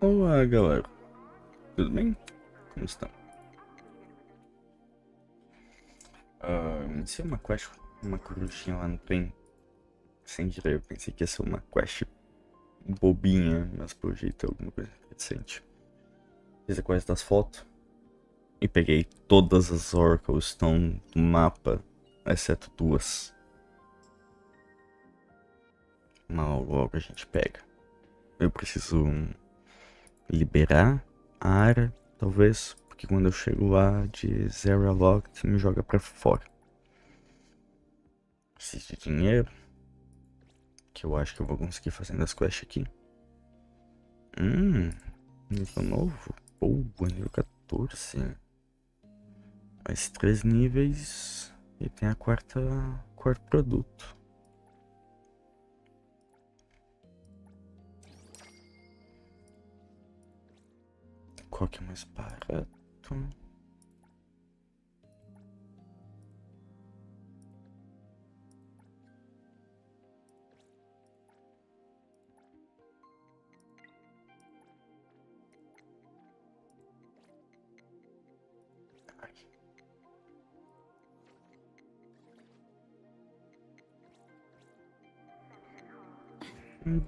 Olá galera, tudo bem? Como estão? Iniciei uma quest, uma corujinha lá no trem. Sem querer, eu pensei que ia ser uma quest bobinha, mas pelo jeito é alguma coisa interessante. Fiz a quest das fotos e peguei todas as oracles que estão no mapa, exceto duas. Mas logo a gente pega. Eu preciso liberar a área, talvez, porque quando eu chego lá de Zero Locked me joga pra fora. Preciso de dinheiro, que eu acho que eu vou conseguir fazendo as quests aqui. Nível novo? Boa, nível 14. Mais 3 níveis e tem a quarto produto. Qual que é mais barato?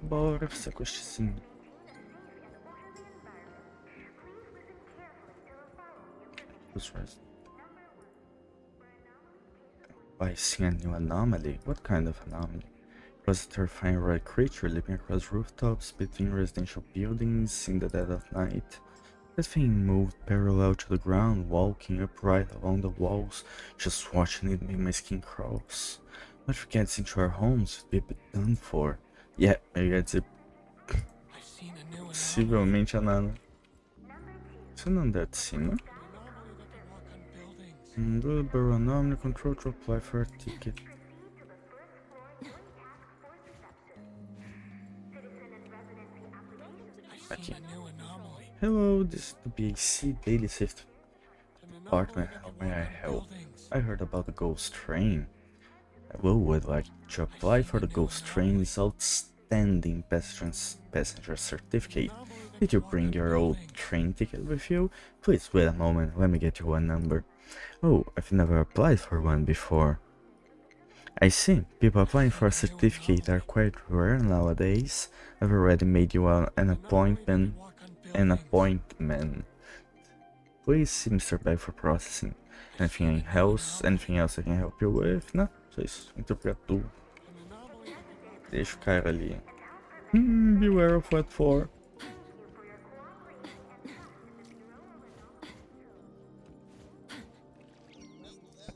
Bora essa quest sim. I see a new anomaly. What kind of anomaly? It was a terrifying red creature leaping across rooftops between residential buildings in the dead of night. The thing moved parallel to the ground, walking upright along the walls. Just watching it made my skin crawls. What if it gets into our homes? We'd be done for. Yeah, eu ia dizer possivelmente a Nana. Você não andar de cima? Anomaly control to apply for a ticket. Aqui. Hello, this is the BAC Daily Safety Department. How may I help? I heard about the ghost train. Well, would like to apply for the ghost train's outstanding passenger certificate. Did you bring your old train ticket with you? Please wait a moment, let me get you one number. Oh, I've never applied for one before. I see, people applying for a certificate are quite rare nowadays. I've already made you an appointment. Please see Mr. Bag for processing. Anything else I can help you with? Não, só isso. Interpretar tudo. Deixa o cara ali. Beware of what for.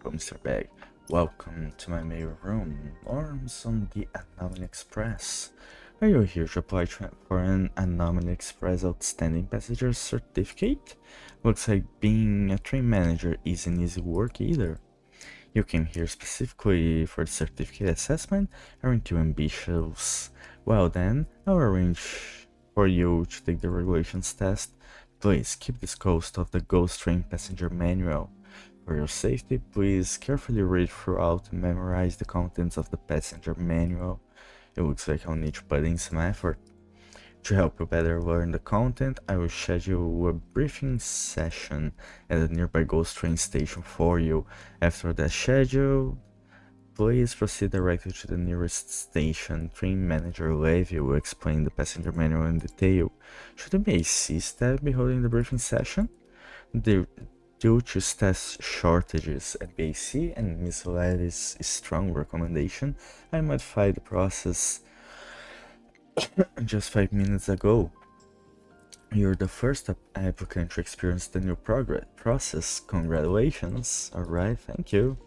Hello, Mr. Bag. Welcome to my mail room. Arms on the Anomaly Express. Are you here to apply for an Anomaly Express Outstanding Passenger Certificate? Looks like being a train manager isn't easy work either. You came here specifically for the certificate assessment? Aren't you ambitious? Well then, I'll arrange for you to take the regulations test. Please keep this coast of the Ghost Train Passenger Manual. For your safety, please carefully read throughout and memorize the contents of the passenger manual. It looks like I'll need to put in some effort. To help you better learn the content, I will schedule a briefing session at a nearby ghost train station for you. After that schedule, please proceed directly to the nearest station. Train manager Levi will explain the passenger manual in detail. Should the BAC staff be holding the briefing session? Due to staff shortages at BAC and Ms. Levi's strong recommendation, I modified the process just 5 minutes ago. You're the first applicant to experience the new process. Congratulations. Alright, thank you.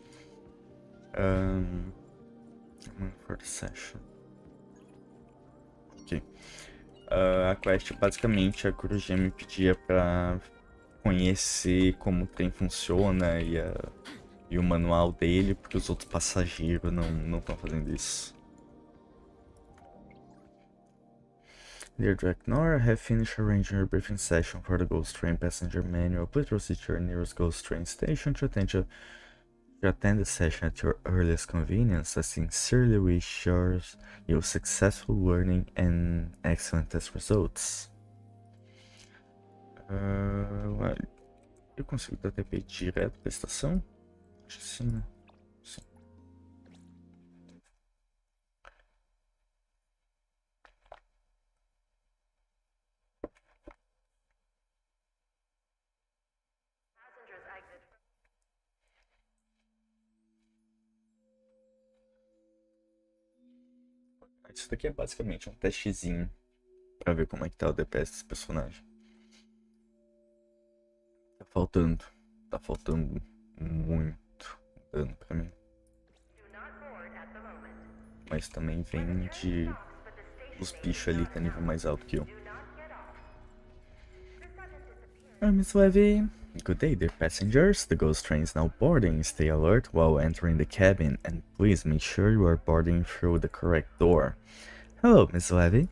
For the session. Ok. A quest basicamente a corujinha me pedia pra conhecer como o trem funciona e o manual dele, porque os outros passageiros não estão fazendo isso. Dear Draknoir, I have finished arranging your briefing session for the Ghost Train Passenger Manual. Please proceed to your nearest Ghost Train station to attend the session at your earliest convenience. I sincerely wish you successful learning and excellent test results. Ué, eu consigo dar TP direto da estação? Acho que sim, né? Sim. Isso daqui é basicamente um testezinho pra ver como é que tá o DPS desse personagem. Tá faltando. Tá faltando muito dano pra mim. Mas também vem de os bichos ali que tá nível mais alto que eu. Miss Levy. Good day, dear passengers. The ghost train is now boarding. Stay alert while entering the cabin, and please make sure you are boarding through the correct door. Hello, Miss Levy.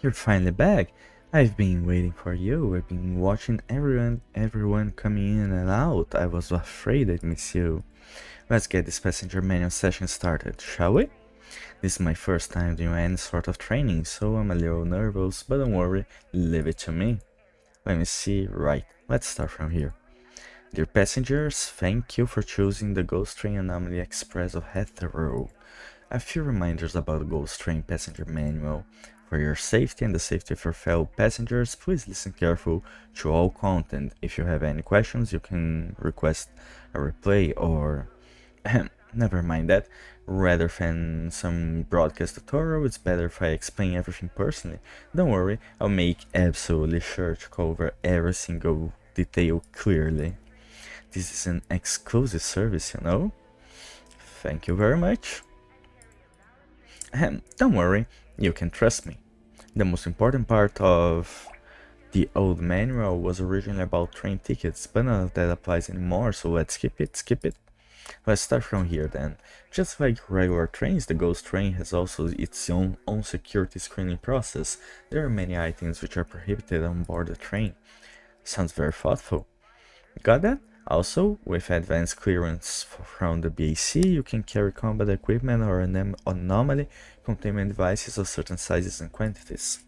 You're finally back. I've been waiting for you. I've been watching everyone coming in and out. I was afraid I'd miss you. Let's get this passenger manual session started, shall we? This is my first time doing any sort of training, so I'm a little nervous, but don't worry, leave it to me. Let me see, right, let's start from here. Dear passengers, thank you for choosing the Ghost Train Anomaly Express of Heathrow. A few reminders about the Ghost Train Passenger Manual. For your safety and the safety of your fellow passengers, please listen carefully to all content. If you have any questions, you can request a replay or... never mind that. Rather than some broadcast tutorial, it's better if I explain everything personally. Don't worry, I'll make absolutely sure to cover every single detail clearly. This is an exclusive service, you know? Thank you very much. Don't worry, you can trust me. The most important part of the old manual was originally about train tickets, but none of that applies anymore, so let's skip it. Let's start from here then. Just like regular trains, the Ghost Train has also its own security screening process. There are many items which are prohibited on board the train. Sounds very thoughtful. Got that? Also, with advanced clearance from the BAC, you can carry combat equipment or anomaly containment devices of certain sizes and quantities.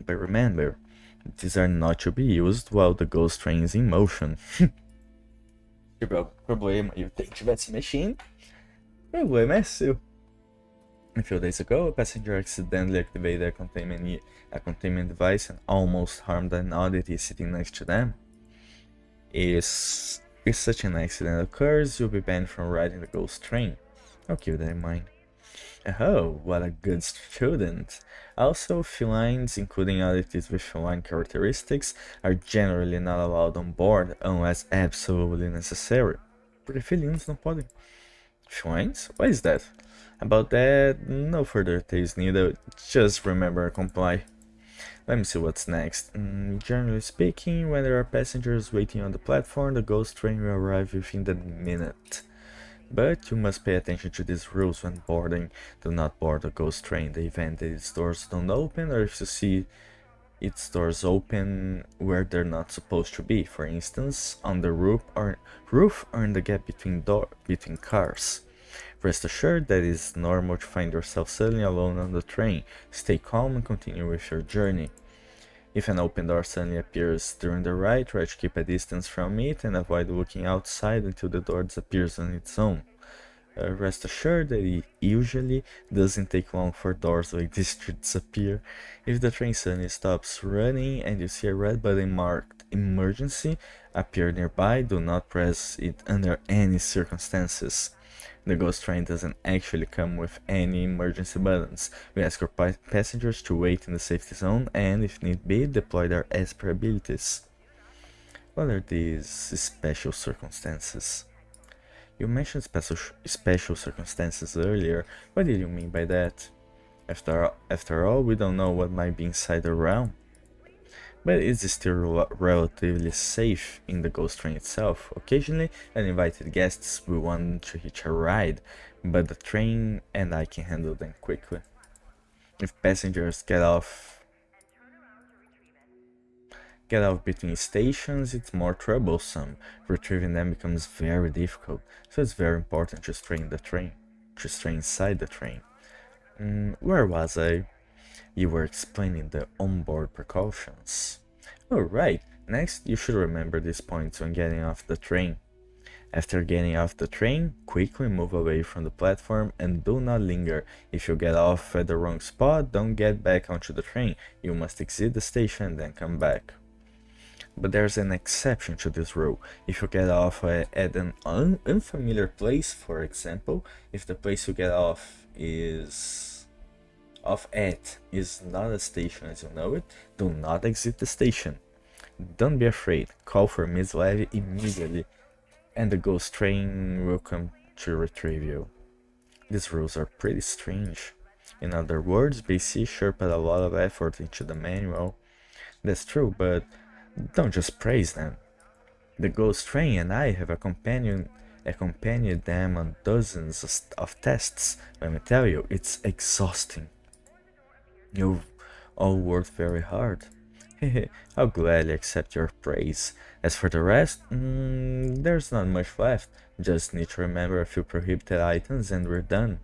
But remember, these are not to be used while the Ghost Train is in motion. Se tiver algum problema e o trem estiver se mexendo, o problema é seu. A few days ago, a passenger accidentally activated a containment device and almost harmed an oddity sitting next to them. If such an accident occurs, you'll be banned from riding the Ghost Train. I'll keep that in mind. Oh, what a good student. Also, felines, including oddities with feline characteristics, are generally not allowed on board unless absolutely necessary. Porque felinos não podem. Felines? What is that? About that, no further details needed, just remember and comply. Let me see what's next. Generally speaking, when there are passengers waiting on the platform, the ghost train will arrive within the minute. But you must pay attention to these rules when boarding. Do not board a ghost train the event that its doors don't open, or if you see its doors open where they're not supposed to be, for instance, on the roof or in the gap between cars. Rest assured that it is normal to find yourself suddenly alone on the train. Stay calm and continue with your journey. If an open door suddenly appears during the ride, try to keep a distance from it and avoid looking outside until the door disappears on its own. Rest assured that it usually doesn't take long for doors like this to disappear. If the train suddenly stops running and you see a red button marked emergency appear nearby, do not press it under any circumstances. The ghost train doesn't actually come with any emergency buttons. We ask our passengers to wait in the safety zone and, if need be, deploy their Esper abilities. What are these special circumstances? You mentioned special circumstances earlier. What did you mean by that? After all, we don't know what might be inside the realm. But it's still relatively safe in the ghost train itself. Occasionally, uninvited guests will want to hitch a ride, but the train and I can handle them quickly. If passengers get off between stations, it's more troublesome. Retrieving them becomes very difficult, so it's very important to stay inside the train. Where was I? You were explaining the onboard precautions. Alright, next you should remember these points when getting off the train. After getting off the train, quickly move away from the platform and do not linger. If you get off at the wrong spot, don't get back onto the train. You must exit the station and then come back. But there's an exception to this rule. If you get off at an unfamiliar place, for example, if the place you get off at is not a station as you know it, do not exit the station. Don't be afraid, call for Miss Levy immediately and the ghost train will come to retrieve you. These rules are pretty strange. In other words, BC sure put a lot of effort into the manual. That's true, but don't just praise them. The ghost train and I have accompanied them on dozens of tests. Let me tell you, it's exhausting. You've all worked very hard. I'll gladly accept your praise. As for the rest, there's not much left. Just need to remember a few prohibited items and we're done.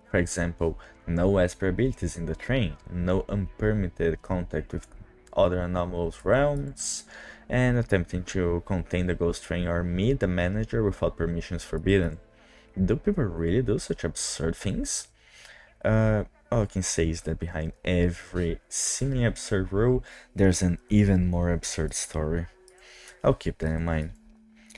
For example, no esper abilities in the train, no unpermitted contact with other anomalous realms, and attempting to contain the ghost train or me, the manager, without permission is forbidden. Do people really do such absurd things? All I can say is that behind every seemingly absurd rule, there's an even more absurd story. I'll keep that in mind.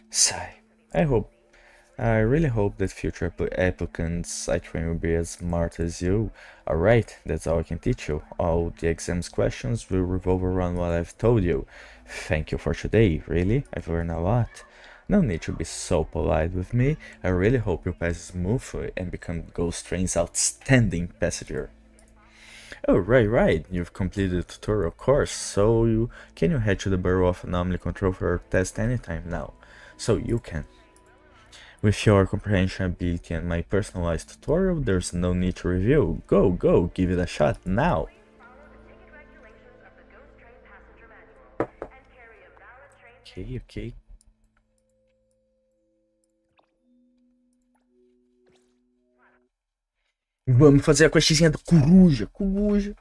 Sigh. I really hope that future applicants I train will be as smart as you. Alright, that's all I can teach you. All the exam's questions will revolve around what I've told you. Thank you for today, really, I've learned a lot. No need to be so polite with me. I really hope you pass smoothly and become Ghost Train's outstanding passenger. Oh, right, you've completed the tutorial course, so can you head to the Bureau of Anomaly Control for your test anytime now? So you can. With your comprehension ability and my personalized tutorial, there's no need to review. Go, give it a shot now! Ok. Vamos fazer a questzinha da coruja. É coruja.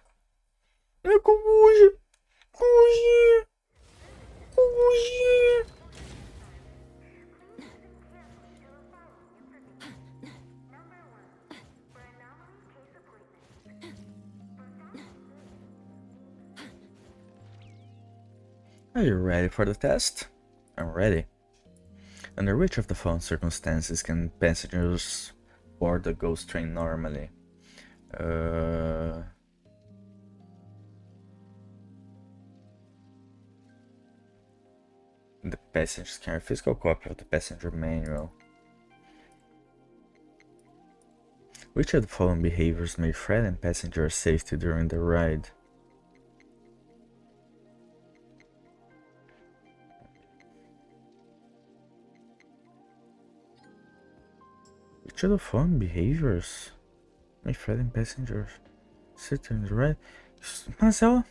Are you ready for the test? I'm ready. Under which of the following circumstances can passengers board the ghost train normally? The passengers carry a physical copy of the passenger manual. Which of the following behaviors may threaten passenger safety during the ride? Which of the following behaviors may threaten passengers safety during the ride? Marcelo?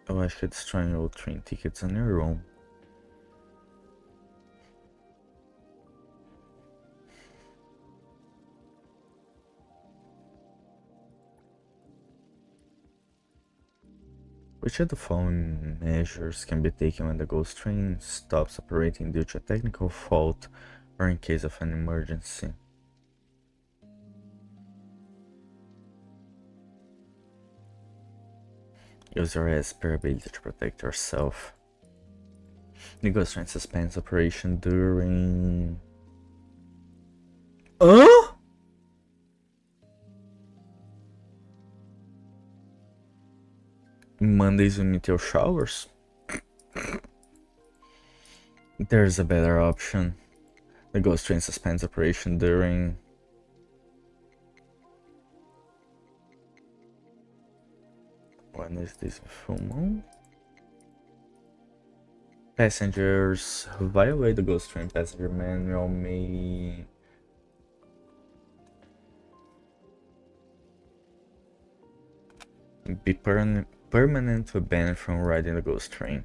Eu acho que é destroying all train tickets on your own. Which of the following measures can be taken when the ghost train stops operating due to a technical fault or in case of an emergency? Use your esper ability to protect yourself. The ghost train suspends operation during... Mondays with meteor showers? There's a better option. The ghost train suspends operation during... When is this full moon? Passengers who violate the ghost train passenger manual may... be permanently banned from riding the ghost train.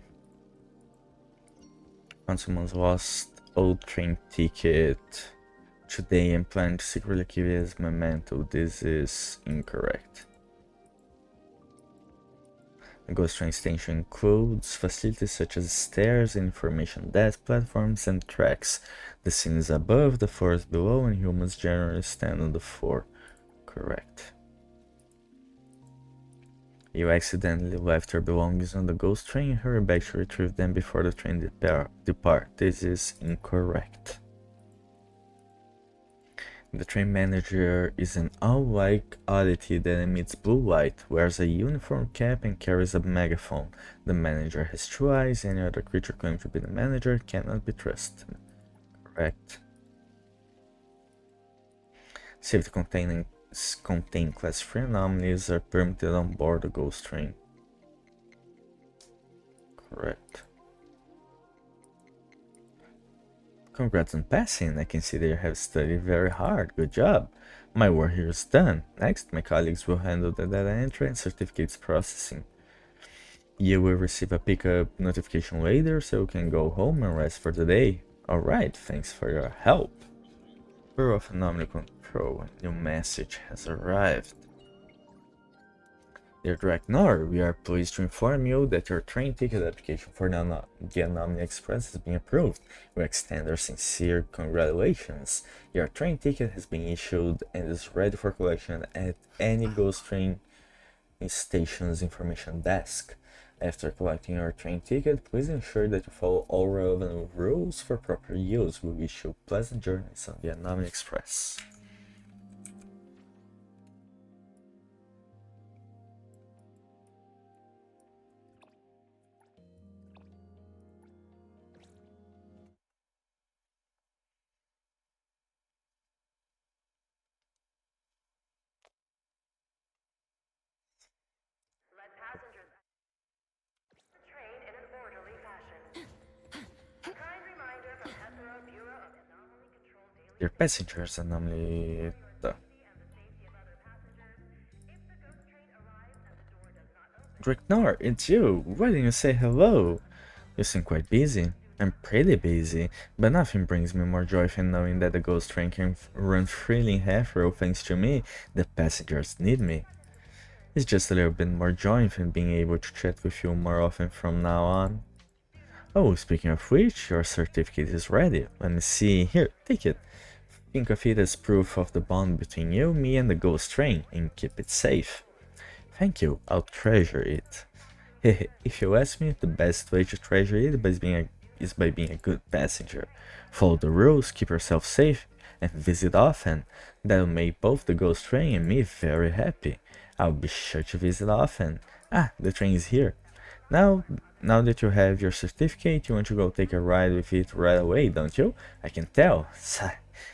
Found someone's lost old train ticket today and plan to secretly keep it as memento. This is incorrect. The ghost train station includes facilities such as stairs, information desk, platforms, and tracks. The scene is above, the floor is below, and humans generally stand on the floor. Correct. You accidentally left your belongings on the ghost train and hurry back to retrieve them before the train depart. This is incorrect. The train manager is an owl-like oddity that emits blue light, wears a uniform cap, and carries a megaphone. The manager has 2 eyes. Any other creature claimed to be the manager cannot be trusted. Correct. Safety contain class 3 anomalies are permitted on board the ghost train. Correct. Congrats on passing. I can see that you have studied very hard. Good job. My work here is done. Next, my colleagues will handle the data entry and certificates processing. You will receive a pickup notification later, so you can go home and rest for the day. Alright, thanks for your help. Bureau of Anomaly Control, a new message has arrived. Dear Draknoir, we are pleased to inform you that your train ticket application for the Anomaly Express has been approved. We extend our sincere congratulations. Your train ticket has been issued and is ready for collection at any ghost train station's information desk. After collecting your train ticket, please ensure that you follow all relevant rules for proper use. We wish you pleasant journeys on the Anomaly Express. Dear passengers, Anomaly... Draknoir, it's you! Why didn't you say hello? You seem quite busy. I'm pretty busy, but nothing brings me more joy than knowing that the ghost train can run freely in Heathrow thanks to me. The passengers need me. It's just a little bit more joy than being able to chat with you more often from now on. Oh, speaking of which, your certificate is ready. Let me see. Here, take it. Think of it as proof of the bond between you, me, and the ghost train, and keep it safe. Thank you, I'll treasure it. If you ask me, the best way to treasure it is by being a good passenger. Follow the rules, keep yourself safe, and visit often. That'll make both the ghost train and me very happy. I'll be sure to visit often. Ah, the train is here. Now that you have your certificate, you want to go take a ride with it right away, don't you? I can tell.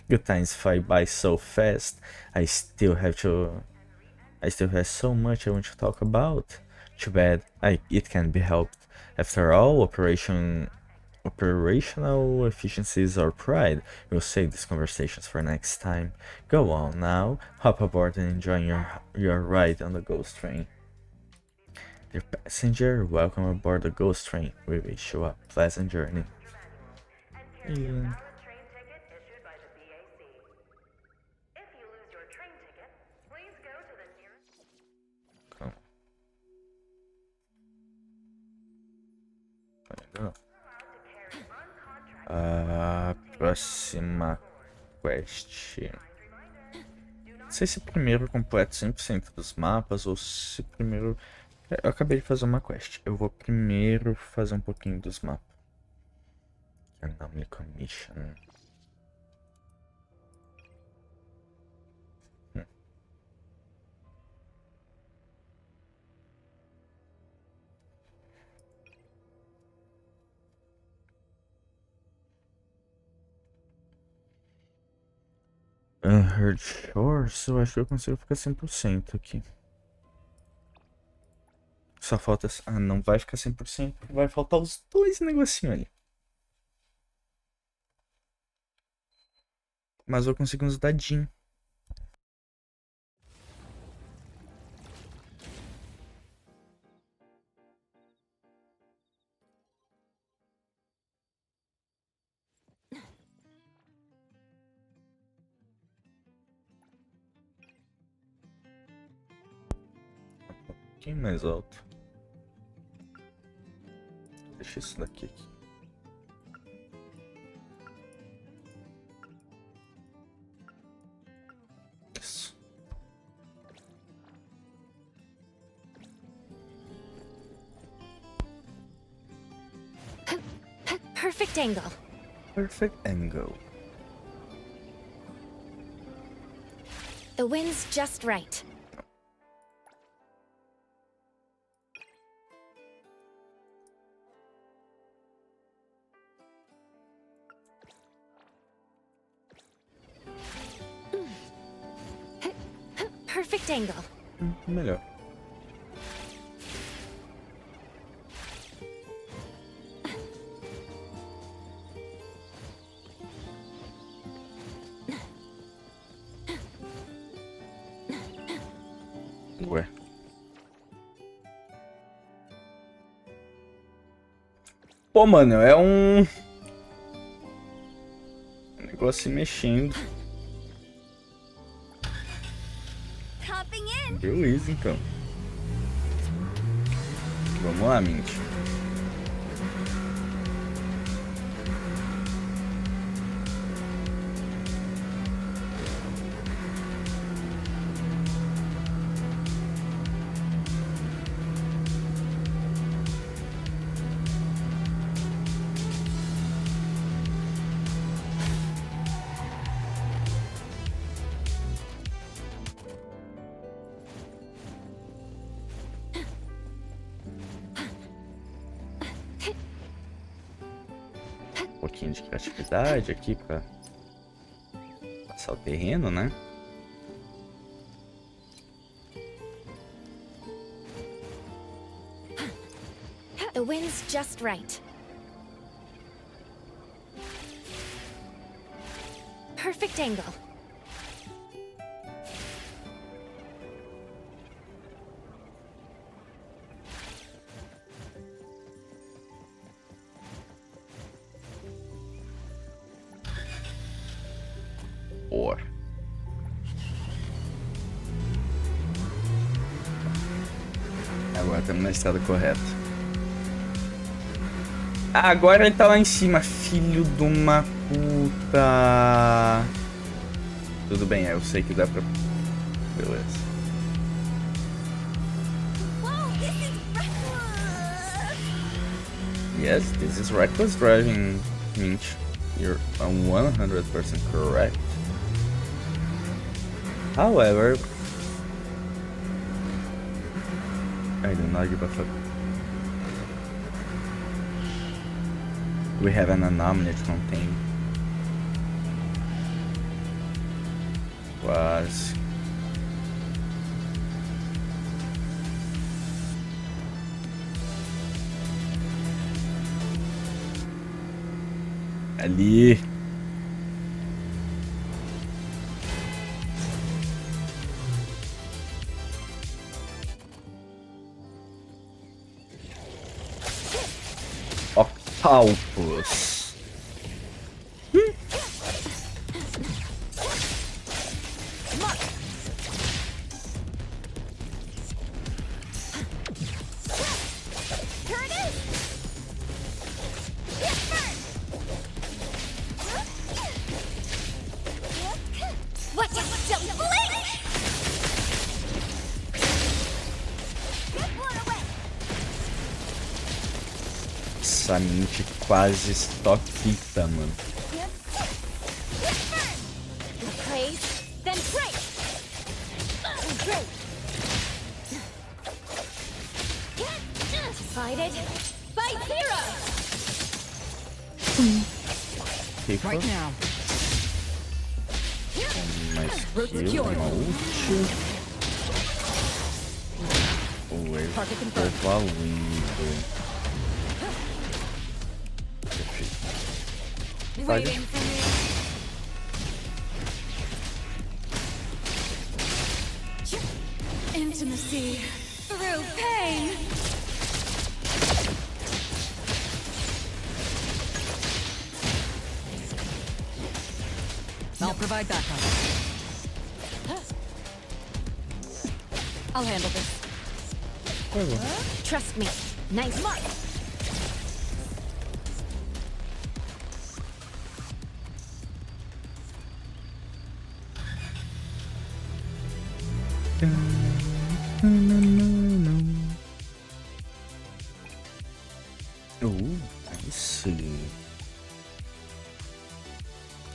Good times fly by so fast. I still have so much I want to talk about. Too bad, it can't be helped. After all, operational efficiency is our pride. We'll save these conversations for next time. Go on now, hop aboard and enjoy your ride on the ghost train. Dear passenger, welcome aboard the ghost train. We wish you a pleasant journey. Yeah. Próxima quest. Não sei se primeiro eu completo 100% dos mapas ou se primeiro... Eu acabei de fazer uma quest. Eu vou primeiro fazer um pouquinho dos mapas. Anomaly Commission. Unheard Shores, eu acho que eu consigo ficar 100% aqui. Só falta... Ah, não vai ficar 100%, vai faltar os 2 negocinhos ali. Mas eu consigo uns dadinhos. pouquinho mais alto. Deixa isso daqui aqui. Isso. Perfect angle. Perfect angle. The wind's just right. Perfect angle. Melhor. Ué. Pô, mano, é um negócio se mexendo. Beleza, então. Vamos lá, Mint. Um pouquinho de criatividade aqui pra passar o terreno, né? The wind's just right. Perfect angle. Or. Agora estamos na estrada correta. Ah, agora ele tá lá em cima, filho de uma puta. Tudo bem, eu sei que dá pra... Beleza. Yes, this is reckless driving, Minch. You're 100% correct. However, I do not give a fuck. We have an anomaly to contain. Quase. Ali. Octopus. Essa mente quase estoquita, mano. Fica. Right now. Uma skill, uma ult. O erro válido. Waiting for me. Intimacy through pain. I'll provide backup. I'll handle this. Pegou. Trust me. Nice mark. Nice.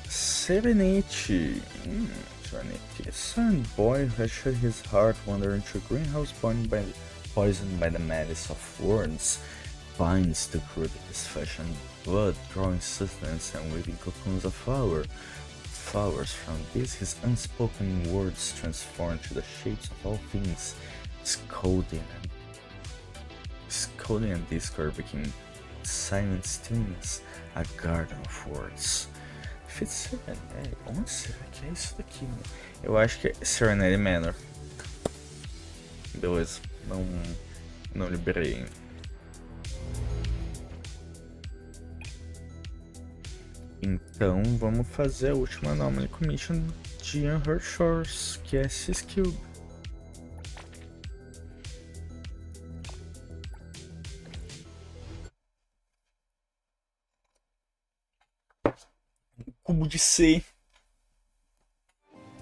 Serenity. Serenity. A son boy who has shut his heart wandering to a greenhouse poisoned by the malice of words, binds to curd his flesh and blood, drawing sustenance and weaving cocoons of flowers. From this his unspoken words transform to the shapes of all things, scolding and discord became silent stillness, a garden of words. Fez Serenity? Onde será que é isso daqui? Eu acho que é Serenity Manor. Beleza, não liberei ainda. Então vamos fazer a última Anomaly Commission de Unheard Shores, que é essa skill. Cubo de C.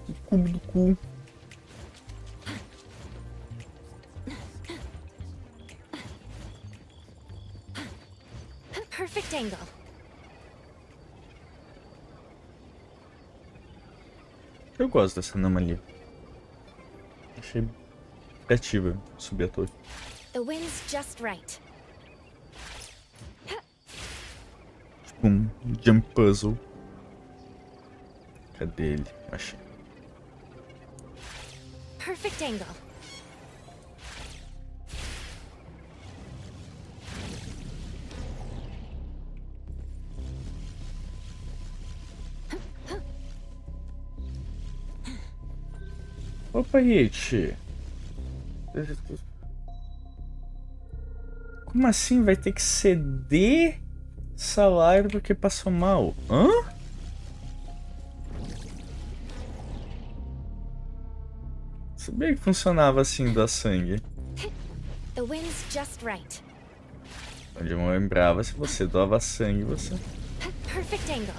O cubo do cu. Perfect angle. Eu gosto dessa anomalia. Achei criativa subir a torre. The wind's just right. Tipo um jump puzzle. Cadê ele? Achei. Perfect angle. Opa, Hit. Como assim vai ter que ceder salário porque passou mal? Hã? Sabia que funcionava assim doar sangue. The wind's just right. Onde eu não lembrava, se você doava sangue, você... Perfect angle.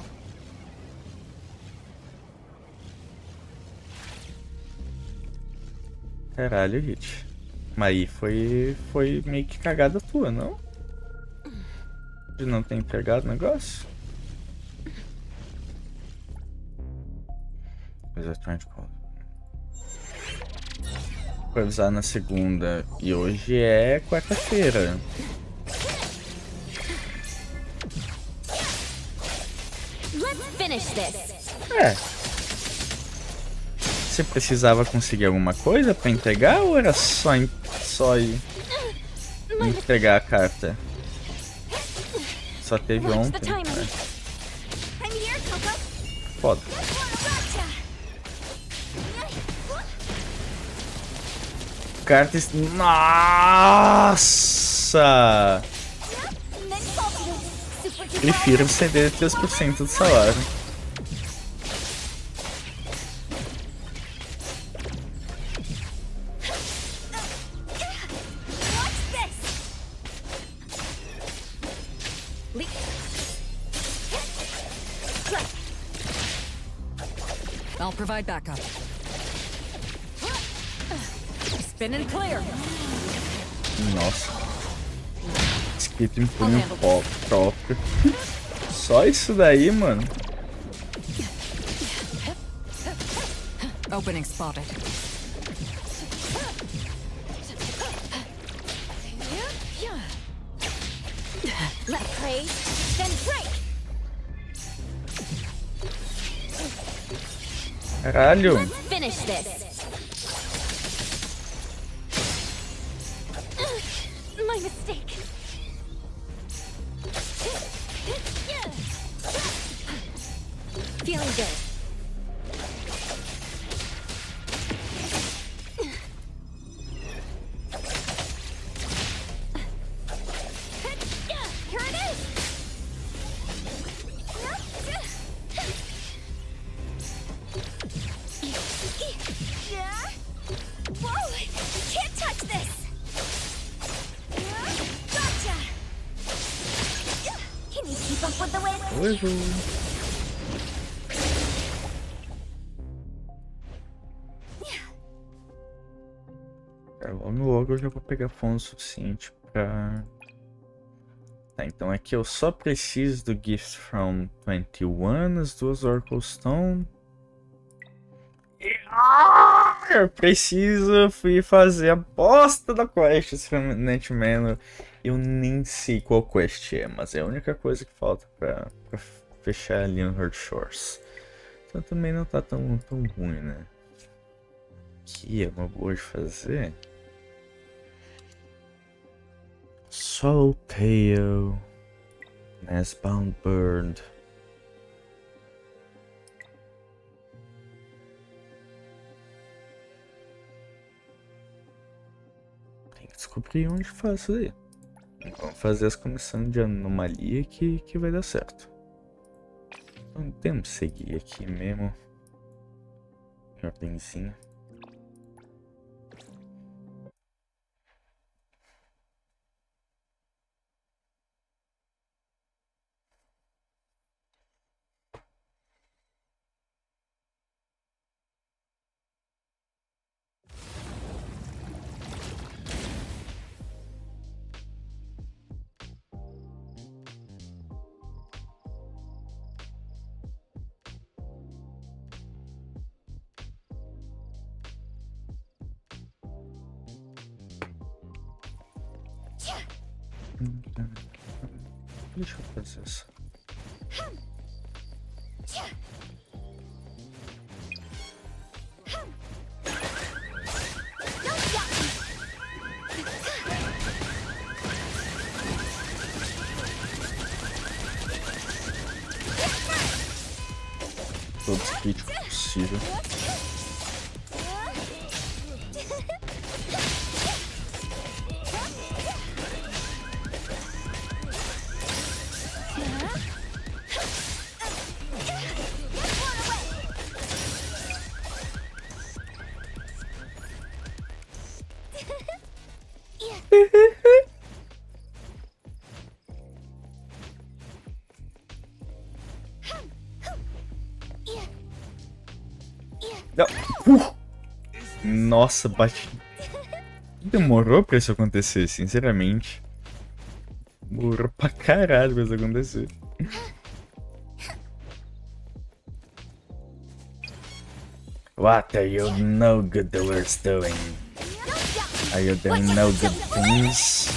Caralho, Hit. Mas aí foi meio que cagada tua, não? De não ter entregado o negócio? Mas é Trate. Vai usar na segunda. E hoje é quarta-feira. Let's finish this. É. Você precisava conseguir alguma coisa pra entregar ou era só ir entregar a carta? Só teve Watch the ontem. timing. É. I'm here, Coco. Foda. Gotcha. Cartas. Nossa! Prefiro ceder 3% do salário. I'll provide backup. Spin and clear. Nossa. Escrito em punho próprio. Só isso daí, mano. Opening spotted. Let praise, then break. Caralho. Let's finish this. My mistake. Feeling good. Here it is. Whoa! You can't touch this. with the wind. Oi, Ju. Logo eu já vou pegar fonte suficiente pra... Tá, então aqui eu só preciso do Gift from 21, as duas Oracle Stone. Eu preciso fui fazer a bosta da quest Net Manor. Eu nem sei qual quest é, mas é a única coisa que falta pra fechar ali no Hard Shores. Então também não tá tão ruim, né? Aqui é uma boa de fazer. Soul Pale, Nestbound Bird. Tem que descobrir onde fazer. Vamos fazer as comissões de anomalia que vai dar certo. Então temos que seguir aqui mesmo. Em ordenzinha. Deixa eu fazer isso. Todos críticos possível. Não. Nossa, bate. Demorou pra isso acontecer, sinceramente. Demorou pra caralho pra isso acontecer. What are you no good doers doing? Are you doing no good things?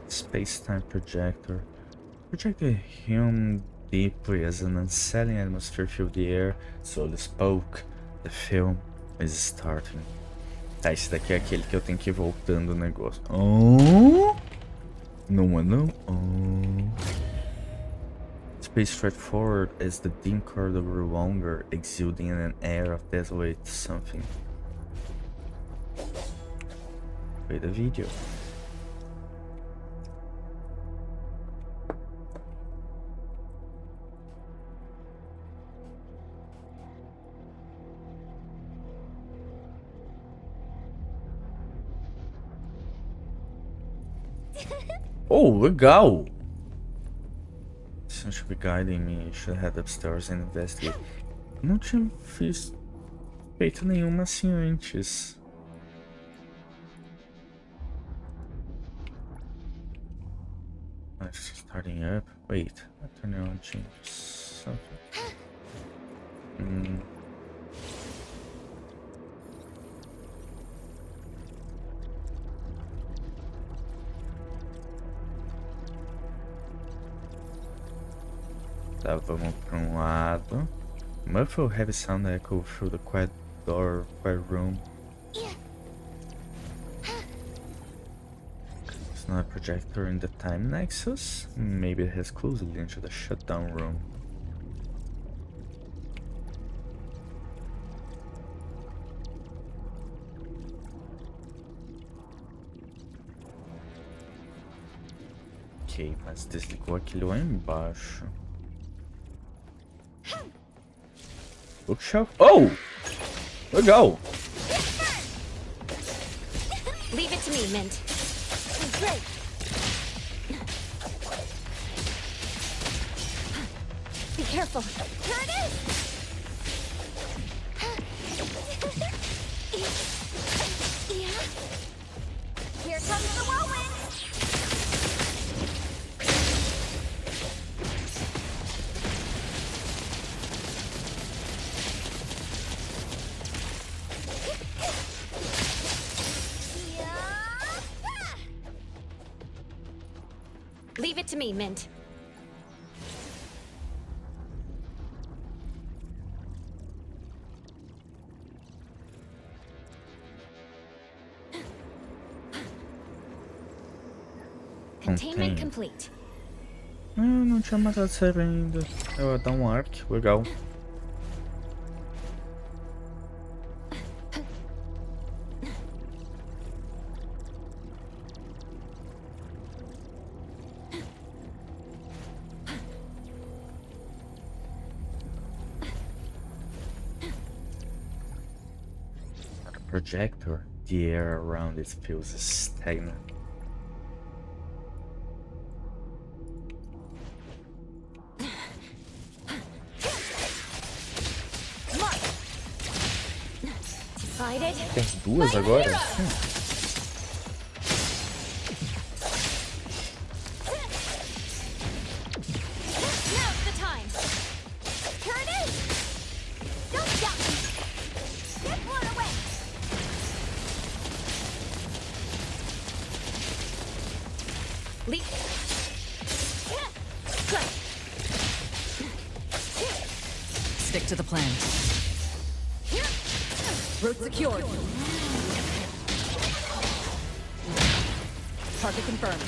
Space-time projector. Project the human deeply as an unsettling atmosphere filled the air. Slowly spoke. The film is starting. Tá, esse daqui é aquele que eu tenho que ir voltando o negócio. Oh? Não é não? Oh. Space straightforward as the dim corridor grew longer, exuding an air of desolate something. Play the video. Oh, legal! Someone should be guiding me. Should head upstairs and investigate. Não tinha feito nenhuma assim antes. Starting up. Wait, turning on change something. Tá, vamos para um lado. Muffle heavy sound echo through the quiet door, quiet room. It's not a projector in the time nexus. Maybe it has closely into the shutdown room. Ok, mas desligou aquele lá embaixo. Bookshelf? Oh! Legal! Leave it to me, Mint. Great. Be careful. Here it is! Yeah. Here comes the whirlwind! Leave it to me, Mint. Containment complete. Não tinha matado server ainda. Eu ia dar um arc, legal. Projector, the air around it feels stagnant. Decided. Tem duas agora? Now's the time. Here it is. Don't stop me. Get blown away. Leap. Stick to the plan. Route secured. Target confirmed.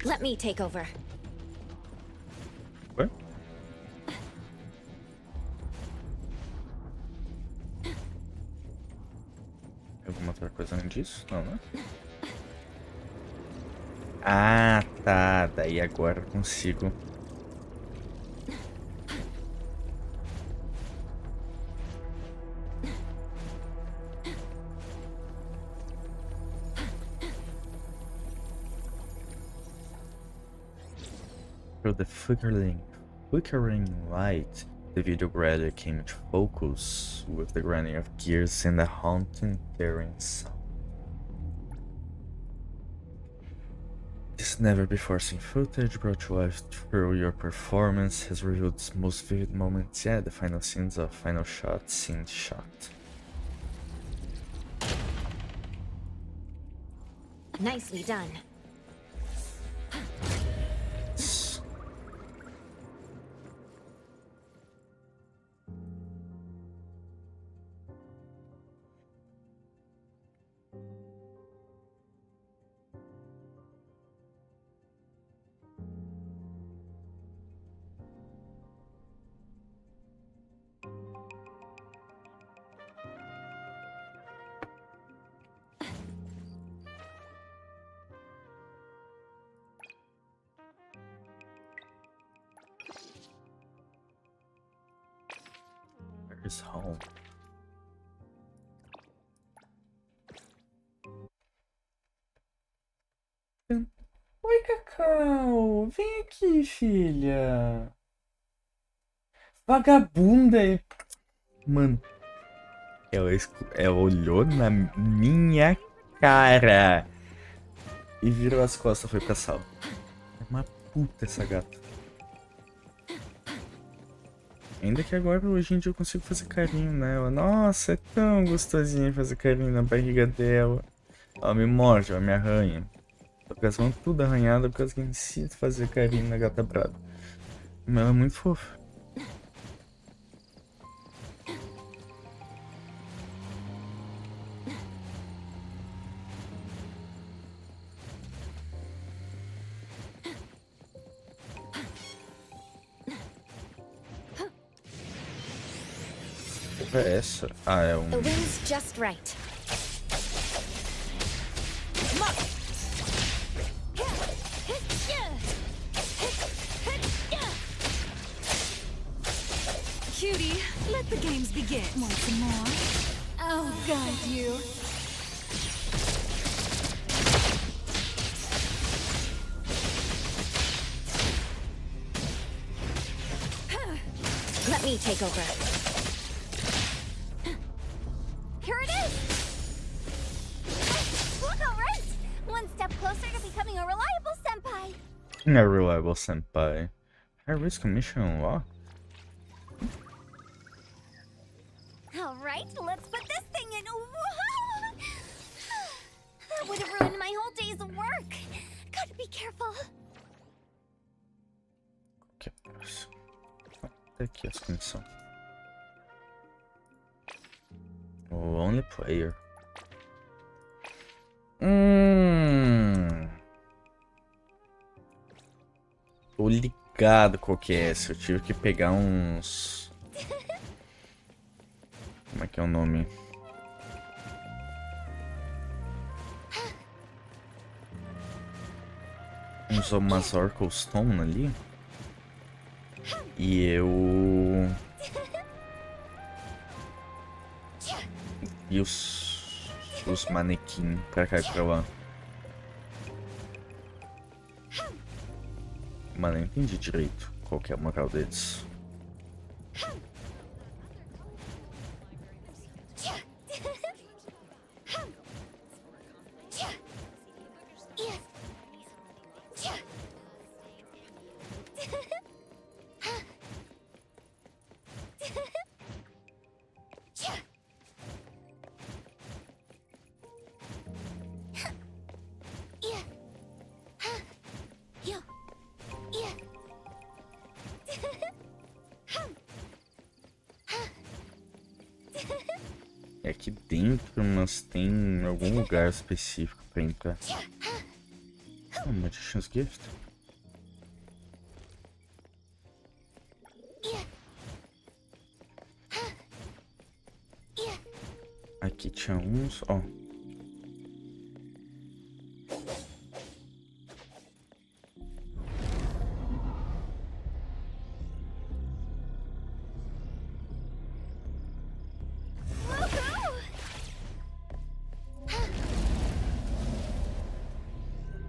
Let me take over. Ué? Alguma outra coisa além disso? Não, né? Ah, tá. Daí agora eu consigo. Through the flickering light, the video gradually came into focus with the grinding of gears and the haunting, tearing sound. This never-before-seen footage brought to life through your performance has revealed its most vivid moments yet, the final scenes of final shot, scene shot. Nicely done. Where's home? Oi, Cacau! Vem aqui, filha! Vagabunda! Mano, ela olhou na minha cara. E virou as costas, foi pra sala. É uma puta essa gata. Ainda que agora, hoje em dia, eu consigo fazer carinho nela. Nossa, é tão gostosinho fazer carinho na barriga dela. Ela me morde, ela me arranha. Tô com as mãos tudo arranhadas por causa que eu insisto em fazer carinho na gata brava. Mas ela é muito fofa. É essa? Ah, é um... The wind's just right. Cutie, let the games begin. Want some more? Oh, God, you. Let me take over. Here it is! Look, all right! One step closer to becoming a reliable senpai. A reliable senpai. High risk mission unlocked. All right, let's put this thing in. Whoa! That would have ruined my whole day's work. Gotta be careful. Que próximo? Até aqui as condições. O only player. Tô ligado qual que é esse. Eu tive que pegar uns... Como é que é o nome? Uns umas Oracle Stone ali. E eu... E os manequim pra cá e pra lá. Mas não entendi direito qual que é a moral deles. É aqui dentro, mas tem algum lugar específico pra entrar. Oh, Magician's Gift. Aqui tinha uns, ó.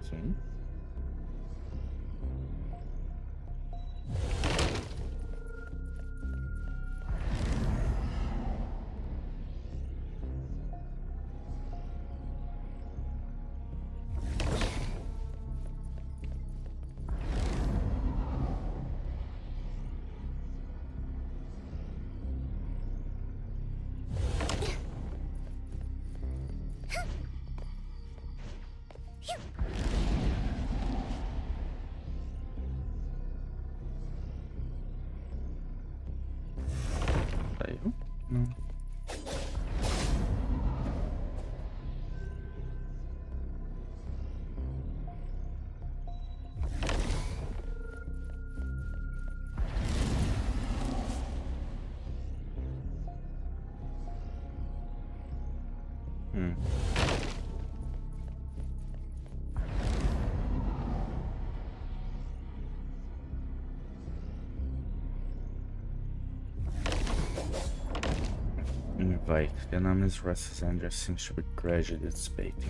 Sim. Saiu? Não. Invite. The anomalous restless anger seems to be gradually dissipating.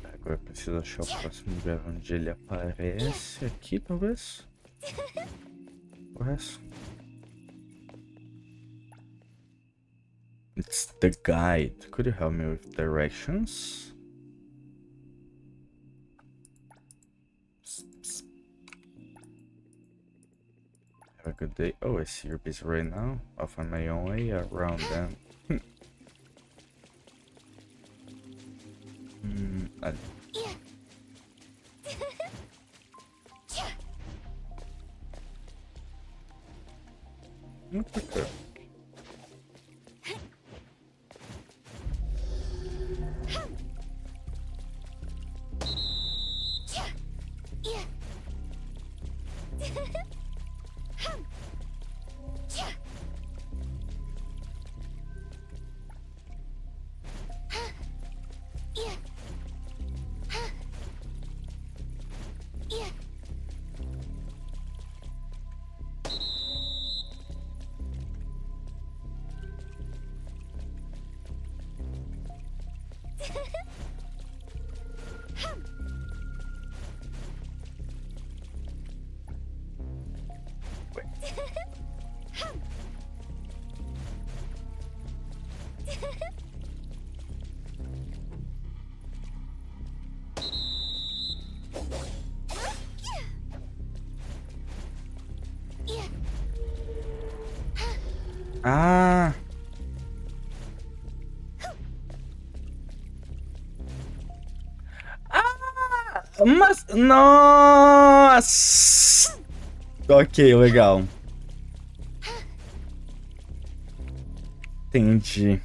Agora eu preciso achar o próximo lugar onde ele aparece. Aqui, talvez? O resto. It's the guide. Could you help me with directions? Have a good day. Oh, I see you're busy right now. I'll find my own way around them. Okay. Ah! Ah! Mas... Nossa! Ok, legal. Entendi.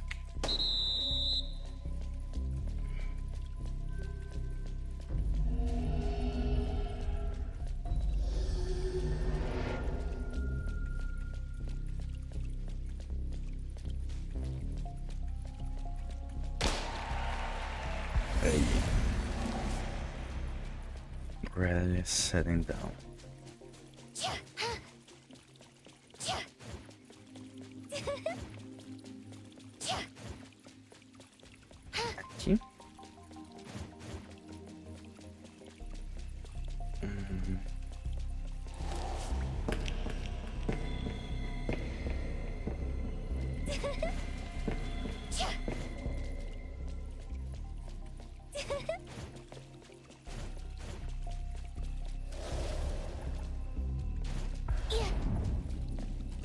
Really setting down. Aqui.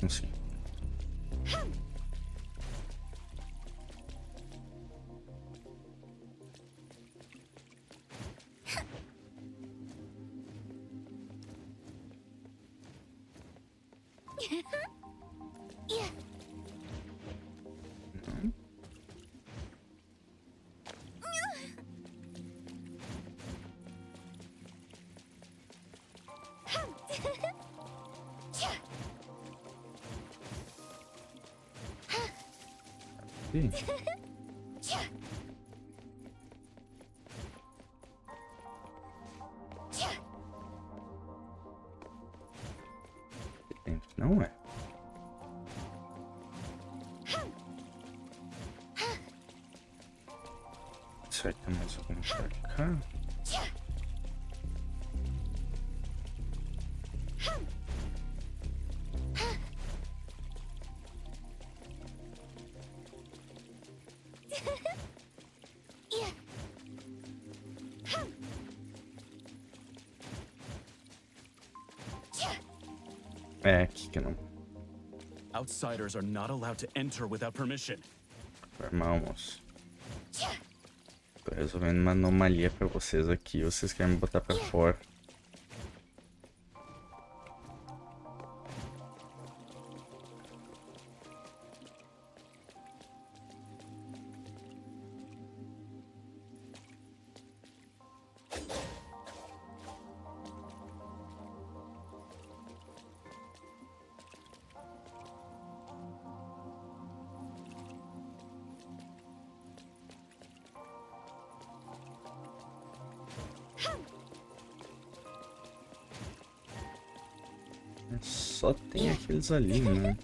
Assim. Não. Aqui. Não é. Será que tem mais alguma pra cá? É aqui que não. Outsiders are not allowed to enter without permission. Normal, moço. Tô resolvendo uma anomalia pra vocês aqui. Vocês querem me botar pra fora. Só tem aqueles ali, né?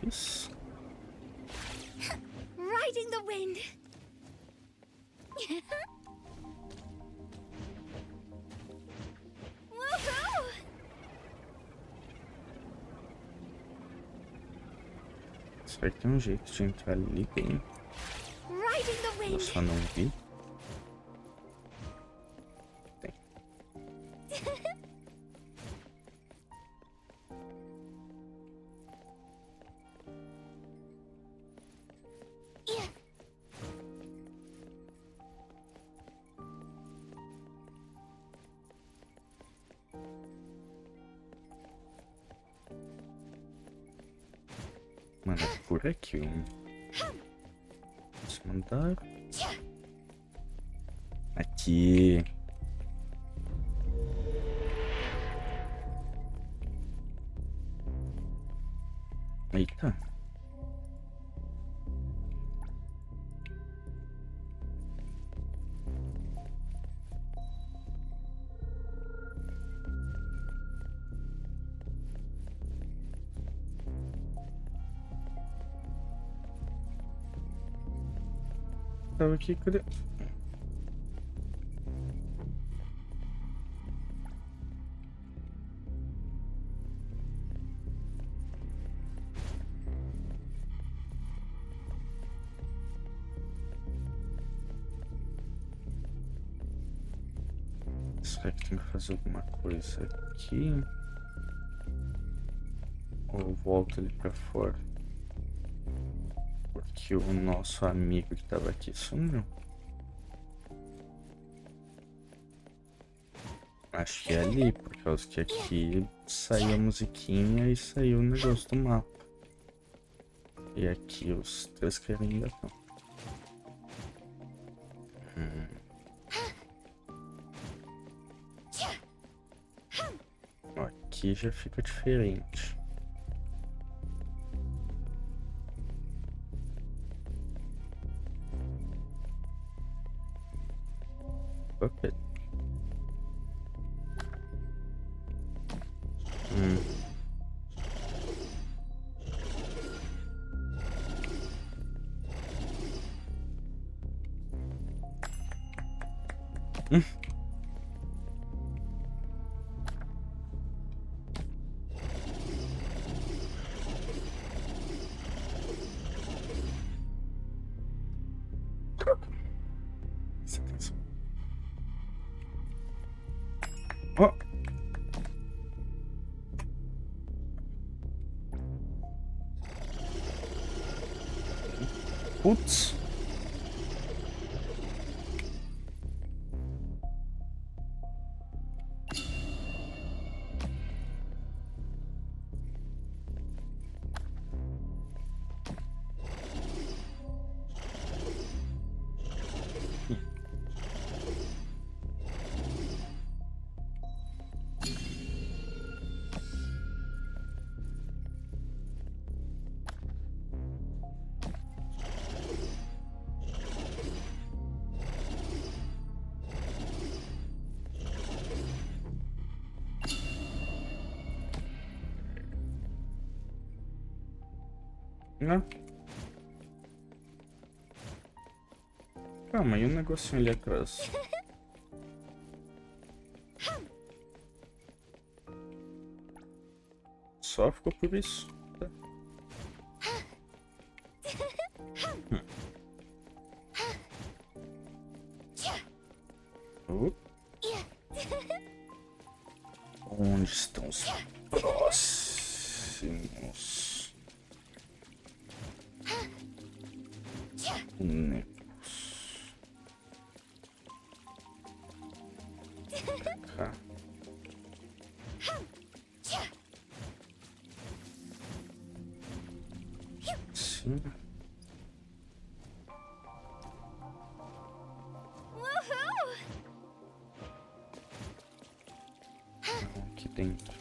Isso. Riding the wind. Woohoo! Será que tem um jeito de entrar ali bem? Riding the Eu wind. só não vi. Tem. Mano, é por aqui. Posso mandar. Aqui. Eita. Tava aqui, cadê? Será que tem que fazer alguma coisa aqui? Ou eu volto ali pra fora? Porque o nosso amigo que tava aqui sumiu. Acho que é ali, por causa que aqui saiu a musiquinha e saiu o negócio do mapa. E aqui os três que ainda estão. Ó, aqui já fica diferente. Ok. Ó. Putz. Não. Calma, e um negocinho ali atrás? Só ficou por isso. Tá. Onde estão os próximos? Bonecos. Pra cá. Sim. Woohoo! Aqui dentro.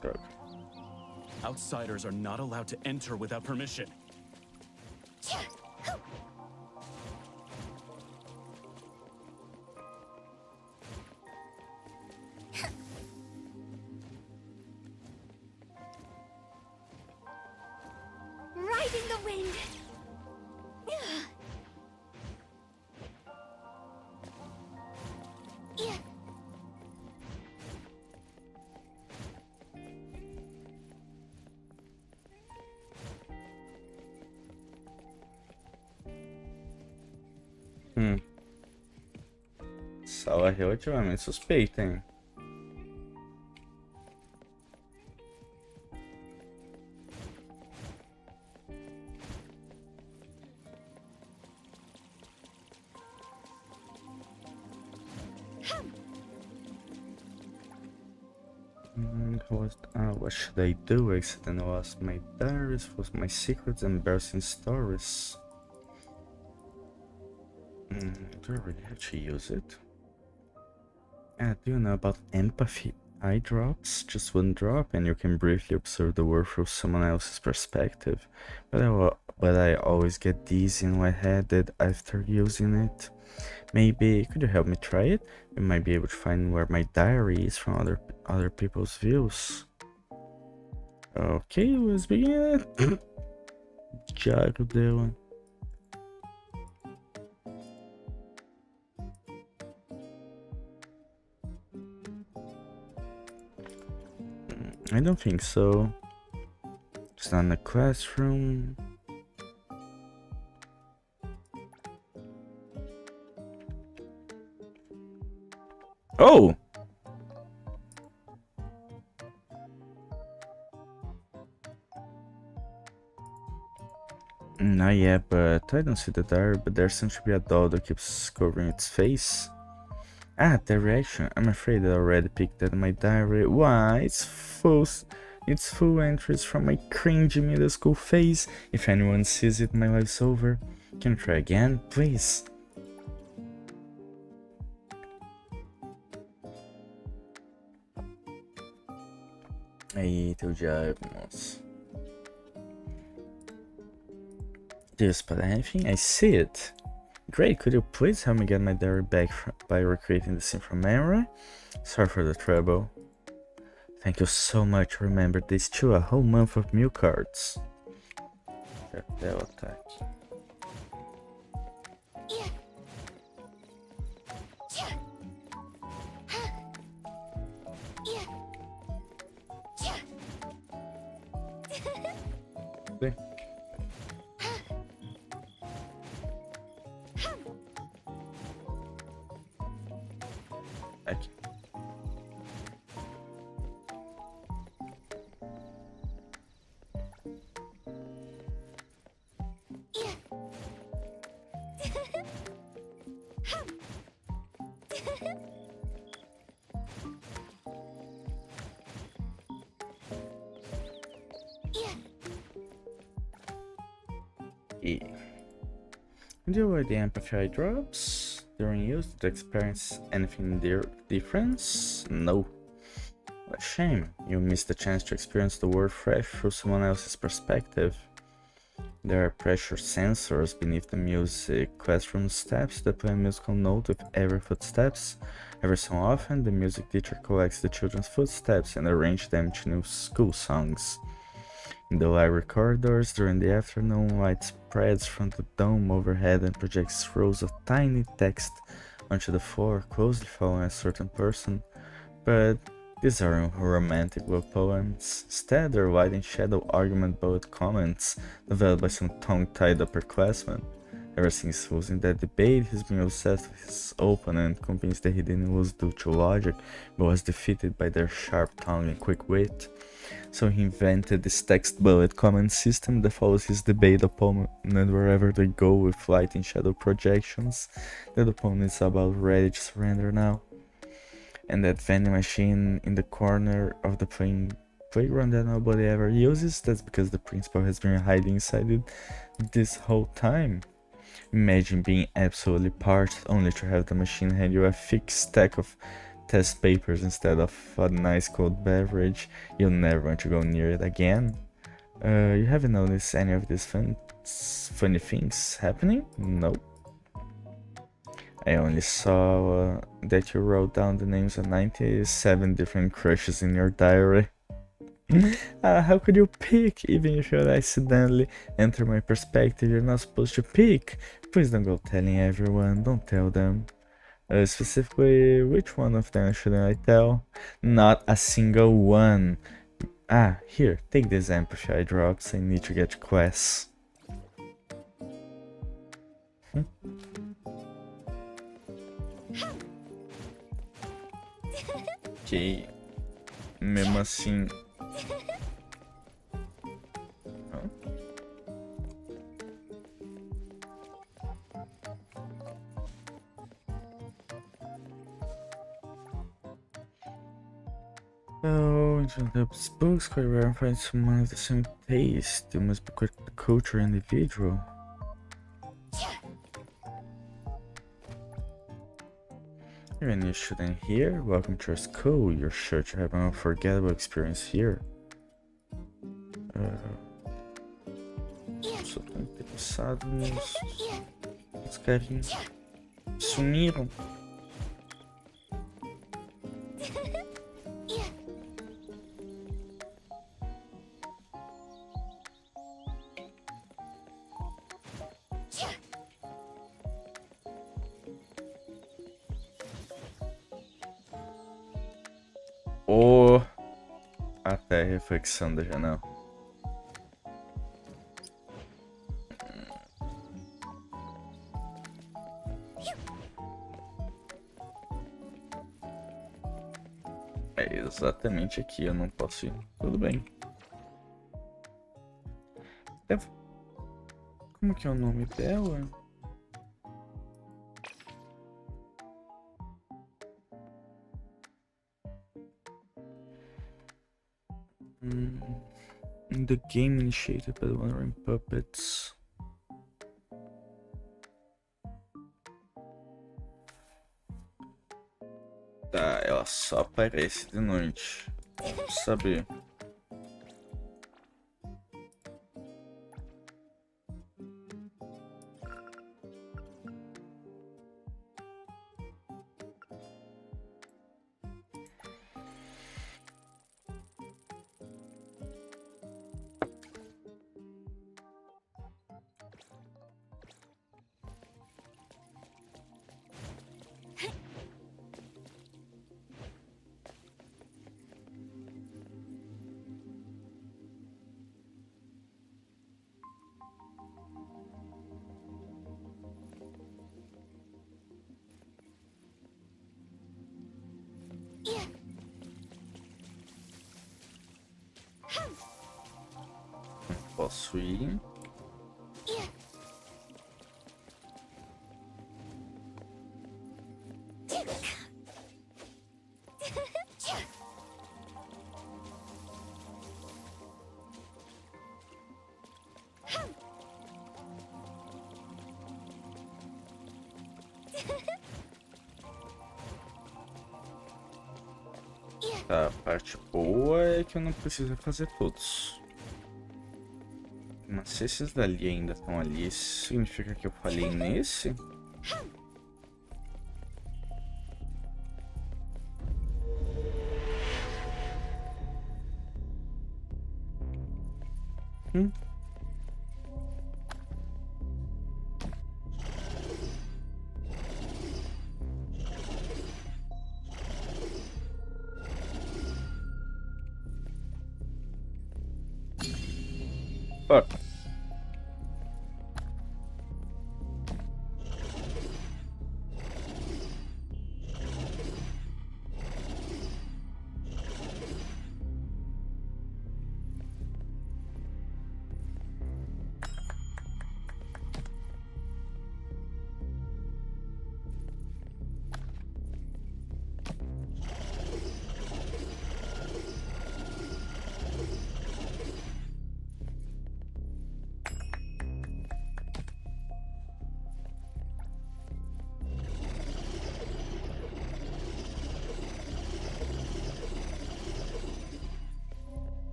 Droga. Outsiders are not allowed to enter without permission. wind. Yeah. Sala relativamente suspeita, hein? What should I do? I accidentally lost my diaries, was my secrets, embarrassing stories. Do I really have to use it? Do you know about empathy? Eye drops, just one drop, and you can briefly observe the world through someone else's perspective. But I always get dizzy and lightheaded after using it. Maybe could you help me try it? We might be able to find where my diary is from other people's views. Okay, let's begin it. Diário dela. I don't think so. It's not in the classroom. Oh! Not yet, but I don't see the diary, but there seems to be a doll that keeps covering its face. Ah, the reaction. I'm afraid I already picked at my diary. Why? It's full entries from my cringy middle school phase. If anyone sees it, my life's over. Can you try again, please? Eita, o diabo, moço. Do you spot anything? I see it. Great, could you please help me get my diary back by recreating the scene from memory? Sorry for the trouble. Thank you so much. Remember this too, a whole month of meal cards. Cartel attack. Sim. Aqui. E. Do the empathy drops during use to experience anything difference? No. What a shame. You missed the chance to experience the world fresh through someone else's perspective. There are pressure sensors beneath the music classroom steps that play a musical note with every footsteps. Every so often, the music teacher collects the children's footsteps and arranges them to new school songs. In the library corridors during the afternoon, light spreads from the dome overhead and projects rows of tiny text onto the floor, closely following a certain person. But these aren't romantic love poems. Instead, they're light and shadow argument bullet comments developed by some tongue-tied upperclassman. Ever since losing that debate, he's been obsessed with his opponent, convinced that he didn't lose due to logic, but was defeated by their sharp tongue and quick wit. So he invented this text bullet comment system that follows his debate opponent wherever they go with light and shadow projections. That opponent is about ready to surrender now. And that vending machine in the corner of the playground that nobody ever uses, that's because the principal has been hiding inside it this whole time. Imagine being absolutely parched only to have the machine hand you a thick stack of test papers instead of a nice cold beverage. You'll never want to go near it again. You haven't noticed any of these funny things happening? Nope. I only saw that you wrote down the names of 97 different crushes in your diary. How could you pick? Even if you accidentally enter my perspective, you're not supposed to pick. Please don't go telling everyone. Don't tell them. Specifically, which one of them shouldn't I tell? Not a single one. Here, take this amplify drops. I need to get quests. Ok. Mesmo assim. Oh, into the books quite rare and find someone of the same taste. You must be quite a cultured individual. You're a new student here? Welcome to our school. You're sure to have an unforgettable experience here. Só tô interessado nos carinhos. Sumiram. Até a reflexão da janela. É exatamente aqui, eu não posso ir. Tudo bem. Como que é o nome dela? The game initiated by the Wandering Puppets. Tá, ela só aparece de noite. Vamos saber. Posso ir? Tá, a parte boa é que eu não preciso fazer todos. Mas se esses dali ainda estão ali, isso significa que eu falhei nesse? Fuck.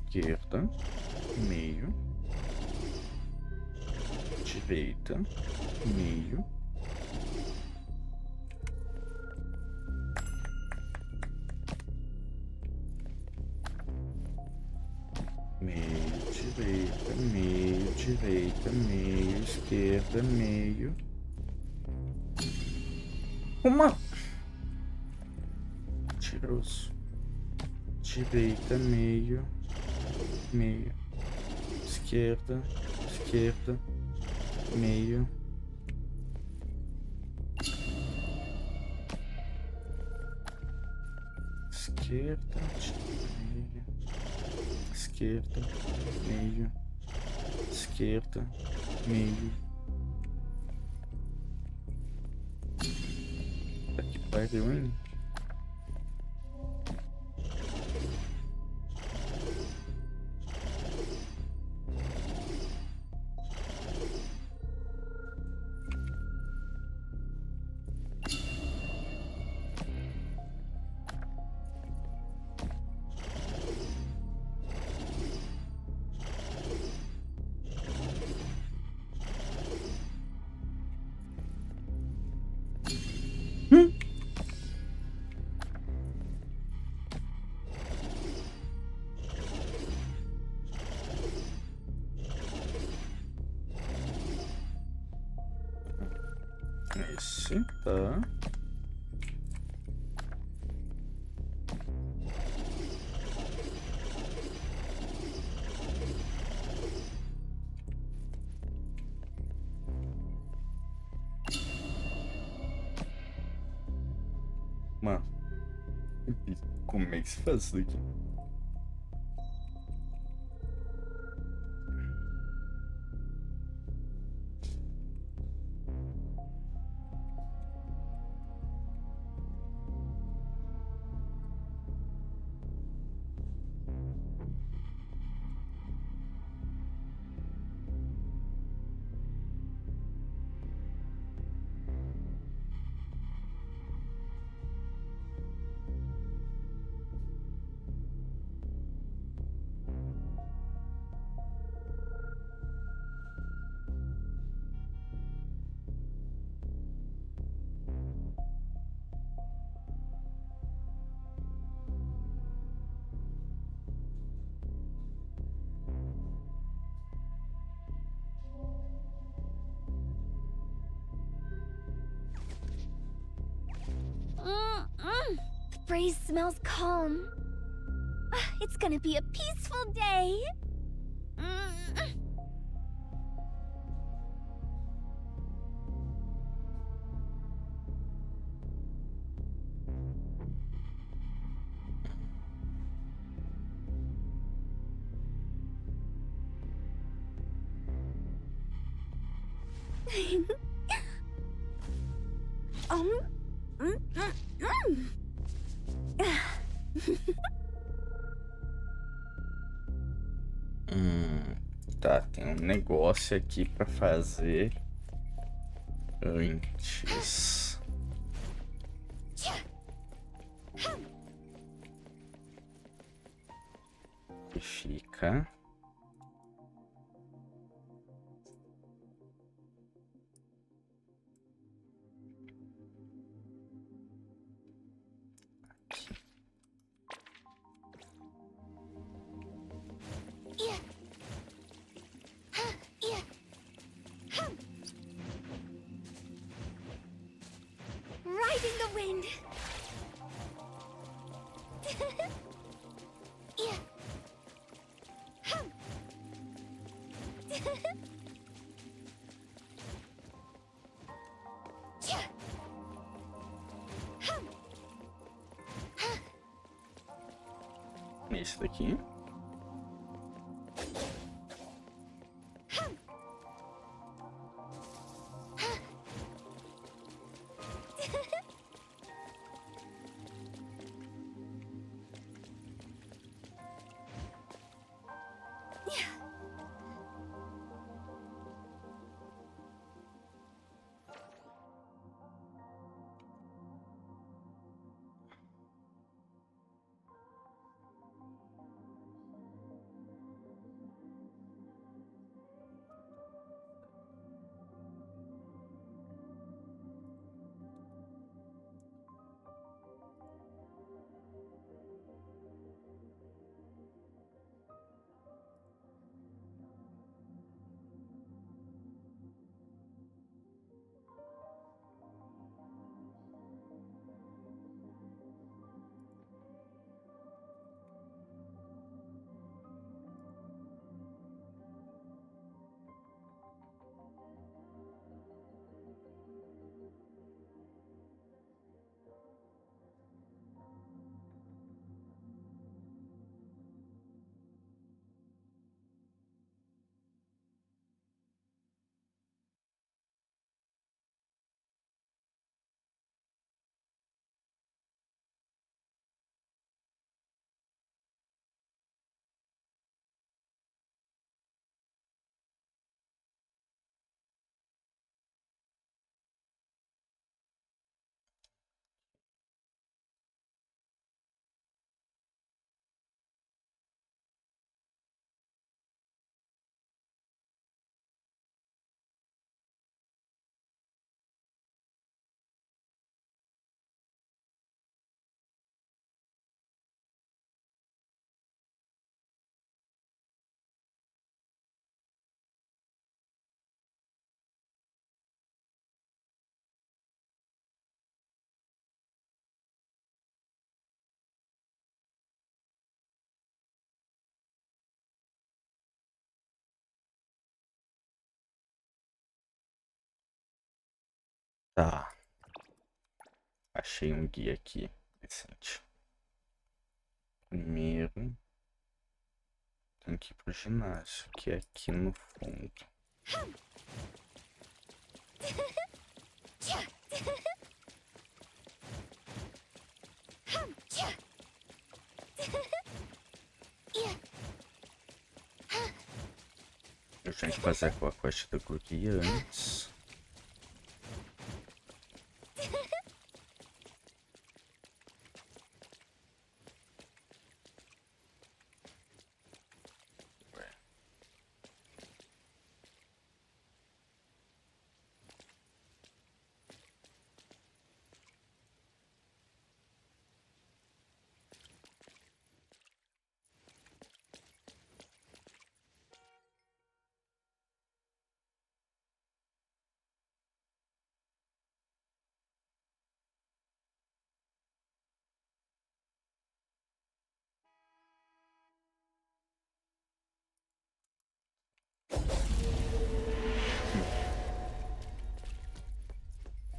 esquerda, meio, direita, meio, meio, direita, meio, esquerda, meio. Uma. Mentiroso. Direita, meio, meio, esquerda, meio, esquerda, meio, esquerda, meio, esquerda, meio. Aqui pariu, hein? Esse, tá. Mano, como é que se faz isso daqui? The breeze smells calm. It's gonna be a peaceful day. Tá, tem um negócio aqui pra fazer antes. E fica. Riding the wind. Esse daqui. Tá. Achei um guia aqui. Decente. Primeiro, tenho que ir pro ginásio, que é aqui no fundo. Eu tenho que fazer a quest do guia antes.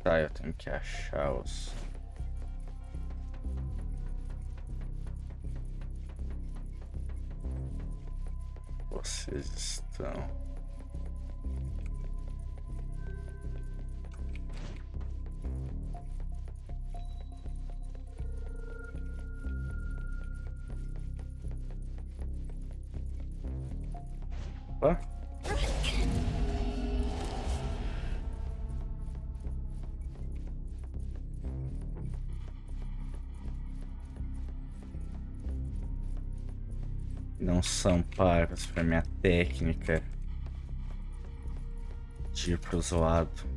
Tá, eu tenho que achar os... Vocês estão... Opa. Não são pagas para minha técnica de ir pro zoado.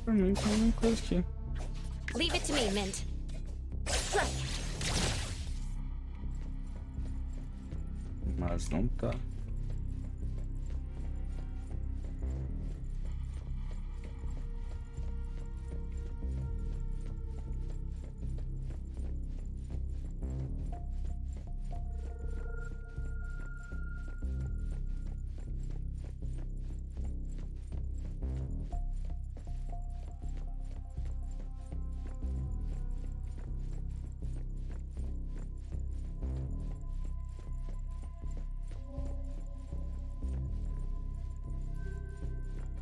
Por mim tem uma coisa aqui. Leave it to me, Mint. Mas não tá.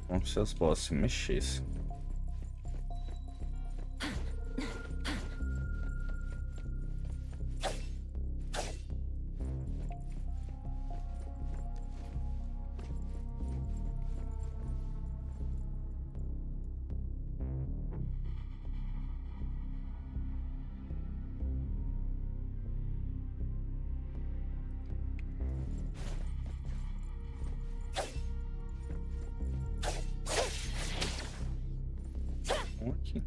Como se as bolas se mexessem. Aqui.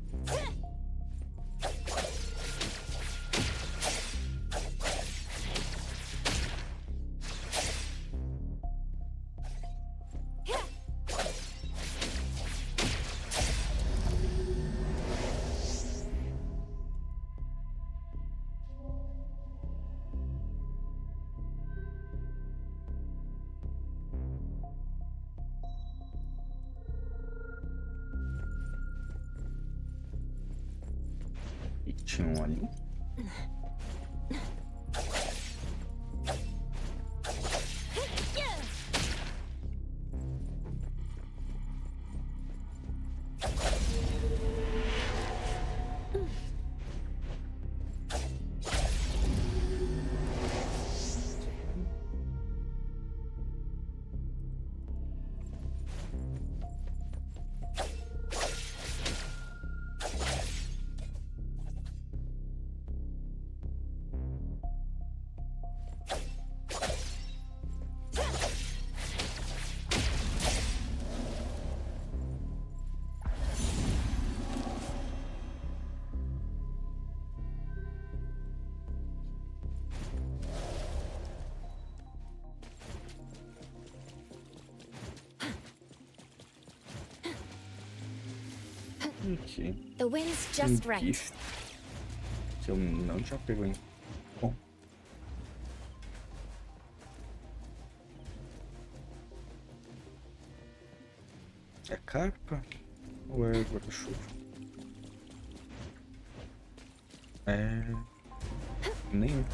Tinha um ali. Aqui. The wind's just right. Gift. Que eu não já pegou em. Bom. É carpa ou é guarda-chuva? É. Nenhum.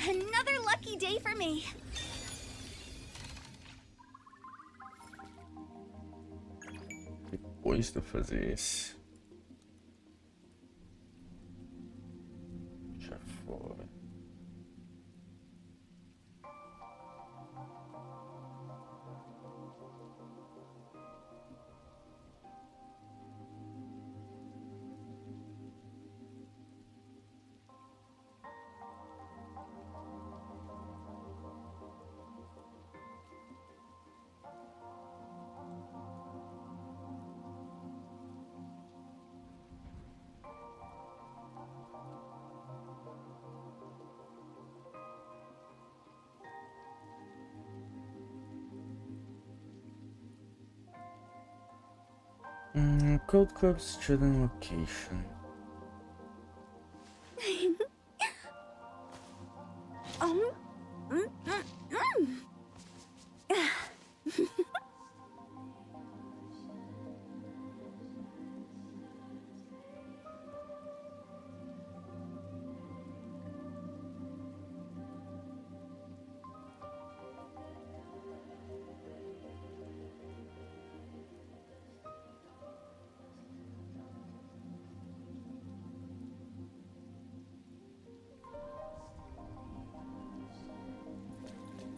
Another lucky day for me. Depois de eu fazer esse. Já foi. Code Club Student Location.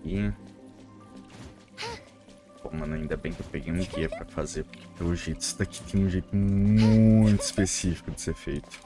E... Pô, mano, ainda bem que eu peguei um guia pra fazer, porque pelo jeito isso daqui tem um jeito muito específico de ser feito.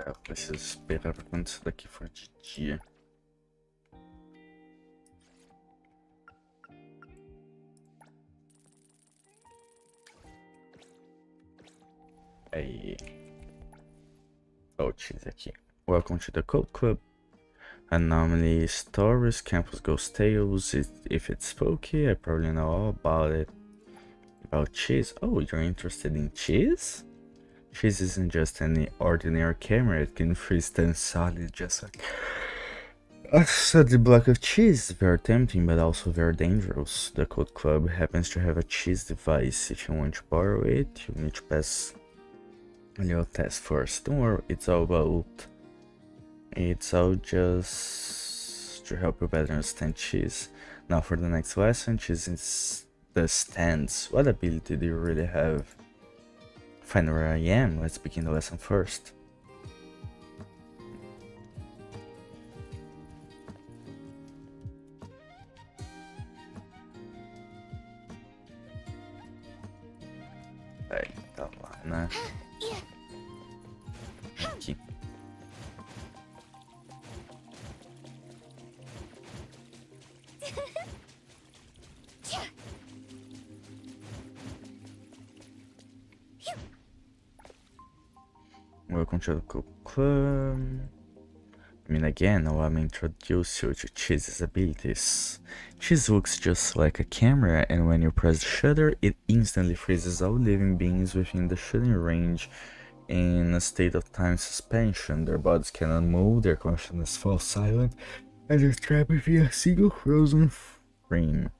Eu preciso esperar pra quando isso daqui for de dia. Aí. Oh, cheese aqui. Welcome to the Code Club. Anomaly stories, campus ghost tales. If it's spooky, I probably know all about it. About cheese. Oh, you're interested in cheese? Cheese isn't just any ordinary camera. It can freeze them solid just like a solid block of cheese. Very tempting, but also very dangerous. The Code Club happens to have a cheese device. If you want to borrow it, you need to pass a little test first. Don't worry, it's all just to help you better understand cheese. Now for the next lesson, cheese is the stands. What ability do you really have? Find where I am. Let's begin the lesson first. Aí, tá lá, né? Aqui. Welcome to the Cool Club. Again, allow me to introduce you to Cheese's abilities. Cheese looks just like a camera, and when you press the shutter, it instantly freezes all living beings within the shooting range in a state of time suspension. Their bodies cannot move, their consciousness falls silent, and they're trapped within a single frozen frame.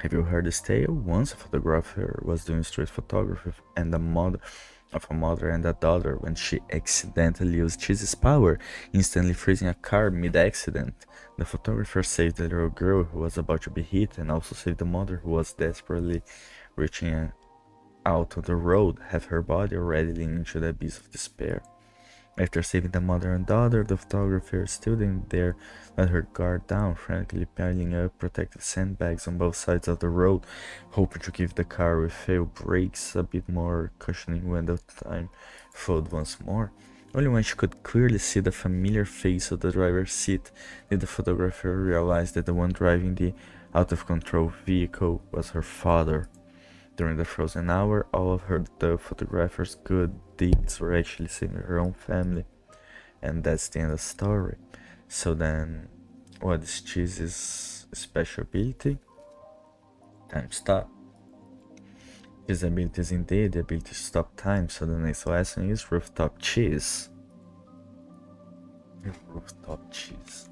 Have you heard this tale? Once a photographer was doing street photography and a mother and a daughter when she accidentally used Cheese's power, instantly freezing a car mid-accident. The photographer saved the little girl who was about to be hit and also saved the mother who was desperately reaching out on the road, half her body already leaning into the abyss of despair. After saving the mother and daughter, the photographer, still in there, let her guard down, frantically piling up protective sandbags on both sides of the road, hoping to give the car with fail brakes a bit more cushioning when the time flowed once more. Only when she could clearly see the familiar face of the driver's seat did the photographer realize that the one driving the out-of-control vehicle was her father. During the frozen hour, all of the photographer's good deeds were actually saving her own family. And that's the end of the story. So then, what is Cheese's special ability? Time stop. His ability is indeed the ability to stop time, so the next lesson is rooftop cheese. Rooftop cheese.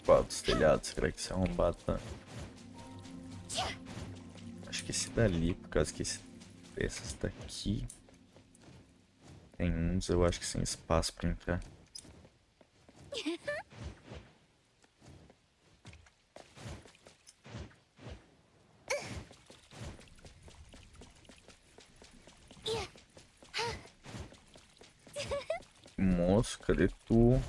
Qual dos telhados será que esse arrombado tá? Acho que esse dali, por causa que esses daqui tem uns, eu acho que sem espaço pra entrar. Moço, cadê tu?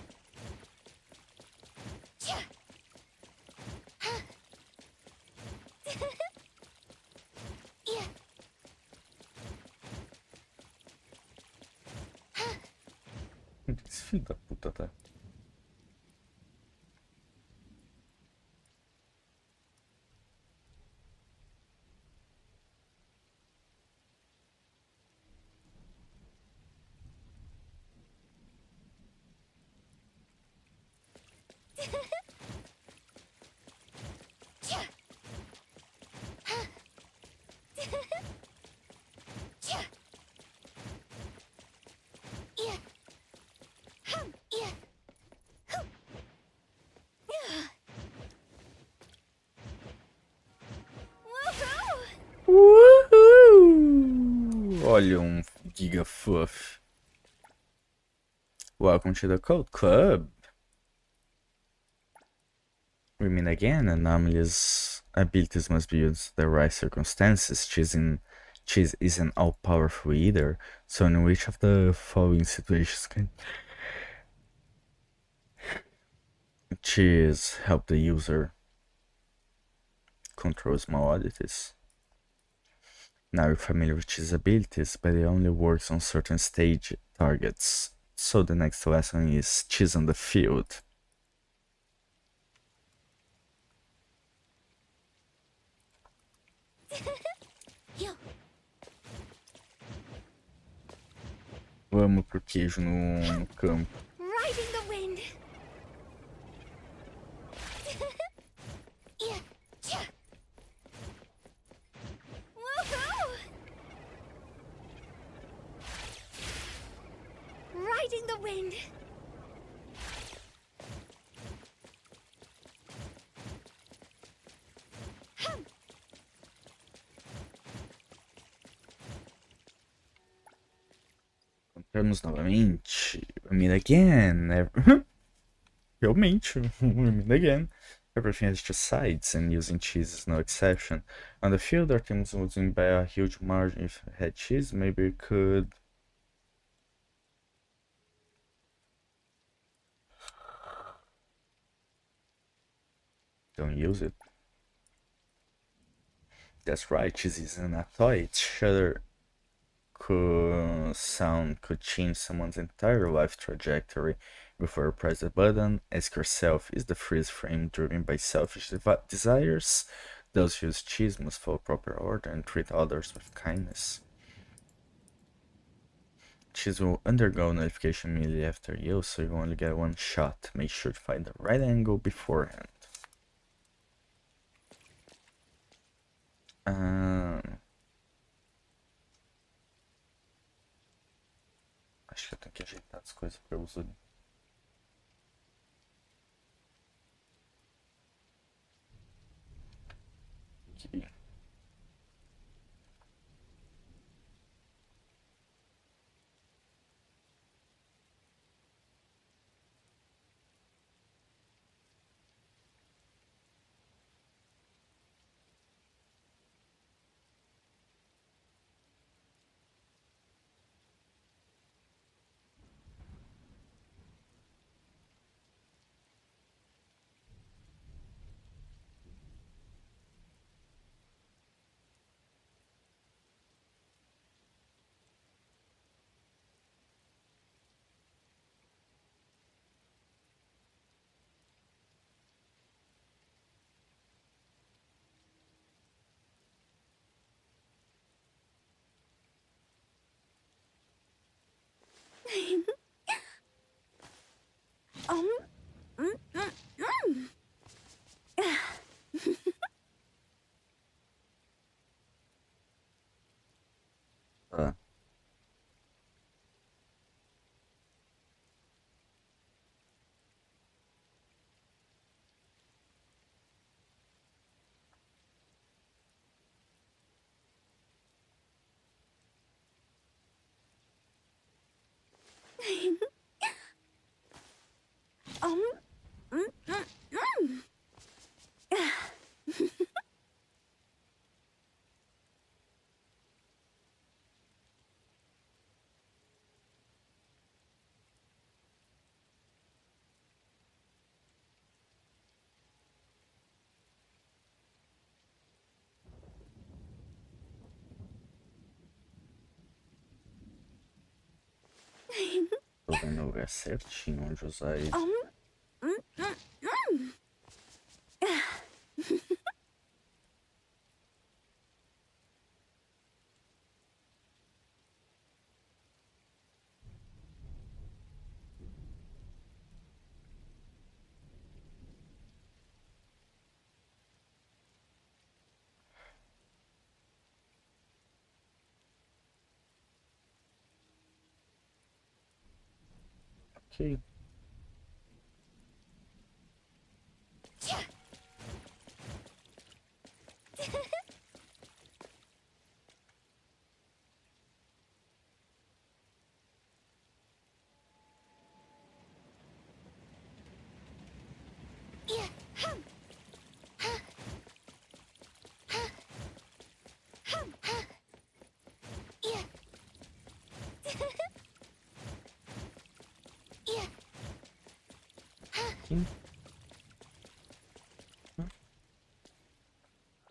Esse filho da puta tá. Uhul! Olha Giga Fluff. Welcome to the Code Club. We meet again. Anomalies abilities must be used in the right circumstances. Cheese isn't all-powerful either. So in which of the following situations can Cheese help the user control small oddities? Now you're familiar with Cheese's abilities, but it only works on certain stage targets. So the next lesson is Cheese on the field. Vamos pro queijo no campo. Riding the wind. Yeah, yeah. Woohoo! Riding the wind. Hum. Encontramos novamente. We meet again. Realmente, we meet again. Everything has two sides, and using cheese is no exception. On the field, our teams would win by a huge margin. If we had cheese, maybe we could. Don't use it. That's right, cheese isn't a toy. Its shutter could change someone's entire life trajectory. Before you press the button, ask yourself, is the freeze frame driven by selfish desires? Those who use cheese must follow proper order and treat others with kindness. Cheese will undergo notification immediately after you, so you only get one shot. Make sure to find the right angle beforehand. Acho que eu tenho que ajeitar as coisas para eu usar. Aqui. Ah. Tô vendo o lugar certinho onde usar ele. Ok.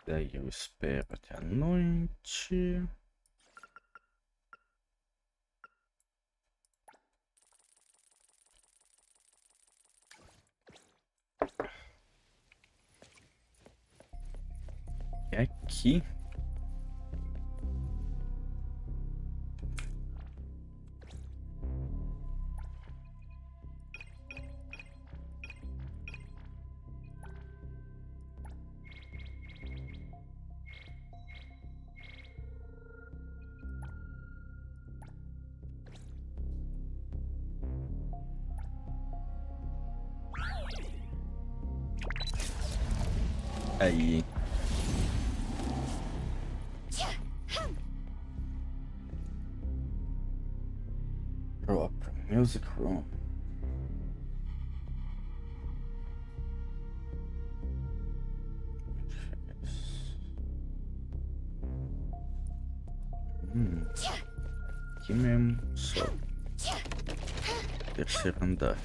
Daí eu espero até a noite. É aqui. Aí. Próprio Music Room. Aqui mesmo, só. Terceiro andar.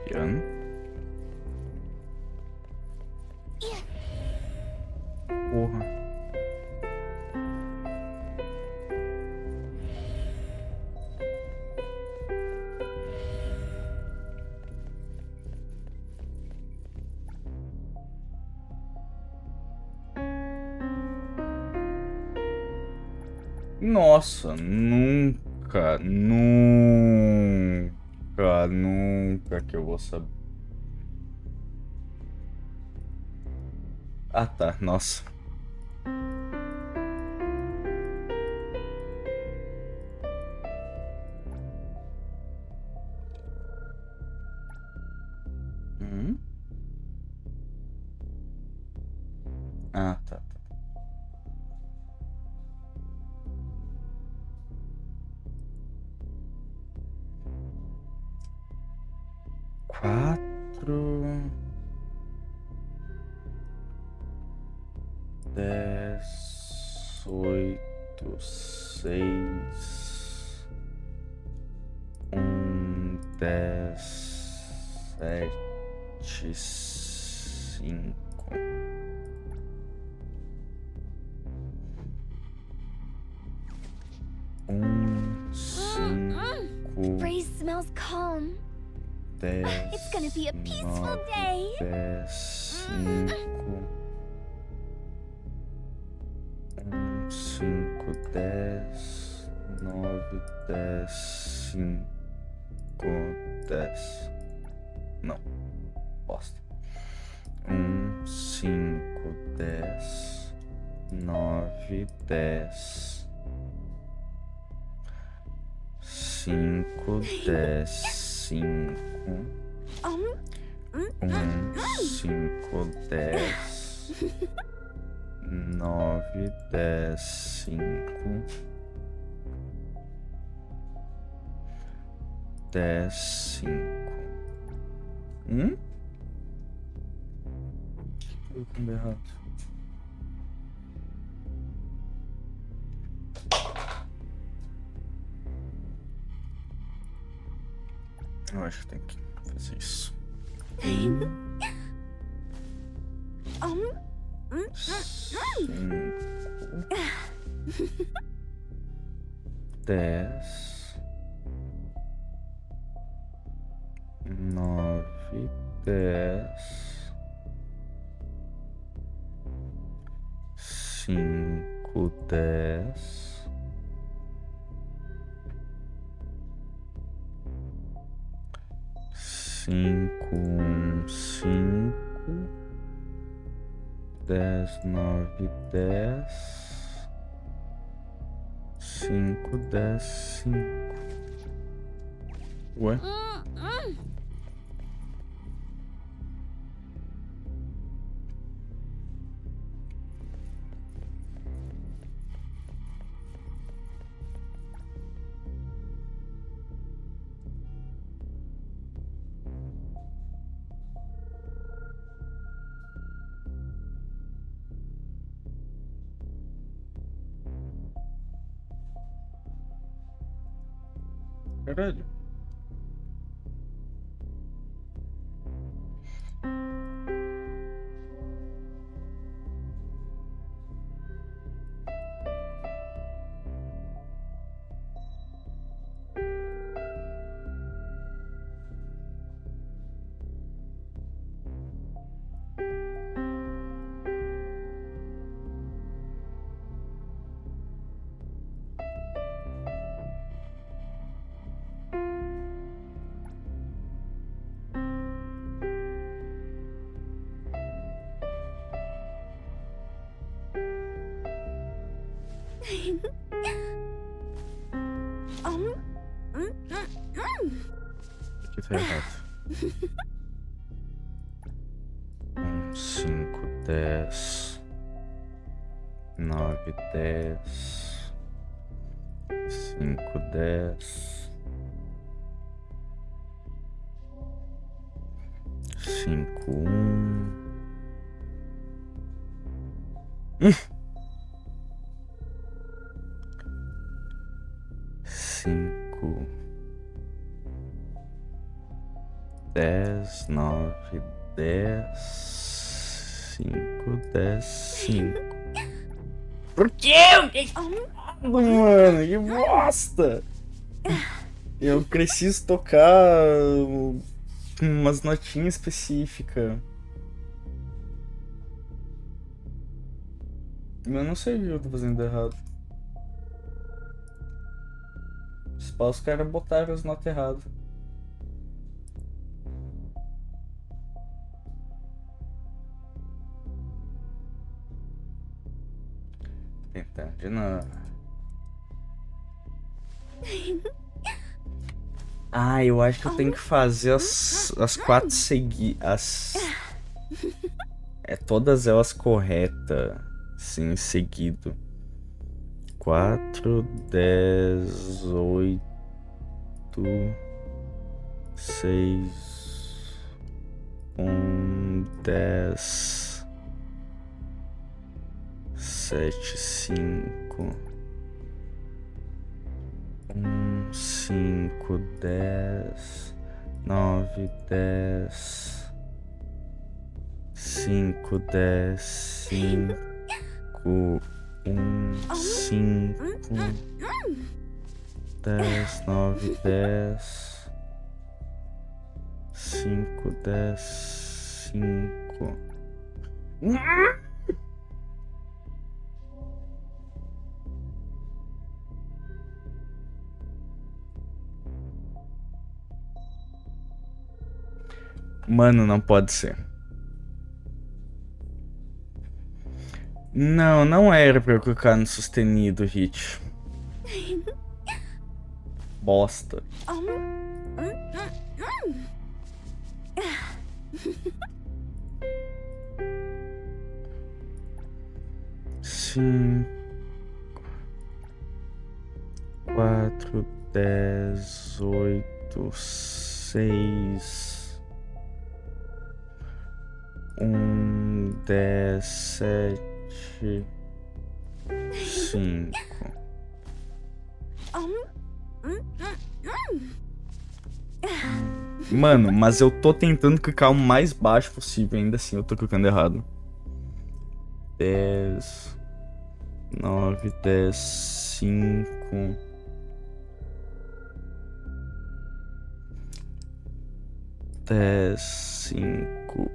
Piano. Porra. Nossa, nunca que eu vou saber. Ah, tá, nossa. Ah, tá. Quatro, 10, 8, 6, 10, 7, 5. Breeze smells calm. It's gonna be a peaceful day. 10, 5. 5, 10, 9, 10, 5, 10. Não, bosta. 5, 10, 9, 10. 5, 10, 5. 5, 10. 9, 10, 5. 10, 5. Eu comi errado. Eu acho que tem que fazer isso. 5, 10, 9, 10, 5, 10. 5, 5, 10, 9, 10, 5, 10, 5. Ué? Caralho. tá errado. 1, 5, 10, 9, 10, 5, 10, 5, 1. 5, 10, 9, 10, 5, 10, 5. Por quê? Mano, que bosta! Eu preciso tocar umas notinhas específicas. Eu não sei o que eu tô fazendo errado. Os caras botaram as notas erradas. Tentando de novo. Ah, eu acho que eu tenho que fazer as 4 seguidas. Todas elas corretas. Sim, seguido. 4, 10, 8, 6, 10, 7, 5, 5, 10, 9, 10, 5, 10, 5, 5, 10, 9, 10, 5, 10, 5. Mano, não pode ser. Não, não era pra eu colocar no sustenido, Hit. Bosta. Sim. 4, 10, 8, 6, 10, 7, 5. Mano, mas eu tô tentando clicar o mais baixo possível, ainda assim eu tô clicando errado. 10, 9, 10, 5, 10, 5,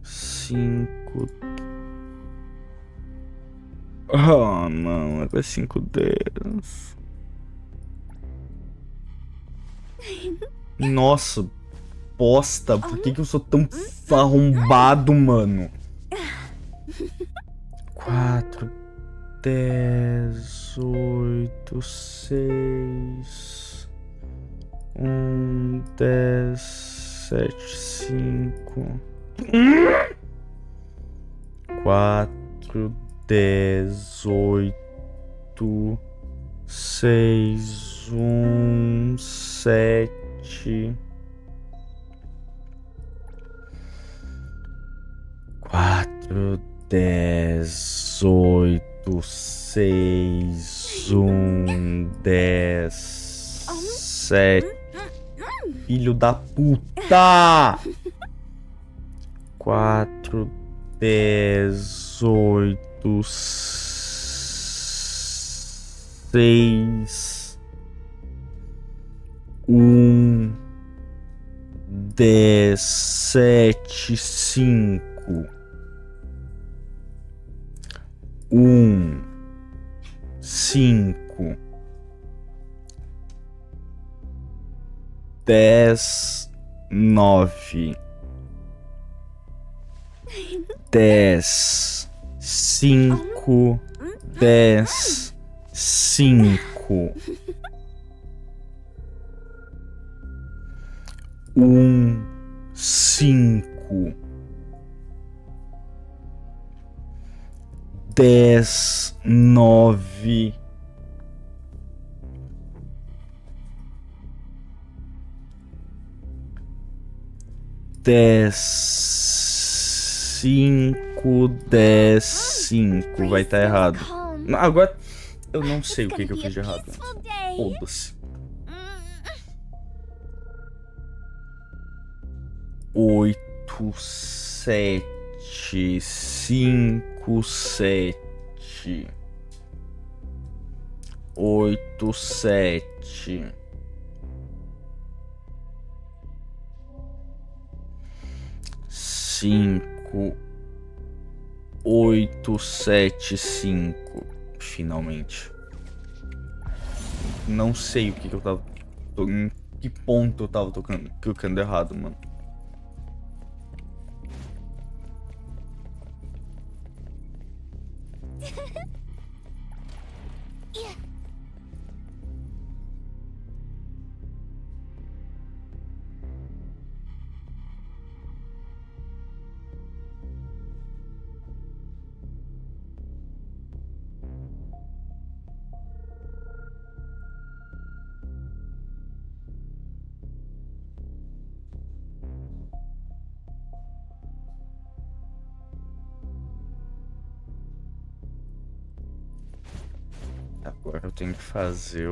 5. Oh, não, era 5, 10. Nossa, bosta, por que eu sou tão arrombado, mano? 4, 10, 8, 6, 10, 7, 5, 4, 10, 8, 6, 7, 4, 10, 8, 6, 10, 7. Filho da puta! 4, 10, 8, 6, 10, 7, 5, 5, 10, 9, 10, 5, 10, 5, 1, 5, 10, 9, 10, 5, 10, 5. Vai estar errado. Não, agora eu não sei o que eu fiz de errado. Foda-se. 8, 7, 5, 7. 8, 7. 5, 8, 7, 5. Finalmente. Não sei o que eu tava. Em que ponto eu tava tocando errado, mano. Agora eu tenho que fazer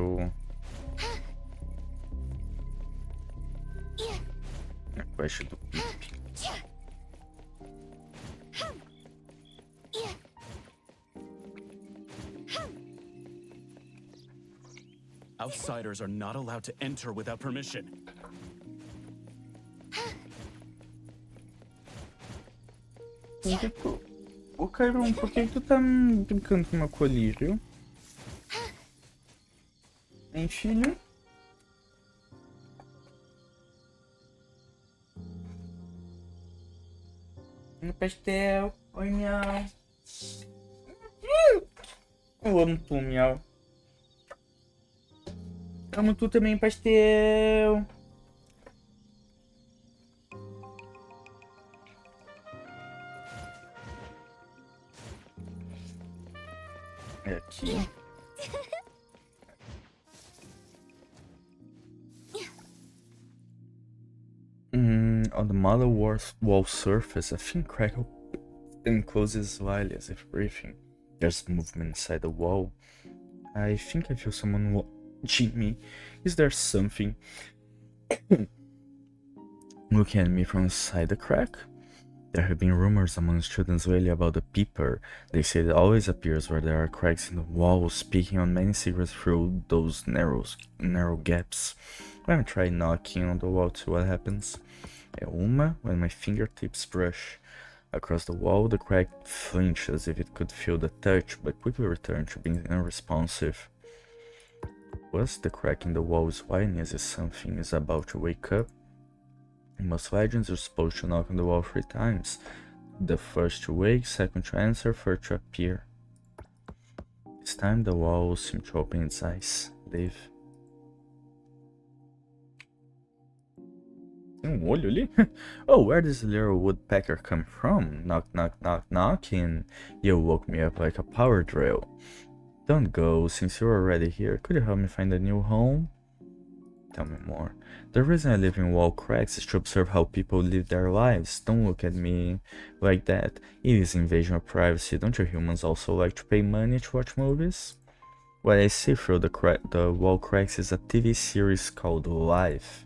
a quest do Pipe. Outsiders are not allowed to enter without permission. Ô, Carol, por que tu tá brincando com meu colírio? Hein, filho? No pastel. Oi, miau. Eu amo tu, miau. Amo tu também, pastel. É aqui. On the model wall surface, a thin crack and closes slightly as if breathing. There's movement inside the wall. I think I feel someone watching me. Is there something looking at me from inside the crack? There have been rumors among students lately about the peeper. They say it always appears where there are cracks in the wall, speaking on many secrets through those narrow gaps. Let me try knocking on the wall to see what happens. When my fingertips brush across the wall, the crack flinched as if it could feel the touch, but quickly returned to being unresponsive. Was the crack in the wall is widening as if something is about to wake up? In most legends, you're supposed to knock on the wall 3 times. The first to wake, second to answer, third to appear. This time the wall seemed to open its eyes. Leave. Tem olho ali? Oh, where does the little woodpecker come from? Knock, knock, knock, knocking. You woke me up like a power drill. Don't go, since you're already here. Could you help me find a new home? Tell me more. The reason I live in wall cracks is to observe how people live their lives. Don't look at me like that. It is invasion of privacy. Don't you humans also like to pay money to watch movies? What I see through the wall cracks is a TV series called Life.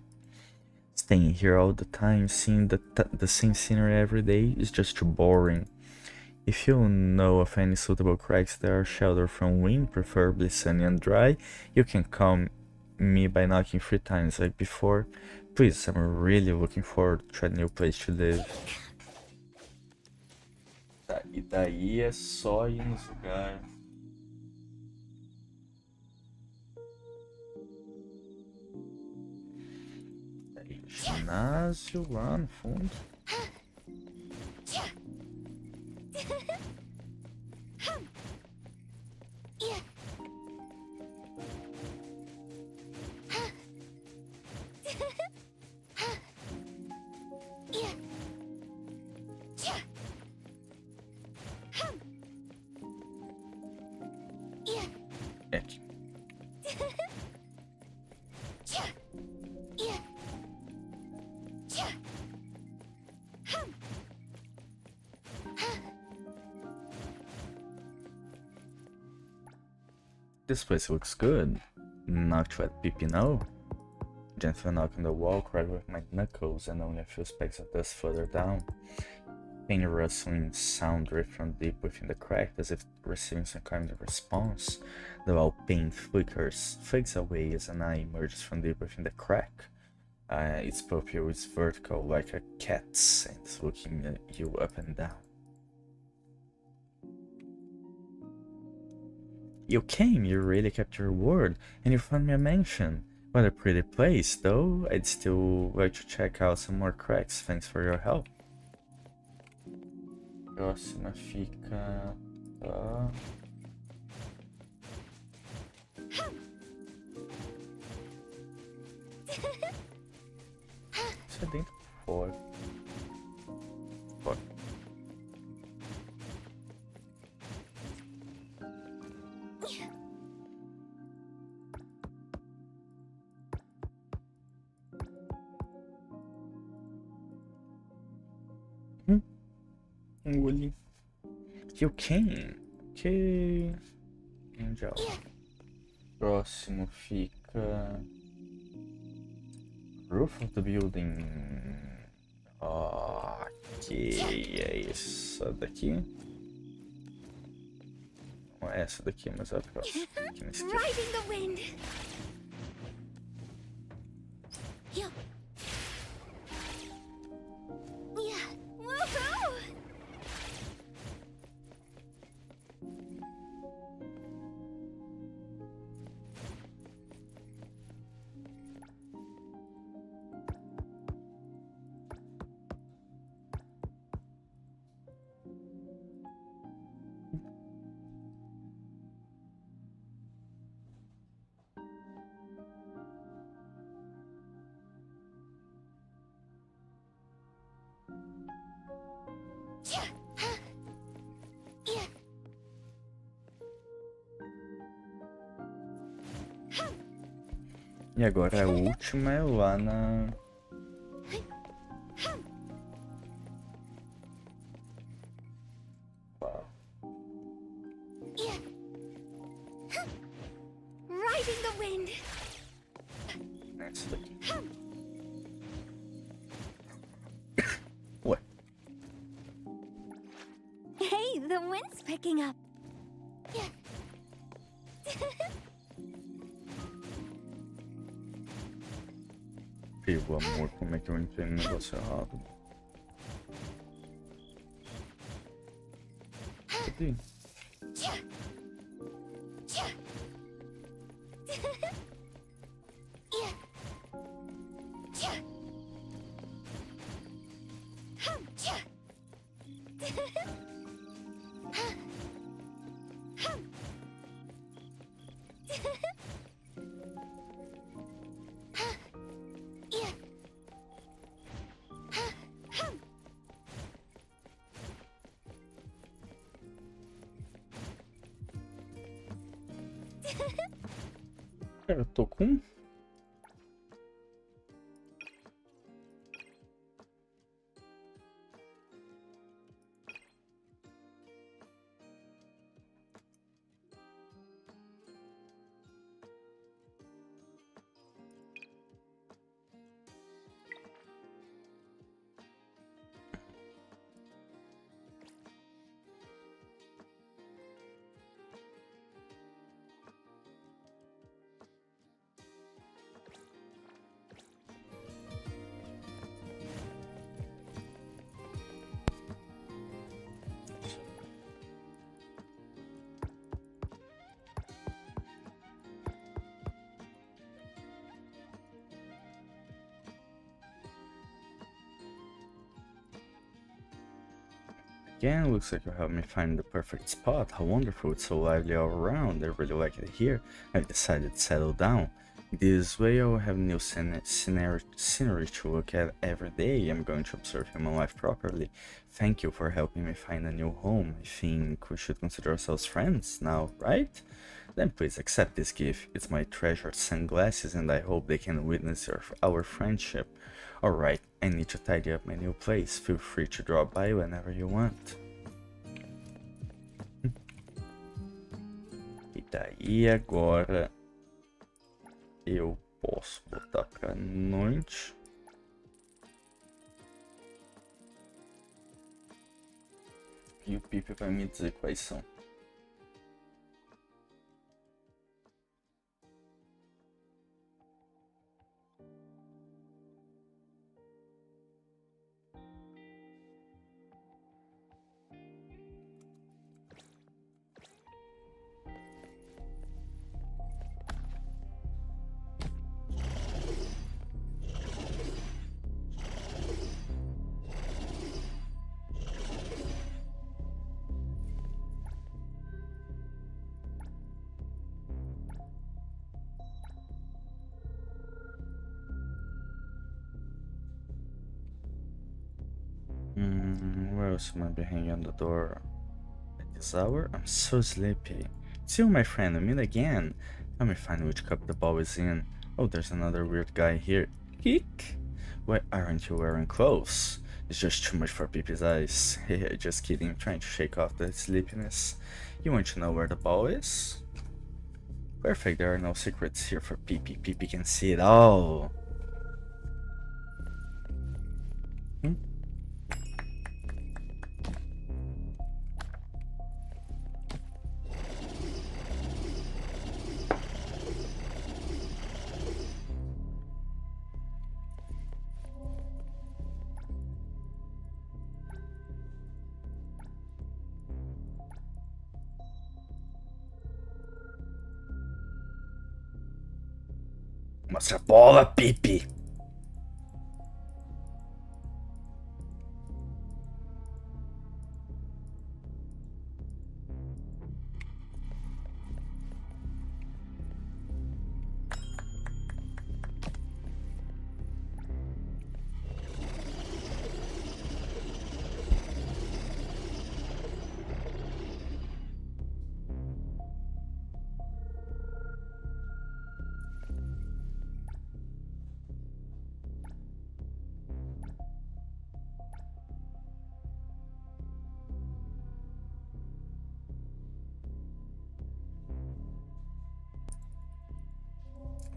Staying here all the time, seeing the same scenery every day is just too boring. If you know of any suitable cracks that are sheltered from wind, preferably sunny and dry, you can call me by knocking 3 times like before. Please, I'm really looking forward to a new place to live. Tá, e daí é só ir nos lugares. Ginásio lá no fundo. É aqui. This place looks good. Not to let Pippi know. Gently knock on the wall, crack with my knuckles, and only a few specks of dust further down. Faint rustling sound drift from deep within the crack, as if receiving some kind of response. The wall paint flickers, fades away as an eye emerges from deep within the crack. Its pupil is vertical like a cat's, and it's looking at you up and down. You came, you really kept your word, and you found me a mansion. What a pretty place, though. I'd still like to check out some more cracks. Thanks for your help. Próxima fica... Tá. Isso é dentro ou fora? Fora. Um olhinho. You came. Ok. Angel. Próximo fica... Roof of the building. Ok, é essa daqui. Não é essa daqui, mas é a próxima. Aqui na esquerda. Riding the wind. Yeah. Yeah. Woohoo! E agora a última é lá na... Riding the wind. Essa daqui. Ué. Hey, the wind's picking up. Pelo amor, como é que eu entrei no negócio errado? Cadê? Cara, eu tô com... Again, looks like you helped me find the perfect spot. How wonderful, it's so lively all around. I really like it here. I've decided to settle down. This way I will have new scenery to look at every day. I'm going to observe human life properly. Thank you for helping me find a new home. I think we should consider ourselves friends now, right? Then please accept this gift. It's my treasured sunglasses and I hope they can witness our friendship. Alright, I need to tidy up my new place. Feel free to drop by whenever you want. E daí agora eu posso botar pra noite. E o Pipe vai me dizer quais são. What else might be hanging on the door at this hour? I'm so sleepy. It's you, my friend. I mean again. Let me find which cup the ball is in. Oh, there's another weird guy here. Eek! Why aren't you wearing clothes? It's just too much for Pipi's eyes. Hey, just kidding. I'm trying to shake off the sleepiness. You want to know where the ball is? Perfect. There are no secrets here for Pipi. Pipi can see it all. Mostra a bola, Pipi!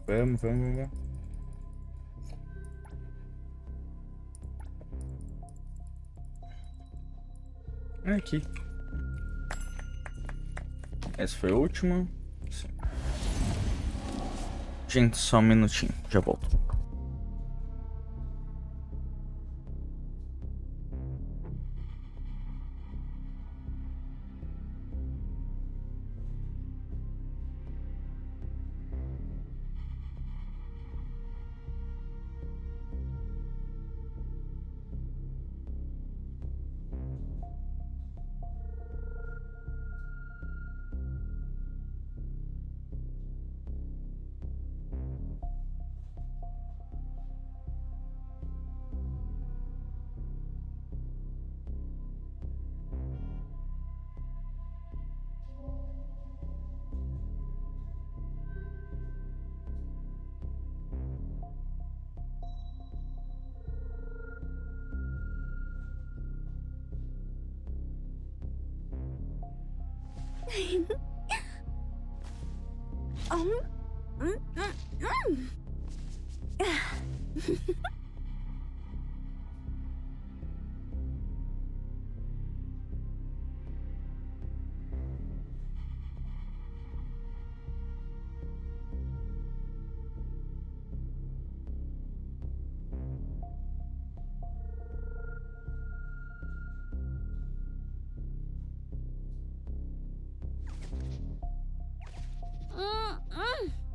Vamos. Aqui. Esse foi o último. Sim. Gente, só um minutinho, já volto.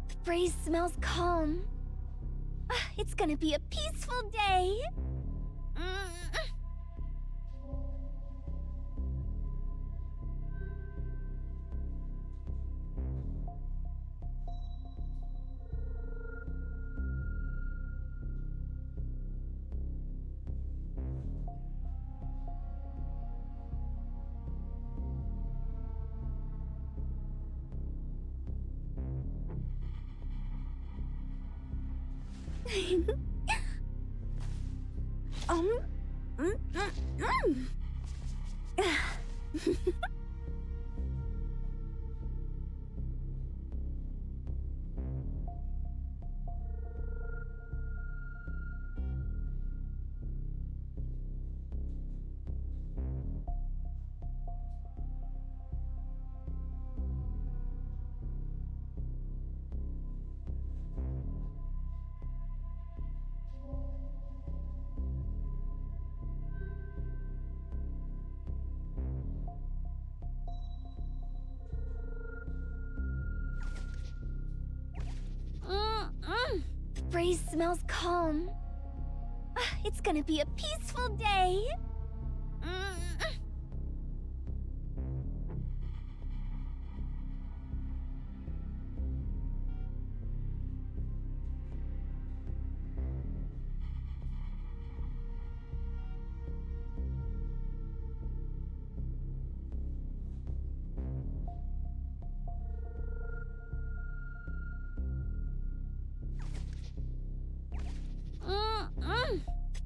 The breeze smells calm. It's gonna be a peaceful day. Mm, mm, mm. Breeze smells calm. It's gonna be a peaceful day.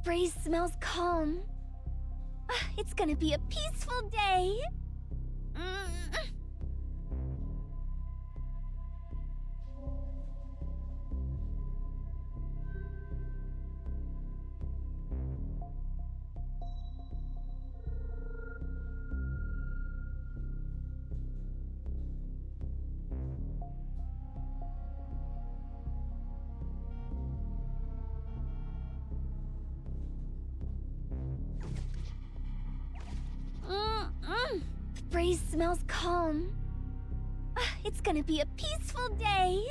Breeze smells calm. It's gonna be a peaceful day. Breeze smells calm. It's gonna be a peaceful day.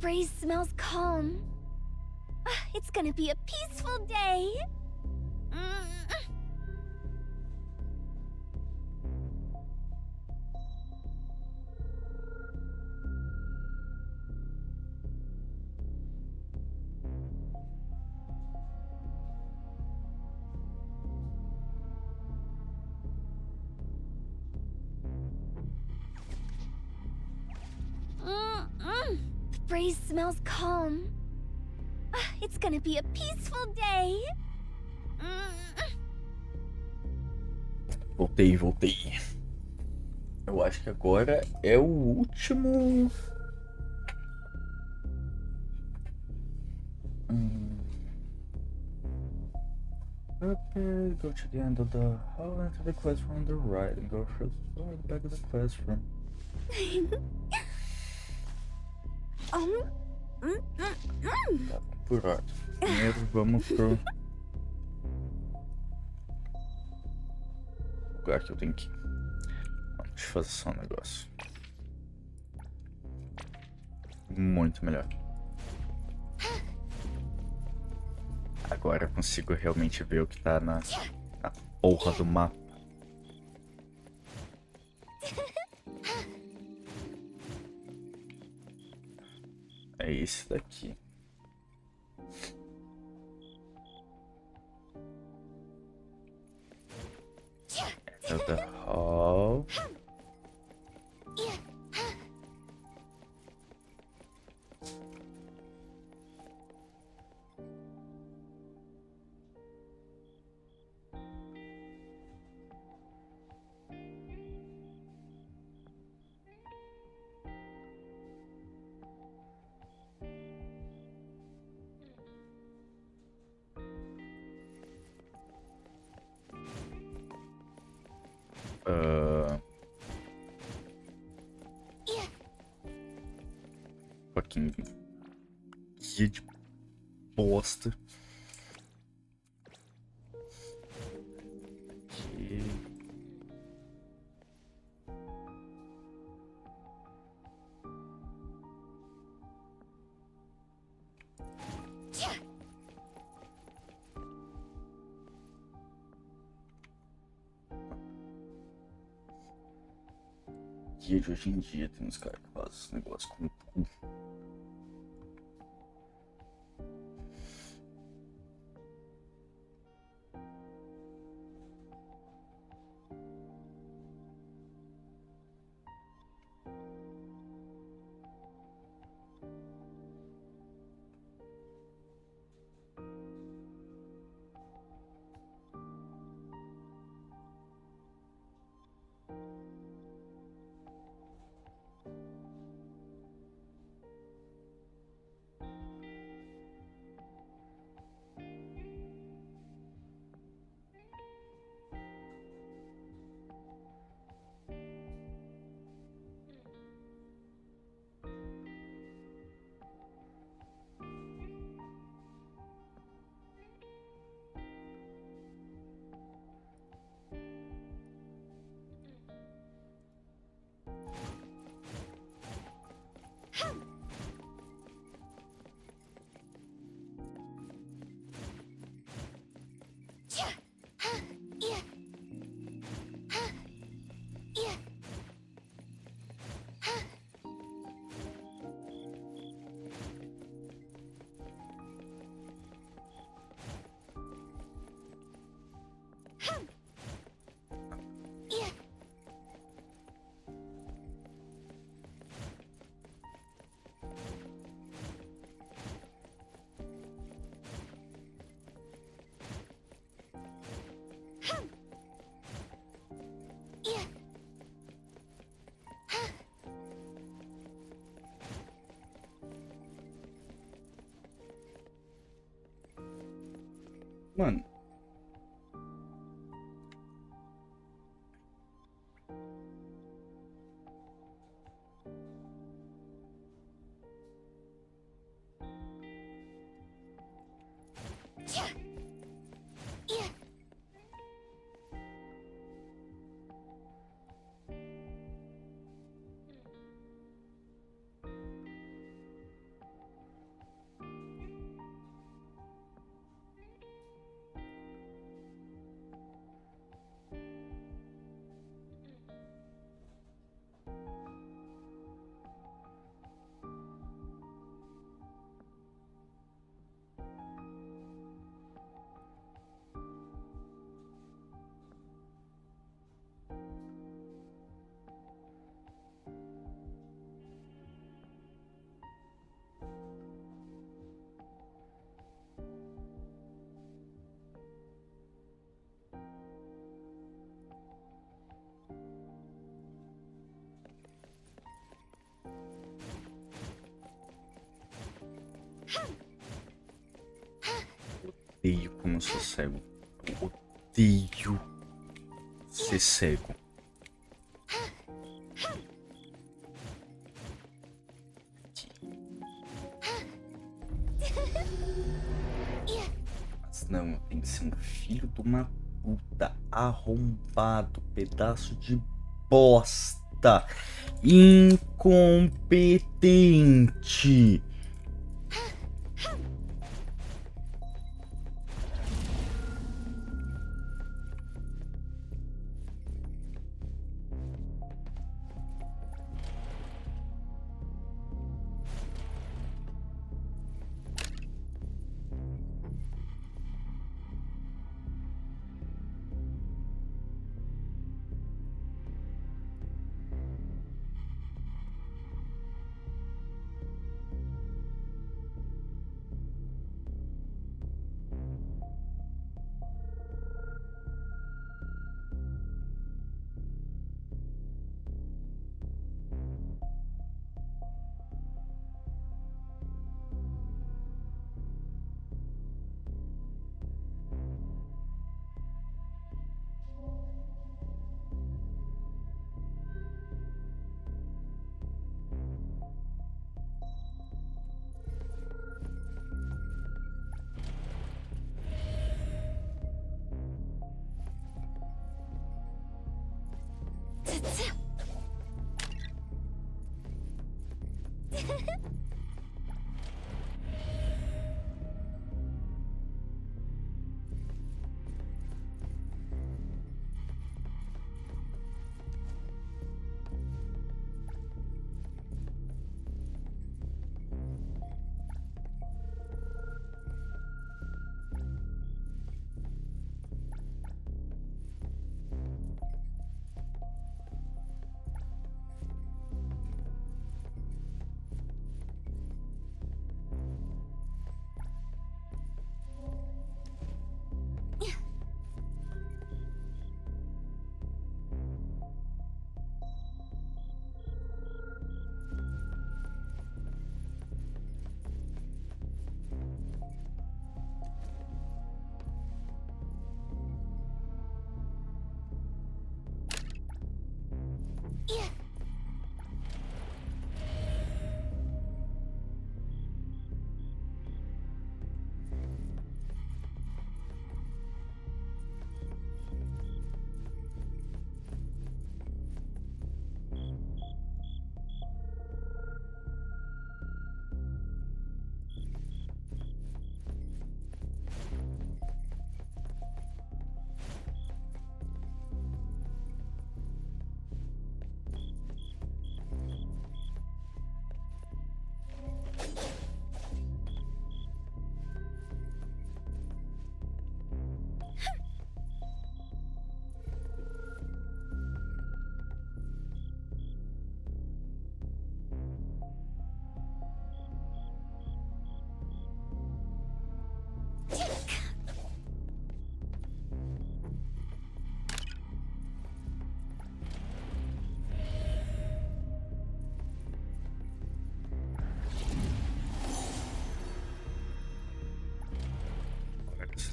Breeze smells calm. It's gonna be a peaceful day. Breeze smells calm. It's gonna be a peaceful day. Voltei. Eu acho que agora é o último. Okay, go to the end of the hall, enter the classroom on the right, and go through the back of the classroom. Tá, por ordem. Primeiro vamos pro lugar que eu tenho que ir. Deixa eu fazer só um negócio. Muito melhor. Agora eu consigo realmente ver o que tá na porra do mapa. É esse daqui. Enter the hall. Fucking guia de bosta. Aqui. guia de hoje em dia. Tem uns caras que fazem esse negócio com o cu. Mano. Odeio como eu sou cego. Eu odeio ser cego. Mas não, eu tenho que ser um filho de uma puta, arrombado, pedaço de bosta, incompetente.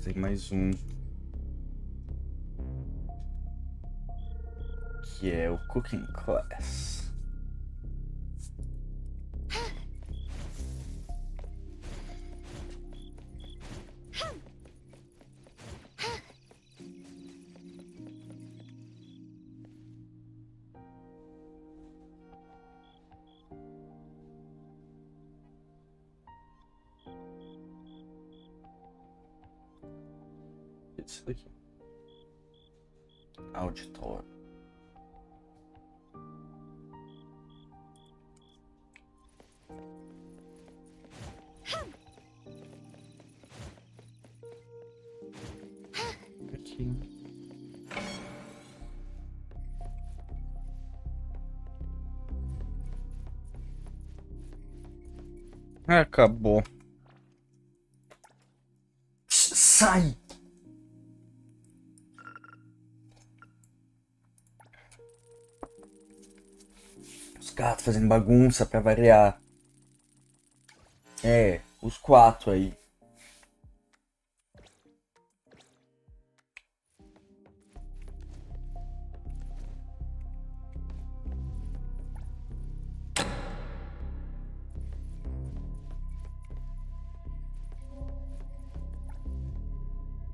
tem mais um. Que é o Cooking Class. Isso daqui. Auditório. Aqui. Acabou. Sai! Os gatos fazendo bagunça pra variar. É, os 4 aí.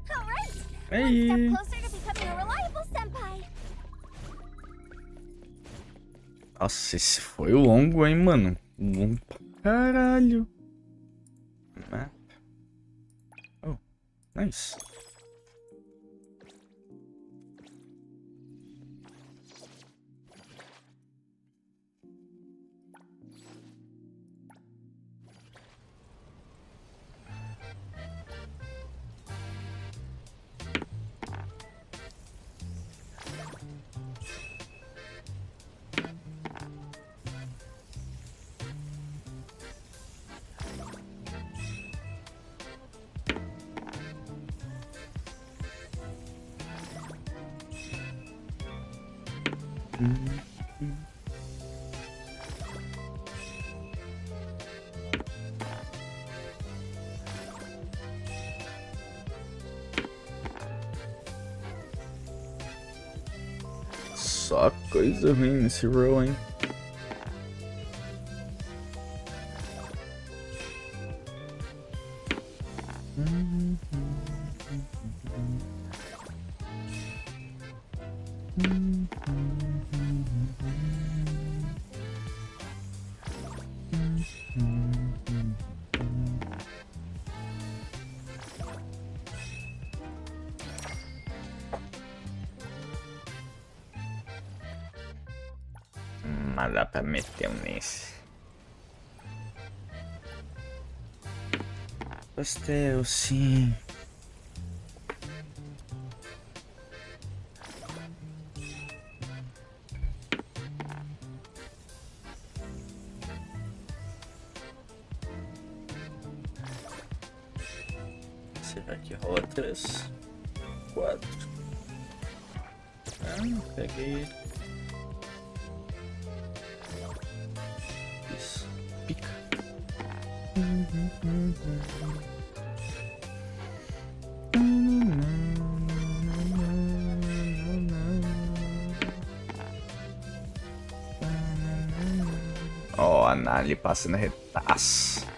All right. One Aí. step closer to becoming a reliable senpai. Nossa, esse foi longo, hein, mano? Longo pra caralho. Map. Oh, nice. Só coisa ruim nesse roll, hein? Mas dá pra meter um nesse. Pastel, sim. Será que rola 3? 4. Ah, peguei ele. Isso. Pica. Ó, a Nali passando retaço.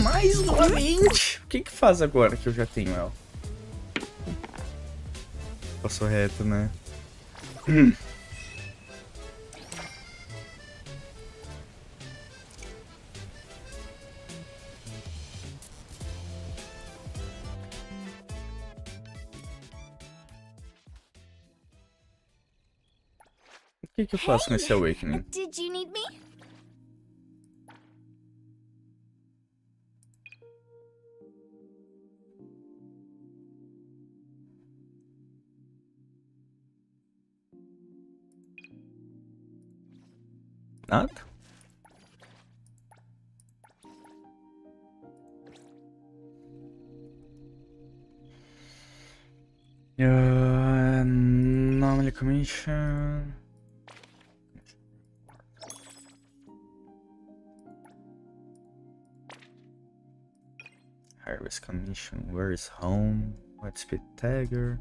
Mais novamente! O que que faz agora que eu já tenho ela? Passou reto, né? O que que eu faço nesse Awakening? Did you need me? Nada? Normally commission. High risk commission. Where is home? Let's be tagger.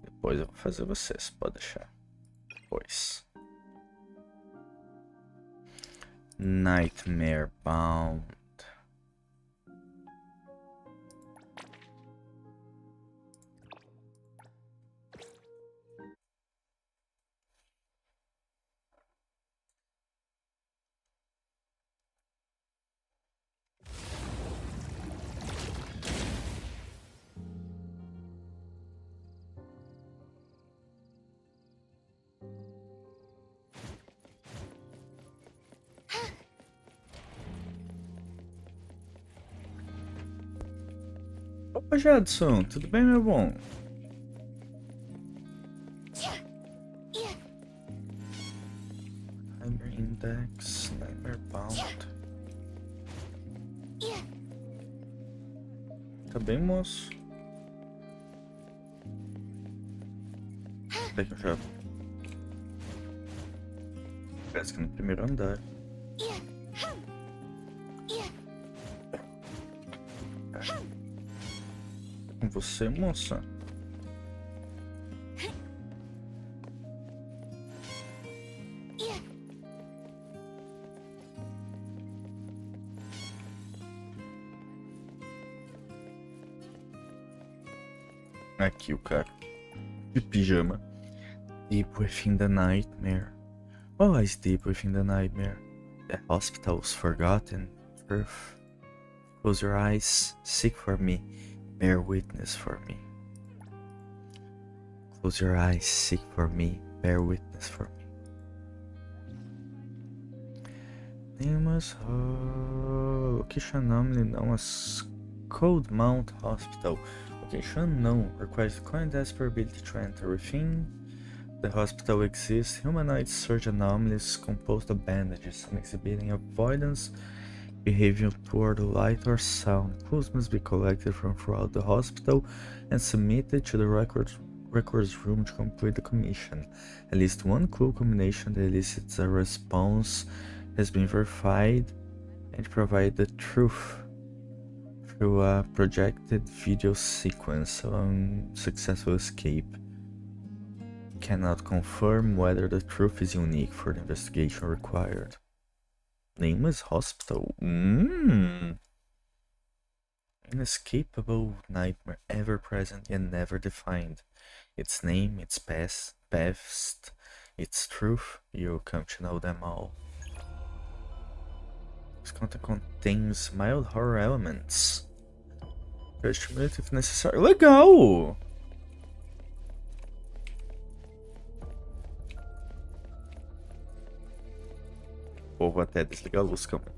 Depois eu vou fazer vocês, pode deixar. Depois. Nightmare bound. Opa, Jadson, tudo bem, meu bom? Nightmare index, nightmare bound. Tá bem, moço? Até que eu já... Parece que no primeiro andar. Com você, moça? Aqui o cara de pijama. Deep within the nightmare. What lies deep within the nightmare? The hospital's forgotten truth. Close your eyes, seek for me, bear witness for me. Close your eyes, seek for me, bear witness for me. Nameless location anomaly known as Cold Mount Hospital. Location unknown requires client ability to enter. Within the hospital exists humanoid surge anomalies composed of bandages and exhibiting avoidance behavior toward light or sound. Clues must be collected from throughout the hospital and submitted to the records room to complete the commission. At least one clue combination that elicits a response has been verified and provide the truth through a projected video sequence on successful escape. Cannot confirm whether the truth is unique for the investigation required. Nameless hospital. Inescapable nightmare, ever present and never defined. Its name, its past, its truth, you come to know them all. This content contains mild horror elements. Estimate if necessary. Legal! Vou até desligar a luz, calma.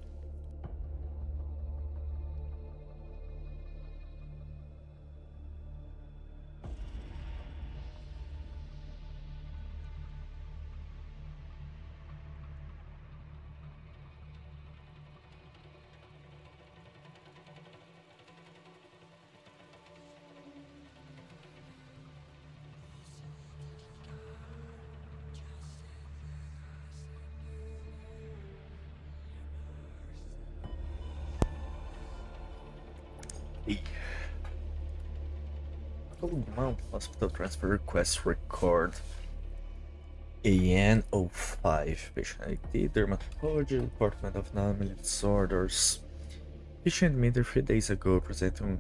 Mount Hospital Transfer Request Record AN05 Patient ID Dermatology Department of Anomaly Disorders. Patient admitted 3 days ago presenting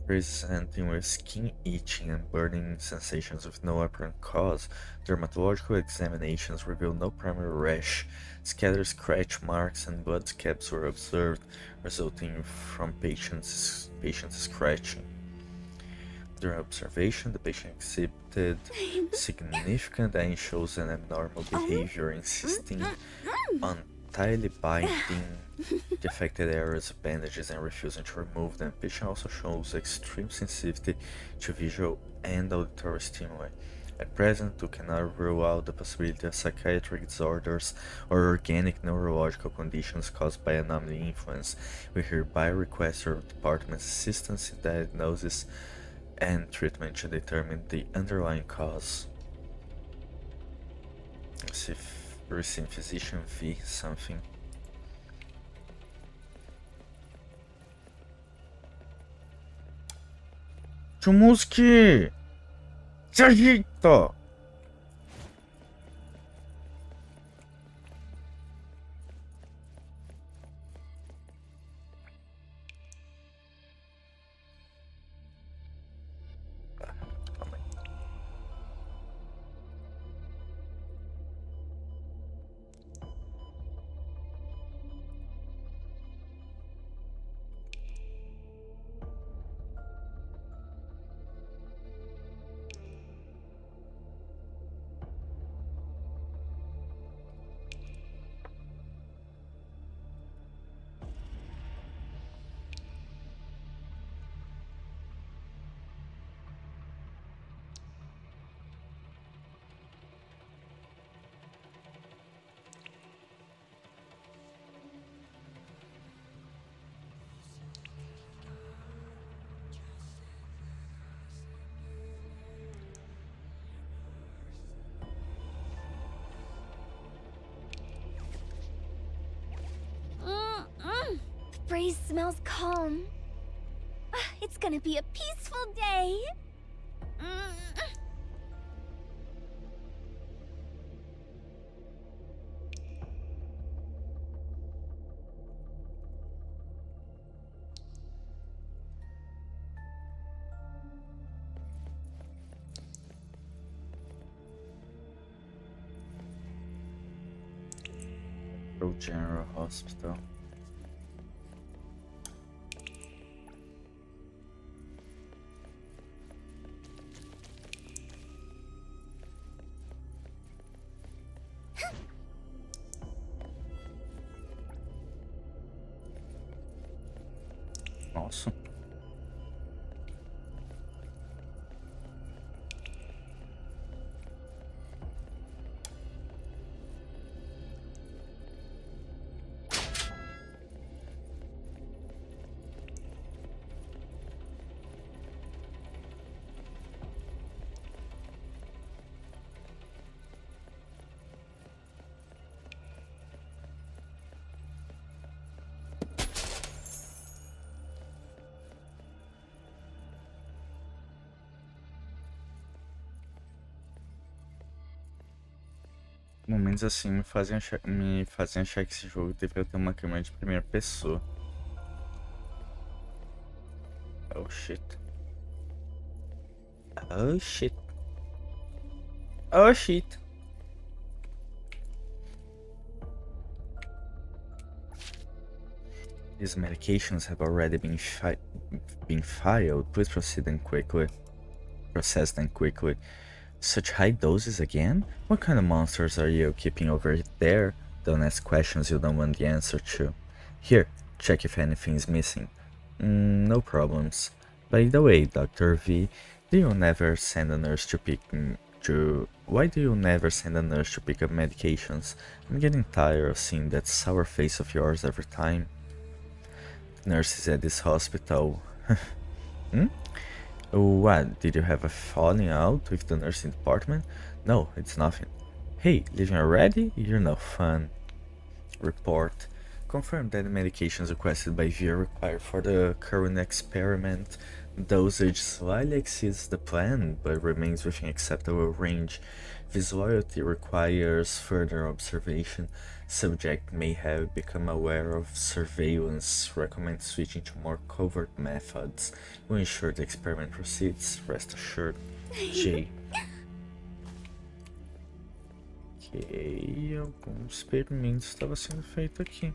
with skin itching and burning sensations with no apparent cause. Dermatological examinations revealed no primary rash. Scattered scratch marks and blood scabs were observed, resulting from patient's scratching. During observation, the patient exhibited significant and shows an abnormal behavior, insisting on tightly binding the affected areas of bandages and refusing to remove them. Patient also shows extreme sensitivity to visual and auditory stimuli. At present, we cannot rule out the possibility of psychiatric disorders or organic neurological conditions caused by anomaly influence. We hereby request your department's assistance in diagnosis and treatment to determine the underlying cause. Let's see if receive physician fee something. Chumuski! Se ajeita! The breeze smells calm. It's gonna be a peaceful day. General Hospital. Nossa. Momentos assim me fazem achar que esse jogo deveria ter uma câmera de primeira pessoa. Oh shit. Oh shit. Oh shit. These medications have already been filed. Please process them quickly. Such high doses again? What kind of monsters are you keeping over there? Don't ask questions you don't want the answer to. Here, check if anything is missing. No problems. By the way, Dr. V, why do you never send a nurse to pick up medications? I'm getting tired of seeing that sour face of yours every time. Nurses at this hospital. What, did you have a falling out with the nursing department? No, it's nothing. Hey, leaving already? You're no fun. Report. Confirm that the medications requested by V are required for the current experiment. Dosage slightly exceeds the plan, but remains within acceptable range. This loyalty requires further observation. Subject may have become aware of surveillance. Recommend switching to more covert methods. Will ensure the experiment proceeds. Rest assured. J. Ok, algum experimento estava sendo feito aqui.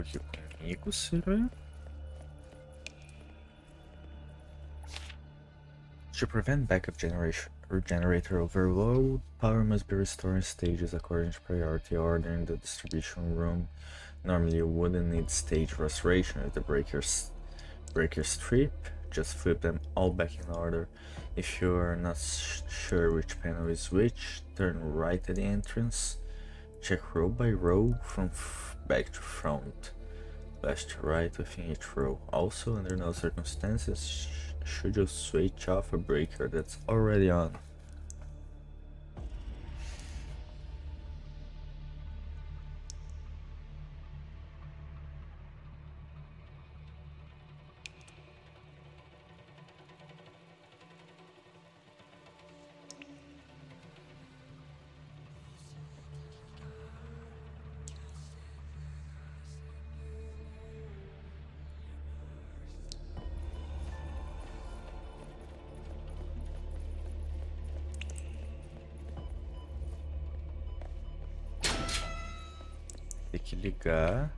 aqui comigo, será? To prevent backup generator overload, power must be restored in stages according to priority order in the distribution room. Normally you wouldn't need stage restoration if the breakers trip. Just flip them all back in order. If you're not sure which panel is which, turn right at the entrance. Check row by row from back to front, left to right within each row. Also, under no circumstances should you switch off a breaker that's already on. Tem que ligar.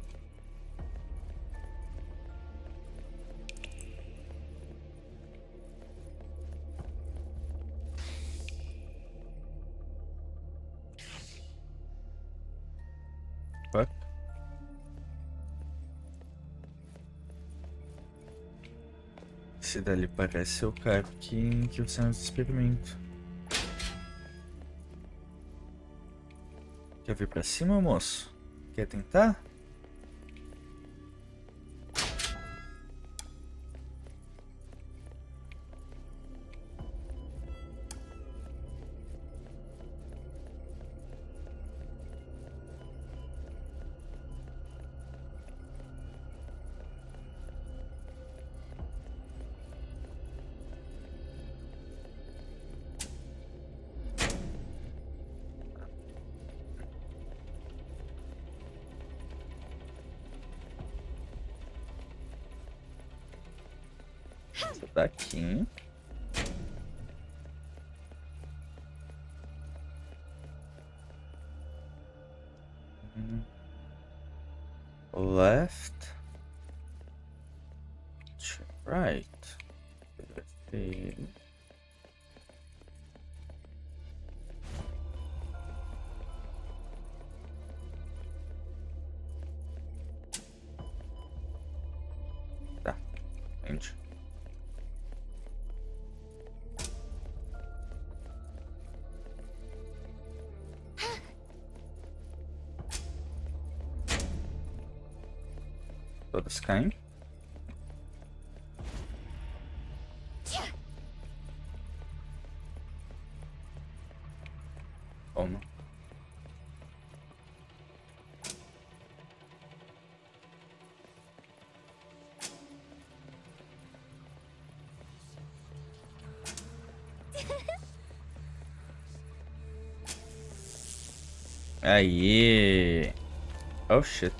What? Esse dali parece o cara que você faz experimento. Quer vir pra cima, moço? Quer tentar? Essa daqui. Left to right. Tá, entendi. Todas caem. Ou não. Aí. Oh shit.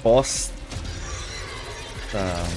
Bosta. Tá.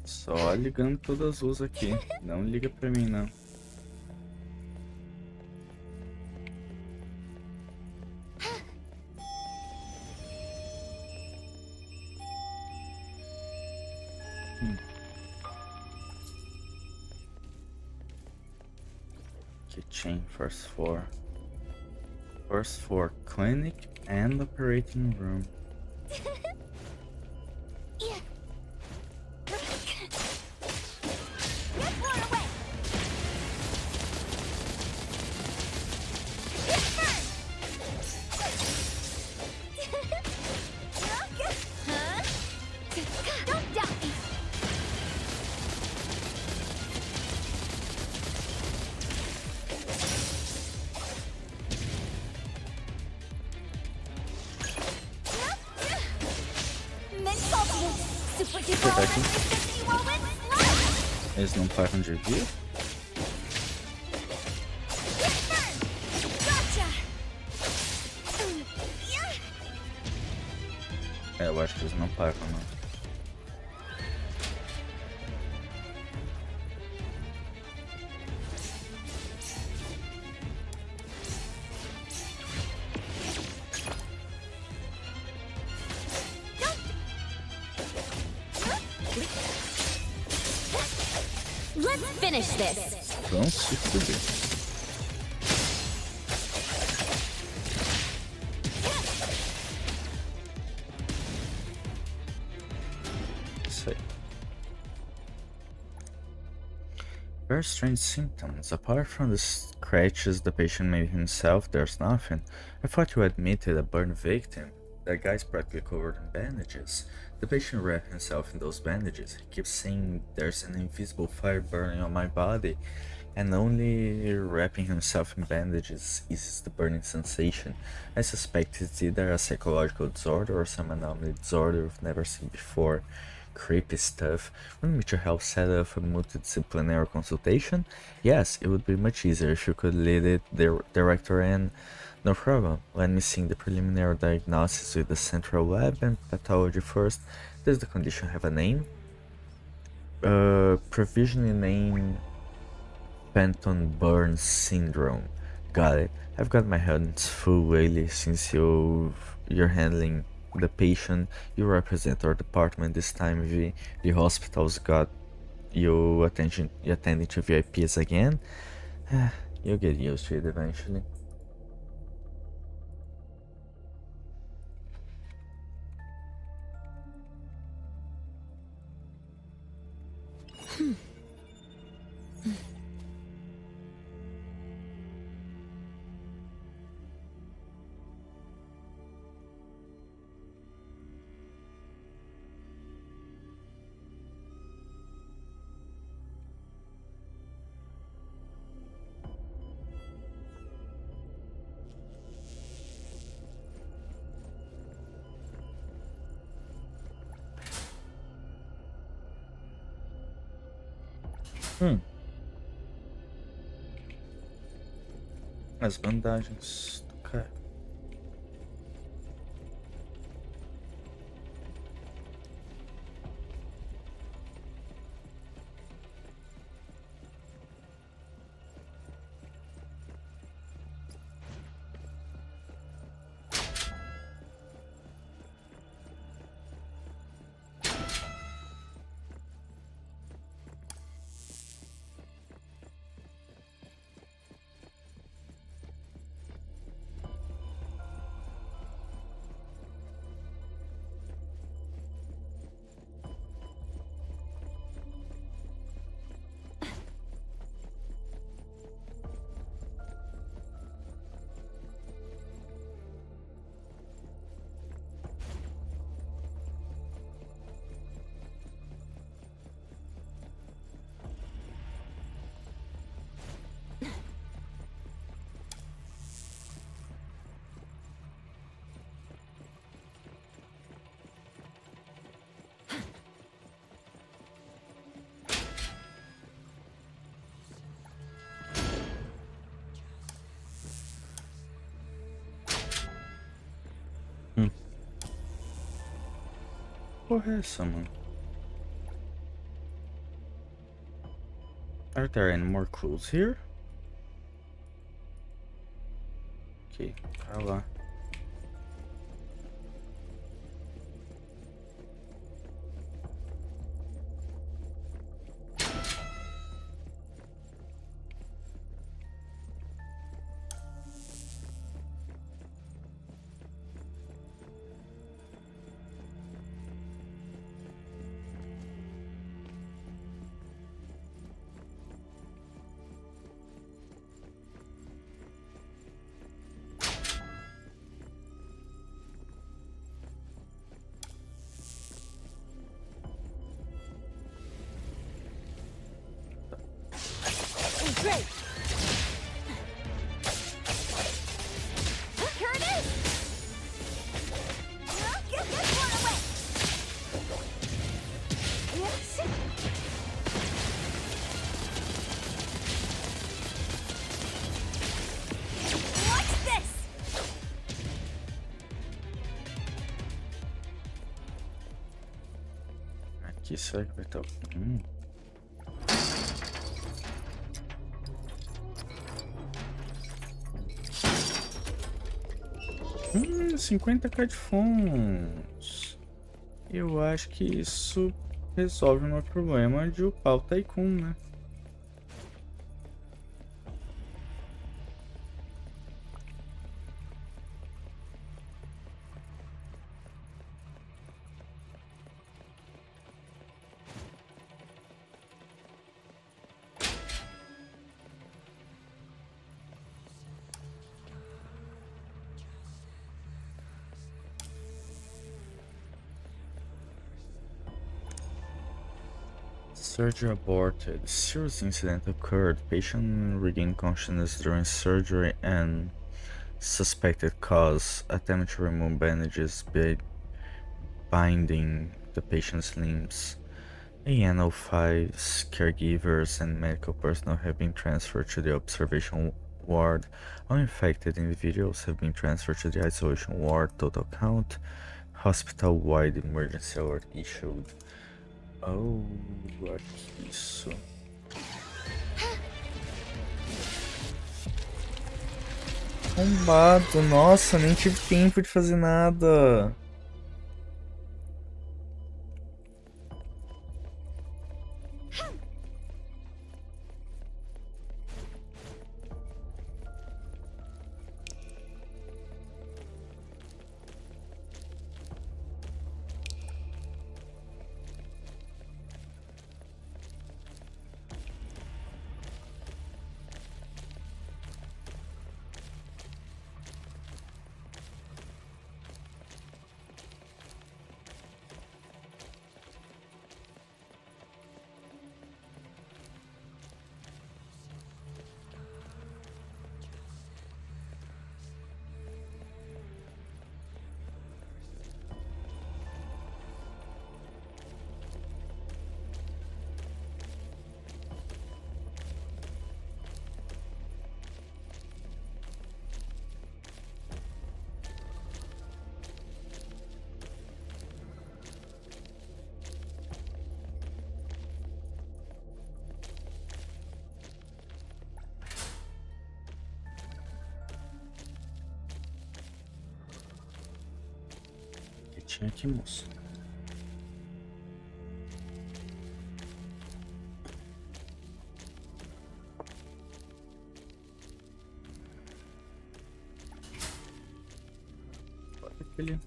Só ligando todas as luzes aqui. Não liga pra mim, não. chain, first floor. First floor clinic and operating room. Yeah. Get blown away. Hit first. Huh? Don't doubt me. Super duper Protecting. moment. Eles não param de vir? Gotcha. É, eu acho que eles não param, não. Let's finish this. Vão se fuder. Isso aí. Very strange symptoms. Apart from the scratches the patient made himself, there's nothing. I thought you admitted a burn victim. That guy's practically covered in bandages. The patient wrapped himself in those bandages. He keeps saying there's an invisible fire burning on my body, and only wrapping himself in bandages eases the burning sensation. I suspect it's either a psychological disorder or some anomaly disorder we've never seen before. Creepy stuff. Wouldn't Mutual Health set up a multidisciplinary consultation? Yes, it would be much easier if you could lead it director in. No problem. Let me see the preliminary diagnosis with the central lab and pathology first. Does the condition have a name? Provisionally named Phantom Burn Syndrome. Got it. I've got my hands full lately since you're handling the patient. You represent our department this time, V. The hospital's got you attending to VIPs again. You'll get used to it eventually. As bandagens do cara. Porra é essa, mano? Are there any more clues here? Ok, tá lá. aqui, será que vai estar... 50k de fundos. Eu acho que isso resolve o meu problema de upar o Tycoon, né? Surgery aborted. Serious incident occurred. Patient regained consciousness during surgery and suspected cause. Attempt to remove bandages binding the patient's limbs. ANO5's caregivers and medical personnel have been transferred to the observation ward. All infected individuals have been transferred to the isolation ward. Total count. Hospital-wide emergency alert issued. Oh, aqui isso. Arrombado, nossa, nem tive tempo de fazer nada. Tinha aqui, moço. Olha aquele.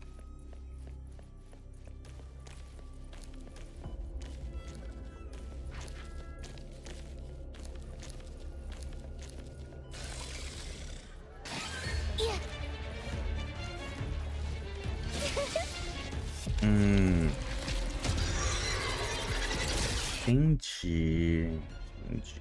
Entendi. Entendi.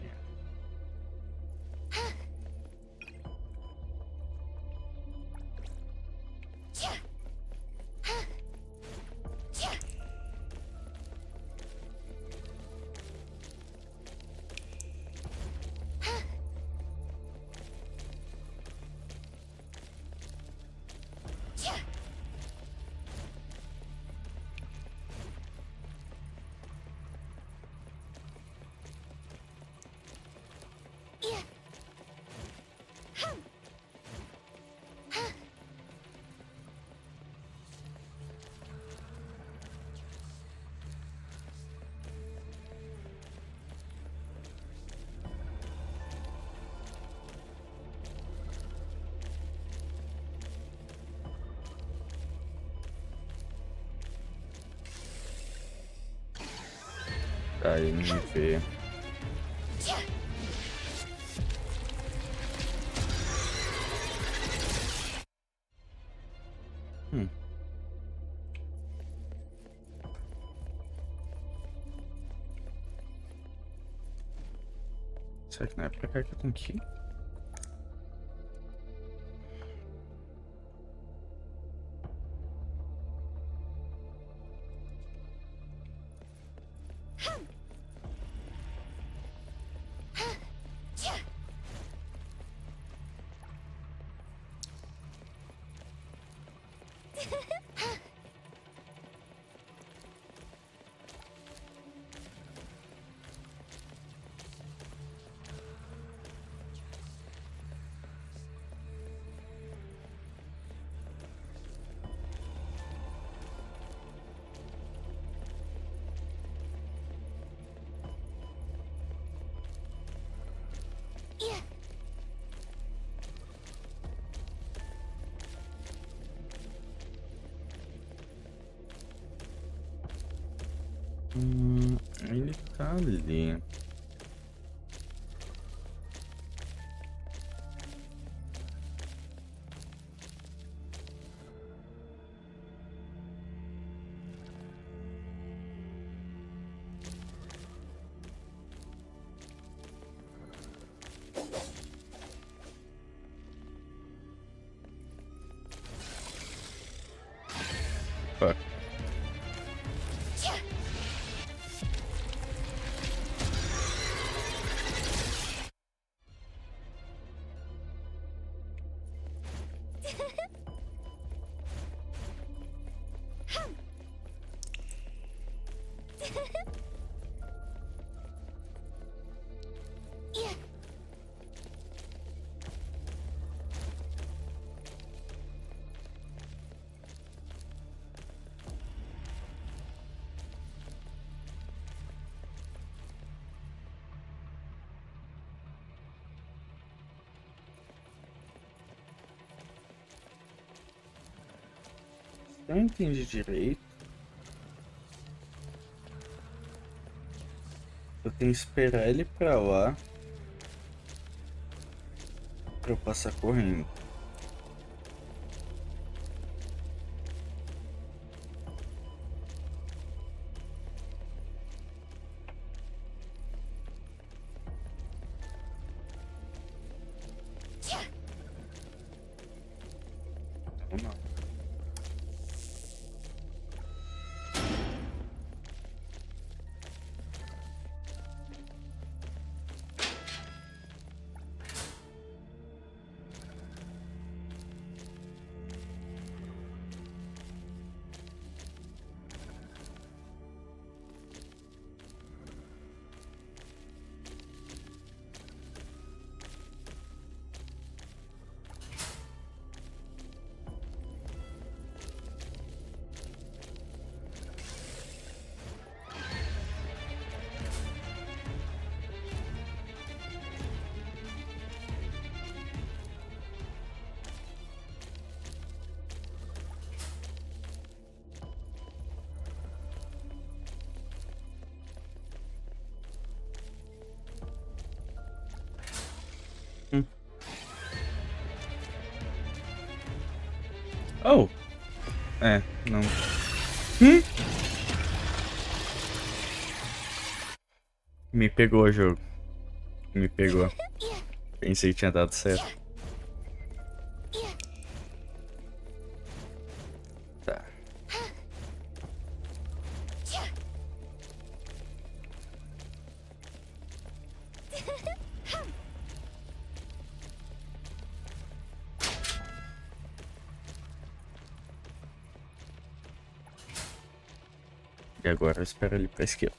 Aí me vê. Será que não é pra cá que eu tenho que ir? Ele tá ali. Fuck. Não entendi direito. Eu tenho que esperar ele pra lá pra eu passar correndo. Ou não. Oh! É, não. Me pegou o jogo. Me pegou. Pensei que tinha dado certo. Tá. E agora eu espero ele pra esquerda.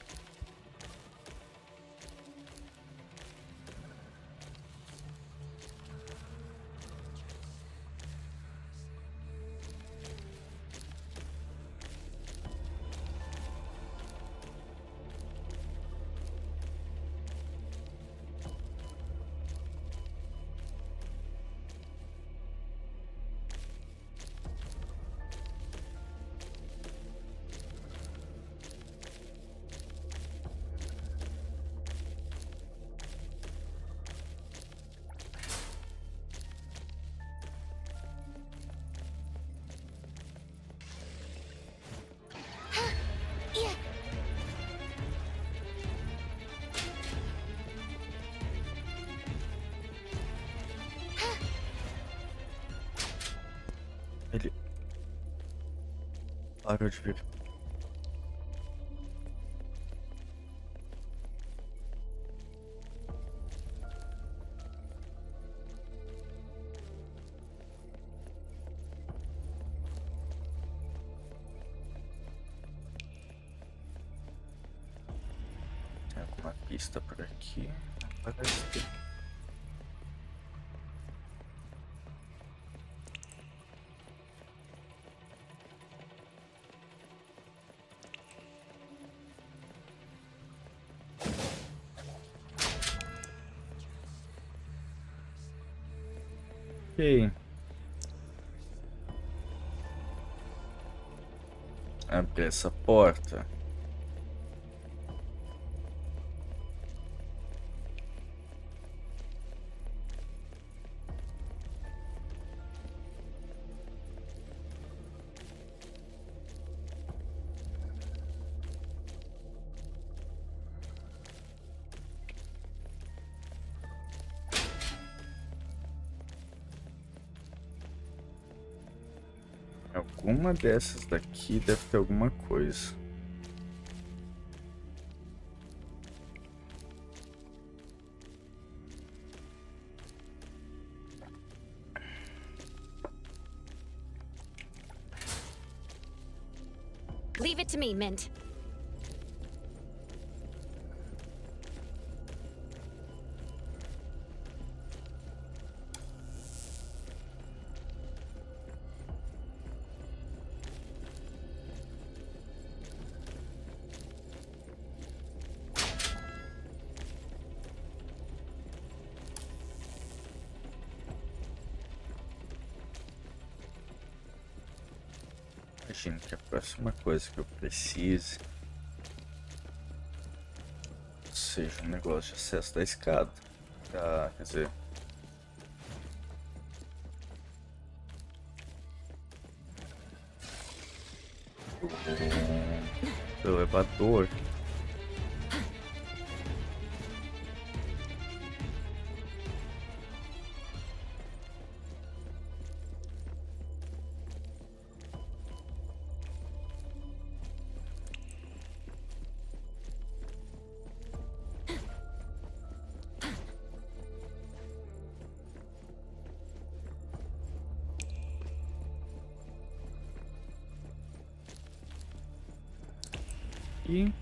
Ele parou de vir. Tem alguma pista por aqui? Parece que tem. Ok. Abrir essa porta. alguma dessas daqui deve ter alguma coisa. Leave it to me, Mint. Imagino que a próxima coisa que eu precise seja um negócio de acesso da escada. Quer dizer, o elevador. E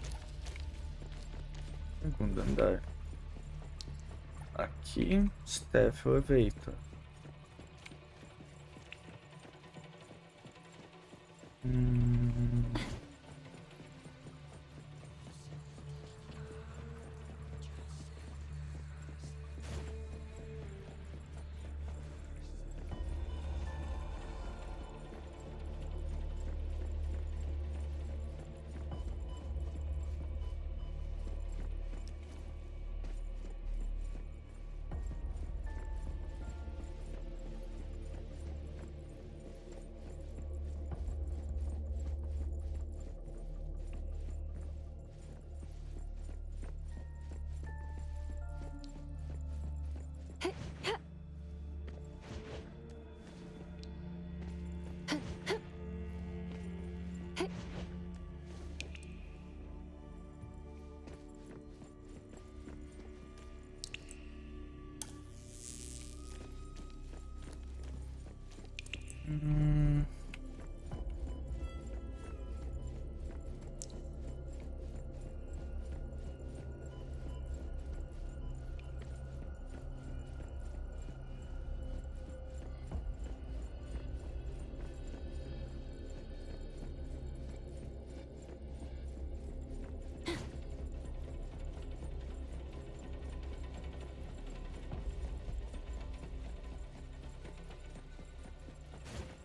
segundo andar. Aqui, Staff Elevator.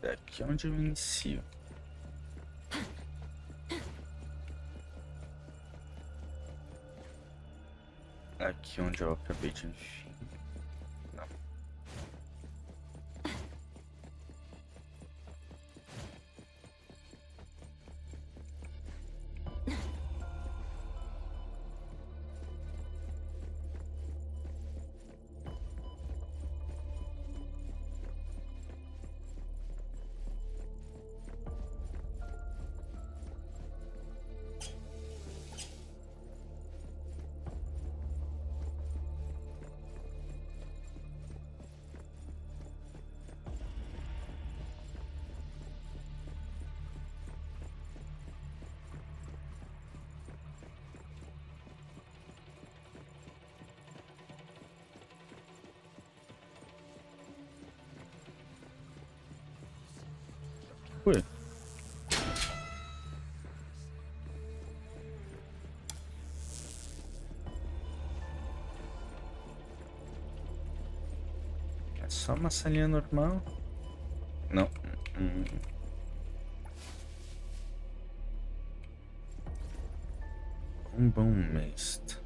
É aqui onde eu inicio. Aqui onde eu acabei de enfiar. Não. Ué. É só uma salinha normal? Não. Um bom mist.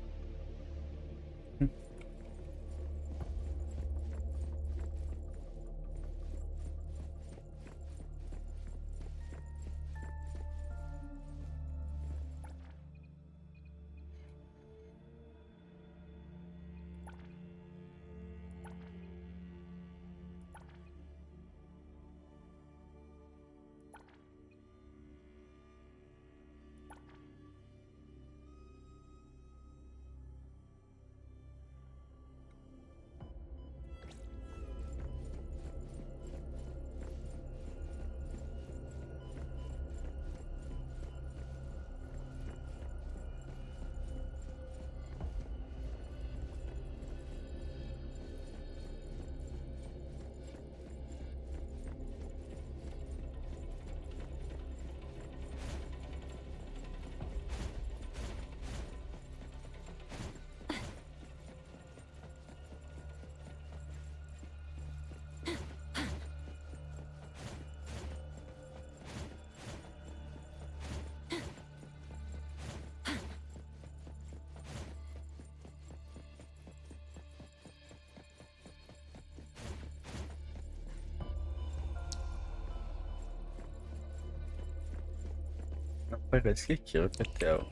Não parece que aqui é o hotel.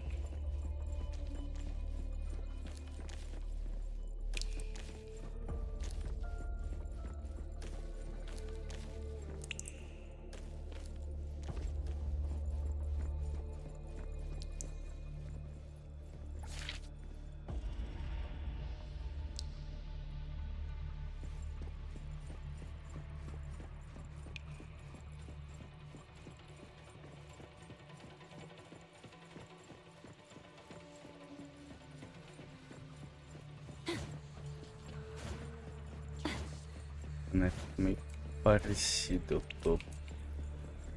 Né? Meio parecido, eu tô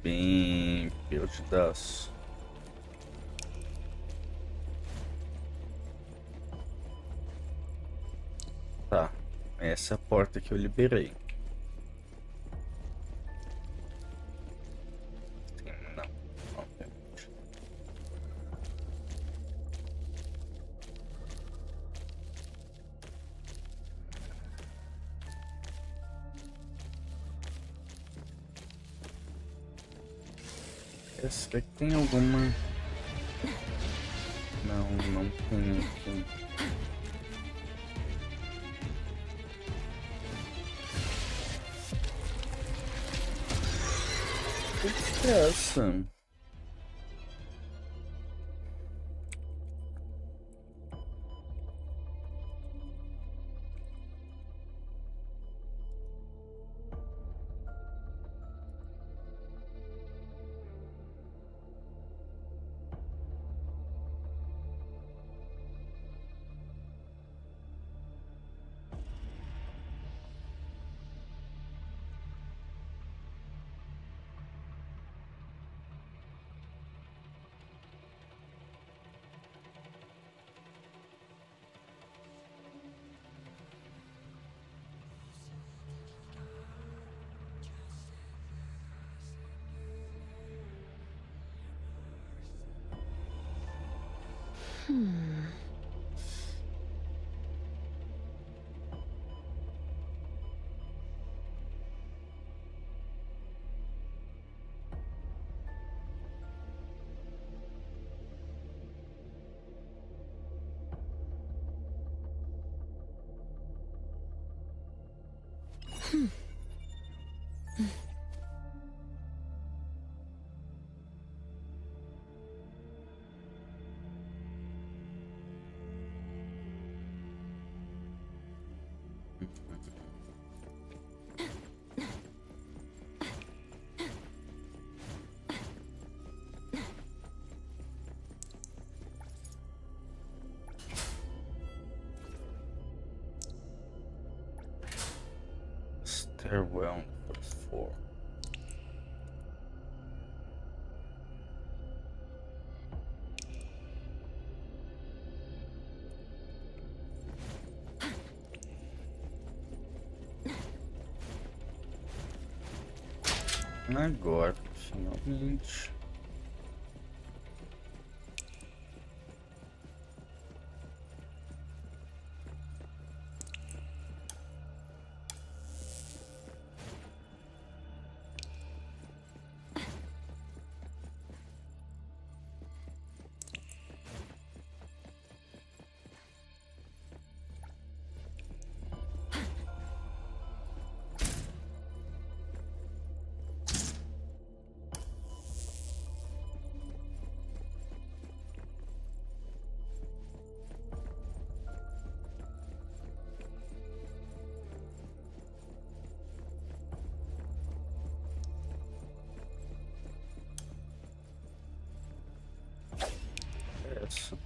bem perdidaço. Tá, essa é a porta que eu liberei. Não, obviamente. Essa aqui tem alguma... Não tem aqui. O que é essa? Stairwell first floor. Agora, finalmente. Essa.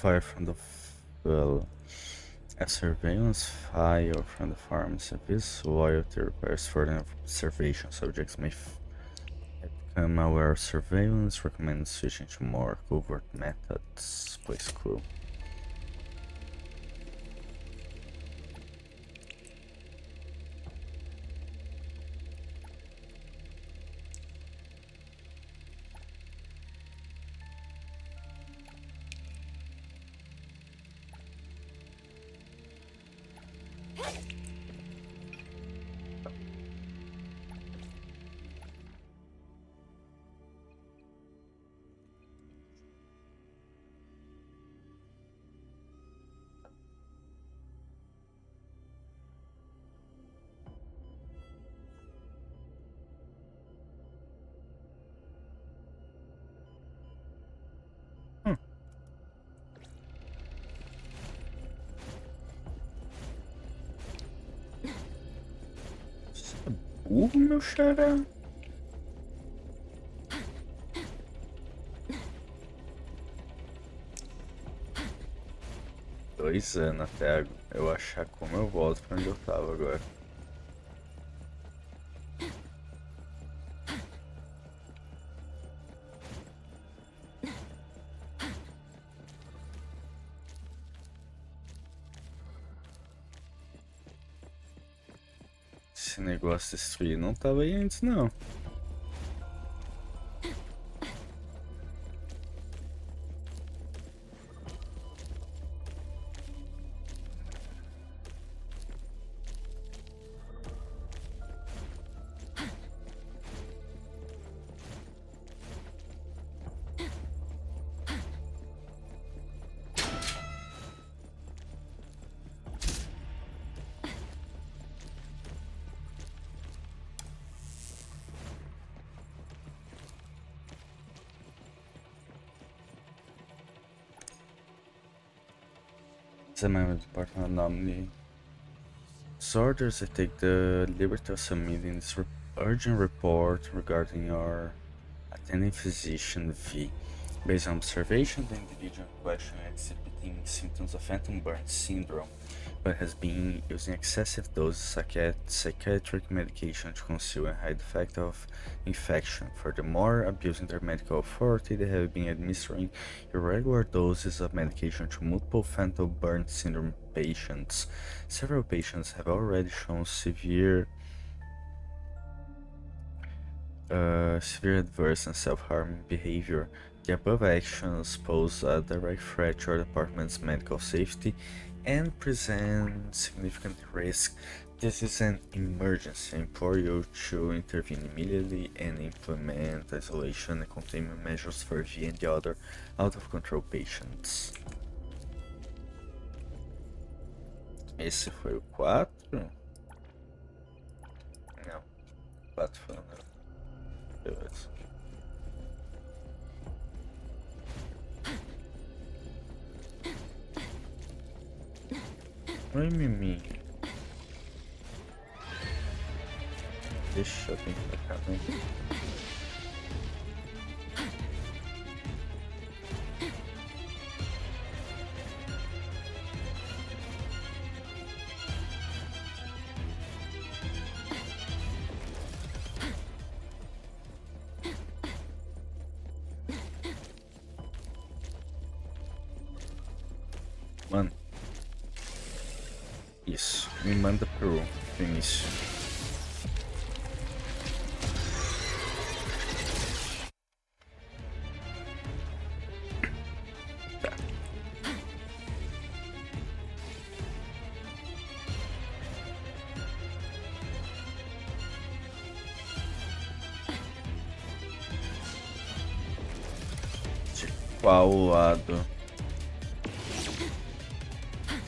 Fire from the well, a surveillance file from the pharmacy. This loyalty requires further observation. Subjects may become aware of surveillance. Recommend switching to more covert methods. Place clue. Você é burro, meu xará? Dois anos até eu achar como eu volto pra onde eu tava agora. Esse negócio destruído não tava aí antes, não. As a member of the Department of Anomaly Disorders, I take the liberty of submitting this urgent report regarding your attending physician V. Based on observation, the individual in question exhibiting symptoms of phantom burn syndrome, but has been using excessive doses of psychiatric medication to conceal and hide the fact of infection. Furthermore, abusing their medical authority, they have been administering irregular doses of medication to multiple phantom burn syndrome patients. Several patients have already shown severe adverse and self-harming behavior. The above actions pose a direct threat to our department's medical safety and present significant risk. This is an emergency. I implore you to intervene immediately and implement isolation and containment measures for V and the other out-of-control patients. Esse foi o 4? Não, 4 foi o não. Beleza. Oi, Mimi. Deixa eu vir pra cá, né? Mano. Isso. Me manda pro início. Tá. De qual lado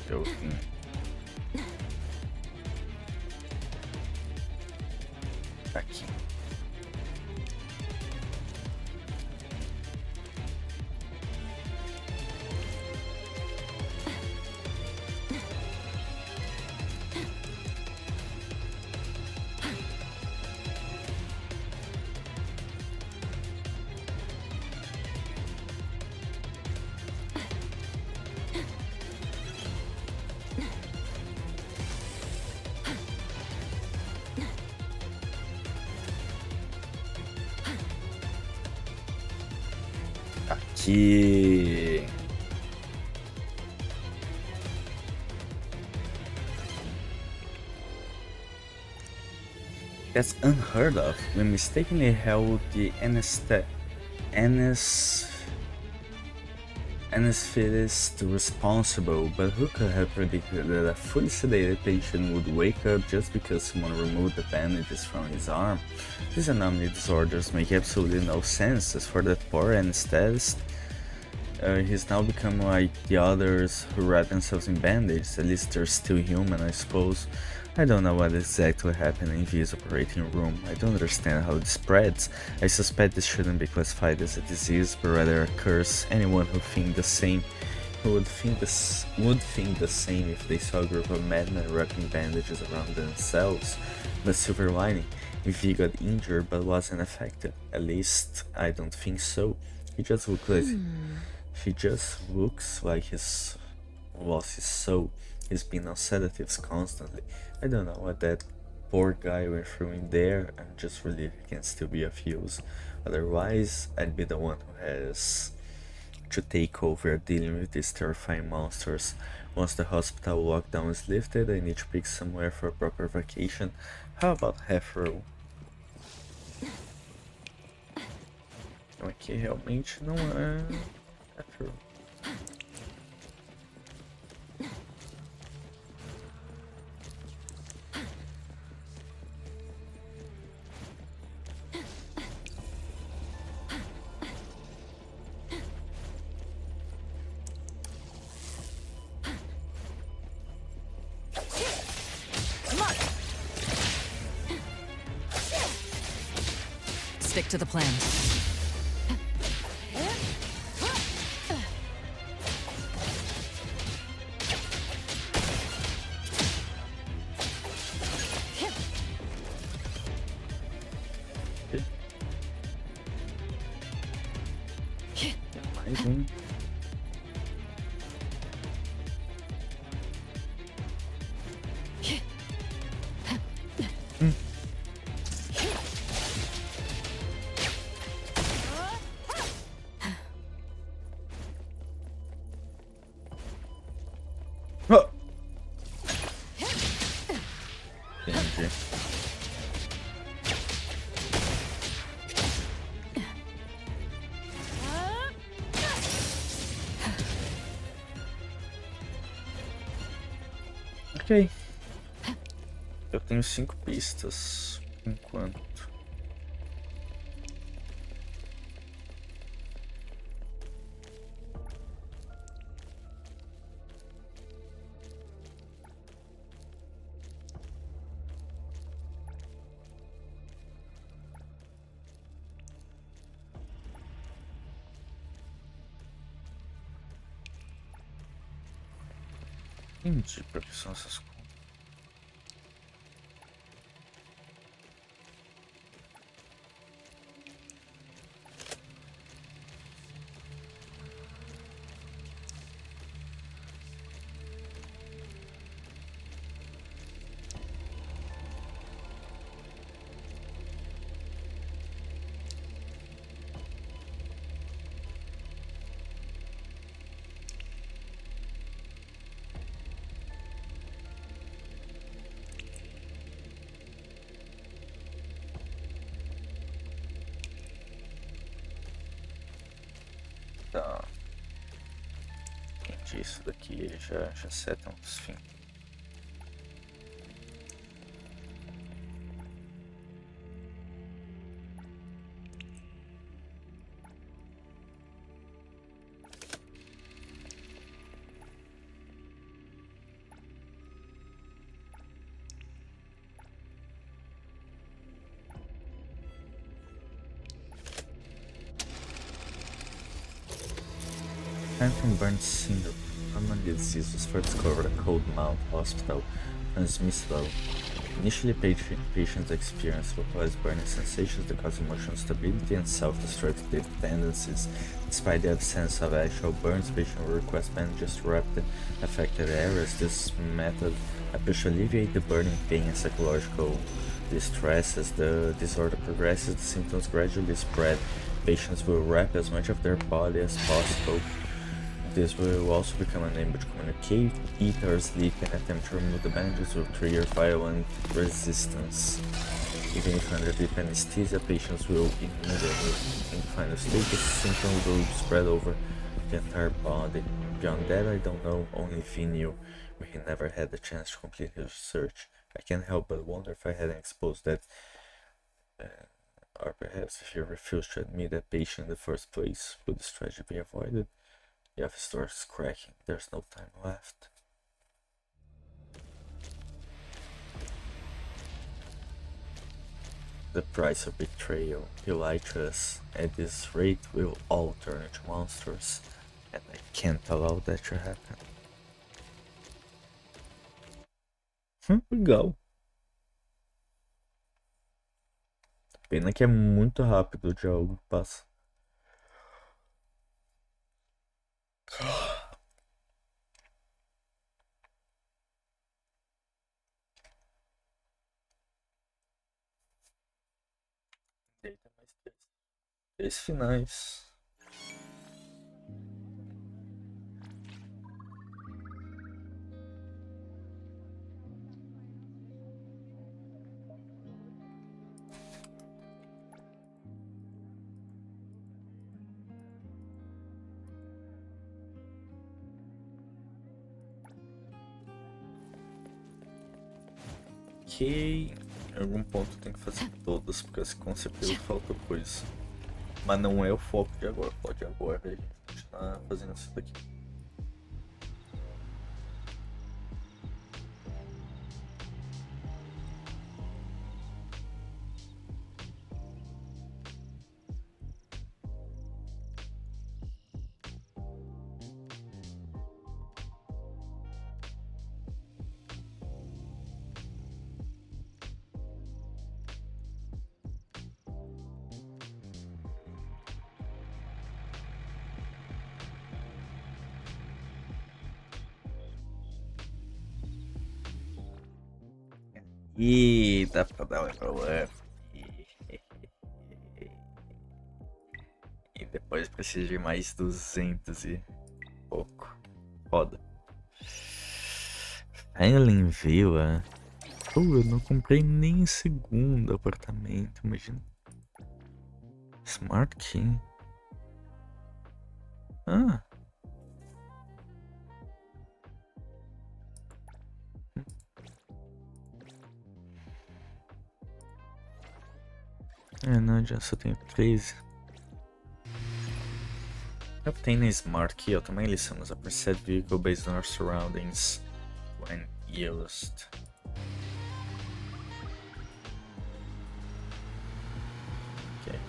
eu vim? Aqui. Aqui. That's unheard of. We mistakenly held the Anesthetist responsible, but who could have predicted that a fully sedated patient would wake up just because someone removed the bandages from his arm? These anomaly disorders make absolutely no sense. As for that poor anesthetist, he's now become like the others who wrap themselves in bandages. At least they're still human, I suppose. I don't know what exactly happened in V's operating room. I don't understand how it spreads. I suspect this shouldn't be classified as a disease, but rather a curse. Anyone who would think the same if they saw a group of madmen wrapping bandages around themselves. But silver lining, V got injured but wasn't affected. At least I don't think so. He just looks like his lost his soul. He's been on sedatives constantly. I don't know what that poor guy went through in there. I'm just relieved he can still be of use. Otherwise, I'd be the one who has to take over dealing with these terrifying monsters. Once the hospital lockdown is lifted, I need to pick somewhere for a proper vacation. How about Heathrow? Aqui realmente não é Heathrow. Stick to the plan. Mais um. Oh! Entendi. Ok. Eu tenho 5 pistas enquanto. Entendi pra que são essas coisas. Tá. Entendi, isso daqui já seta uns fins. Phantom burn syndrome. Common disease was first discovered at Cold Mount Hospital, transmissible. Initially, patients experience localized burning sensations that cause emotional stability and self-destructive tendencies. Despite the absence of actual burns, patients will request bandages to wrap the affected areas. This method appears to alleviate the burning pain and psychological distress. As the disorder progresses, the symptoms gradually spread. Patients will wrap as much of their body as possible. This will also become unable to communicate, eat or sleep, and attempt to remove the bandages will trigger violent resistance. Even if under deep anesthesia, patients will immediately, in the final stage, the symptoms will spread over get our body. Beyond that, I don't know, only V knew, but he never had the chance to complete his research. I can't help but wonder if I hadn't exposed that, or perhaps if he refused to admit that patient in the first place, would this tragedy be avoided? The office door is cracking, there's no time left. The price of betrayal. You lied to us. At this rate, we'll all turn into monsters. And I can't allow that to happen. Legal. Pena que é muito rápido o jogo, passa. Eita, mais três finais. Ok, em algum ponto tem que fazer todas, porque assim, com certeza falta coisa. Mas não é o foco de agora, pode agora a gente continuar fazendo isso daqui. E dá pra dar level up. E depois precisa de mais 200 e pouco. Foda. Island Villa. Pô, eu não comprei nem o segundo apartamento, imagina. Smart Key. Ah. É, não adianta, só tenho 13. Obtaining Smart Key automatically summons a preset vehicle based on our surroundings when used. Okay.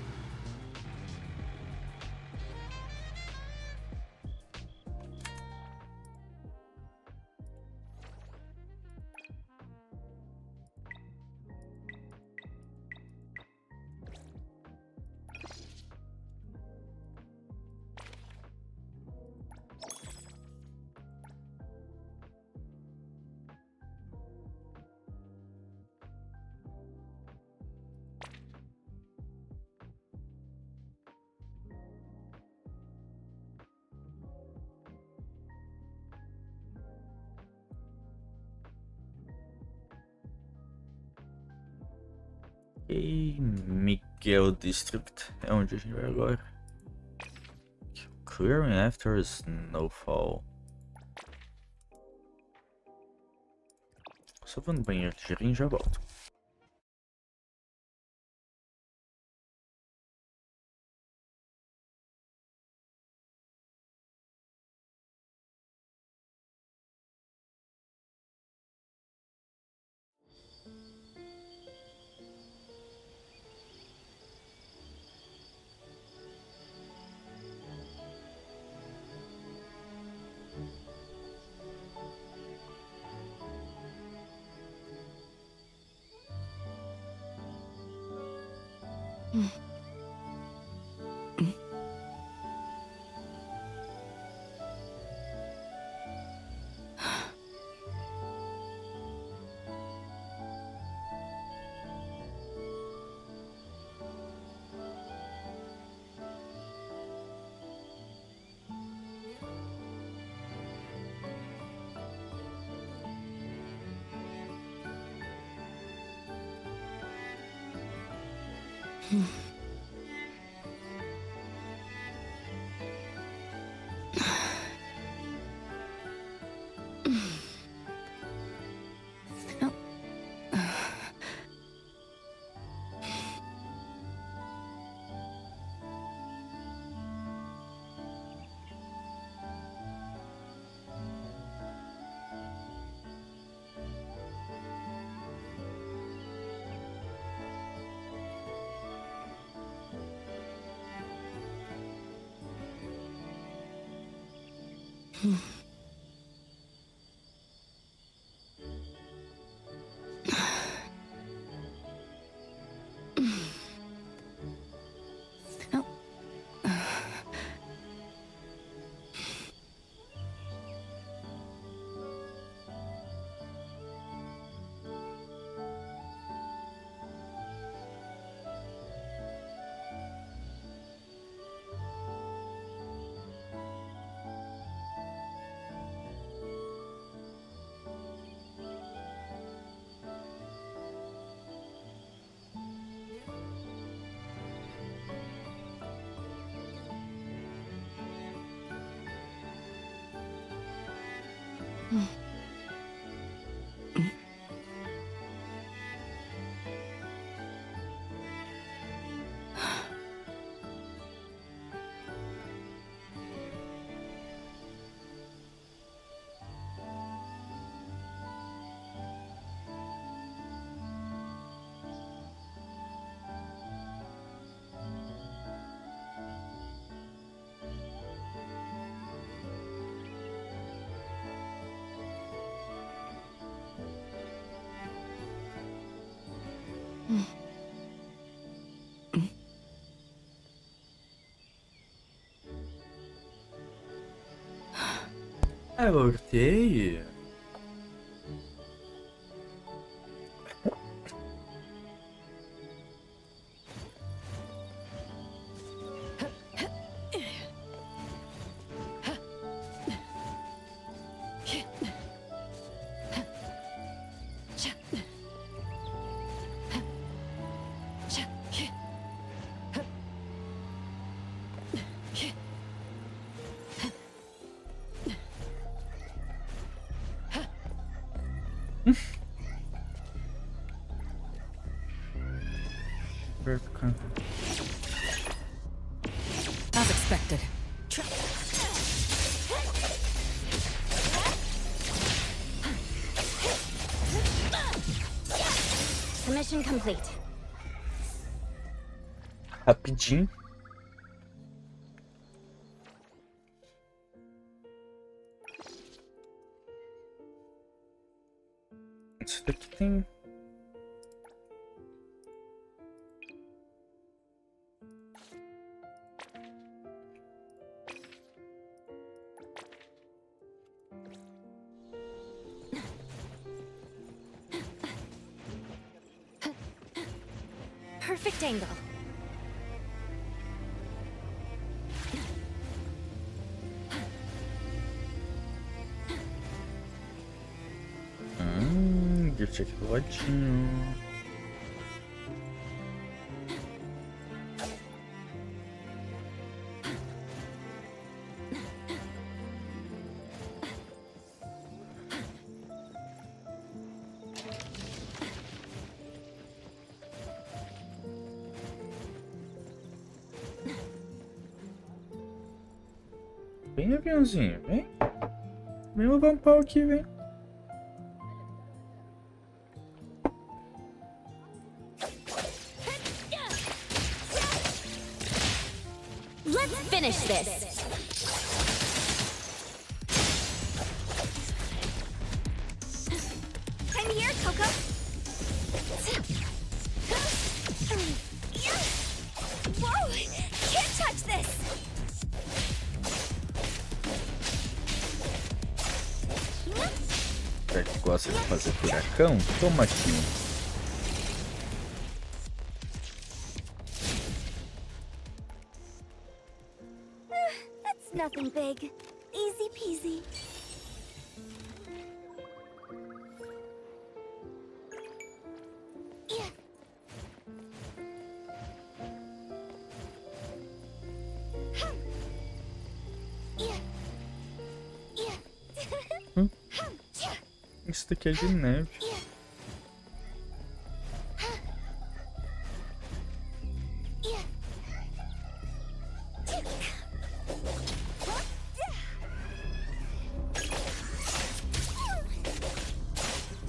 E Miguel District é onde a gente vai agora. Clearing after snowfall. Só vou no banheiro ligeirinho e já volto. Ah, ok. As expected. Mission complete. Rapidinho. Isso daqui tem... Perfect angle. Gift aqui do ladinho. Vem, aviãozinho, vem. Vem levar um pau aqui, vem. Let's finish this. I'm here, Coco. Whoa! Can't touch this. Será que gosta de fazer furacão? Toma aqui. That's nothing big. Easy peasy. Yeah. Yeah. Yeah. Isso daqui é de neve.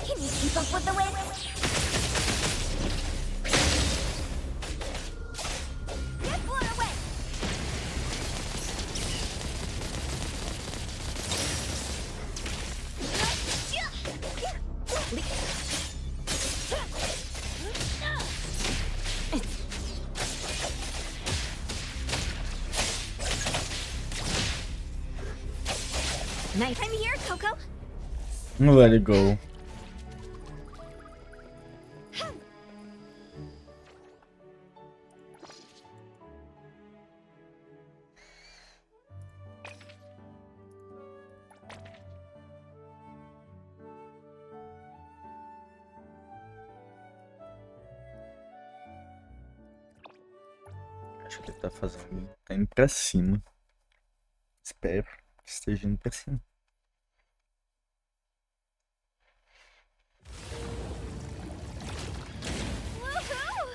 Can you keep up with the wind? Get blown away. Nice. I'm here, Coco. Let it go. Acho que ele tá fazendo. Tá indo pra cima. Espero que esteja indo pra cima. Woohoo!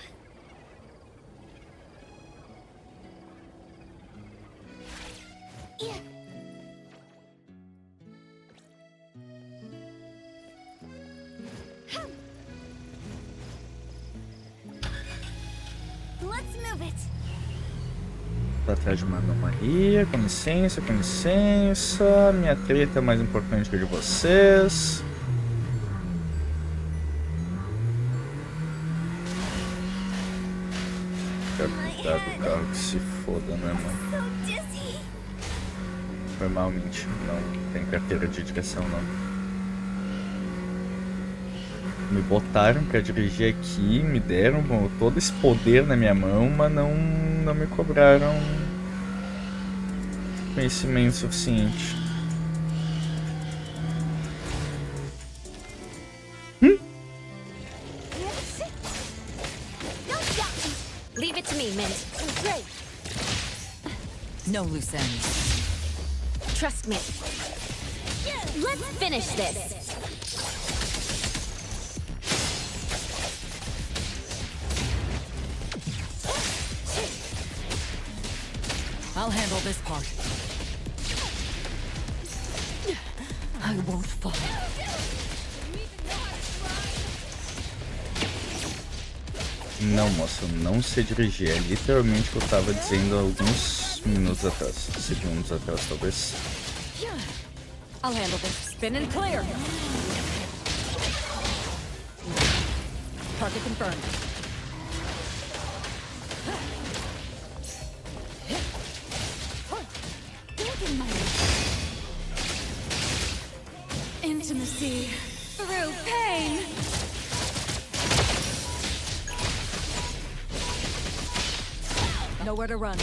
Yeah. Let's move it. Tá atrás de uma anomalia. Com licença, com licença. Minha treta é mais importante que a de vocês. Quero cuidar do carro que se foda, né, mano? So dizzy. Normalmente não tem carteira de direção, não. Me botaram pra dirigir aqui, me deram todo esse poder na minha mão, mas não me cobraram conhecimento suficiente. Leave it to me, Mint. Great. No loose ends. Trust me. Let's finish this. I'll handle this part. I won't fall. Não, moça, eu não sei dirigir. É literalmente o que eu tava dizendo há alguns minutos atrás. Segundos atrás, talvez. I'll handle this. Spin and clear. Target confirmed. Intimacy through pain. Nowhere to run.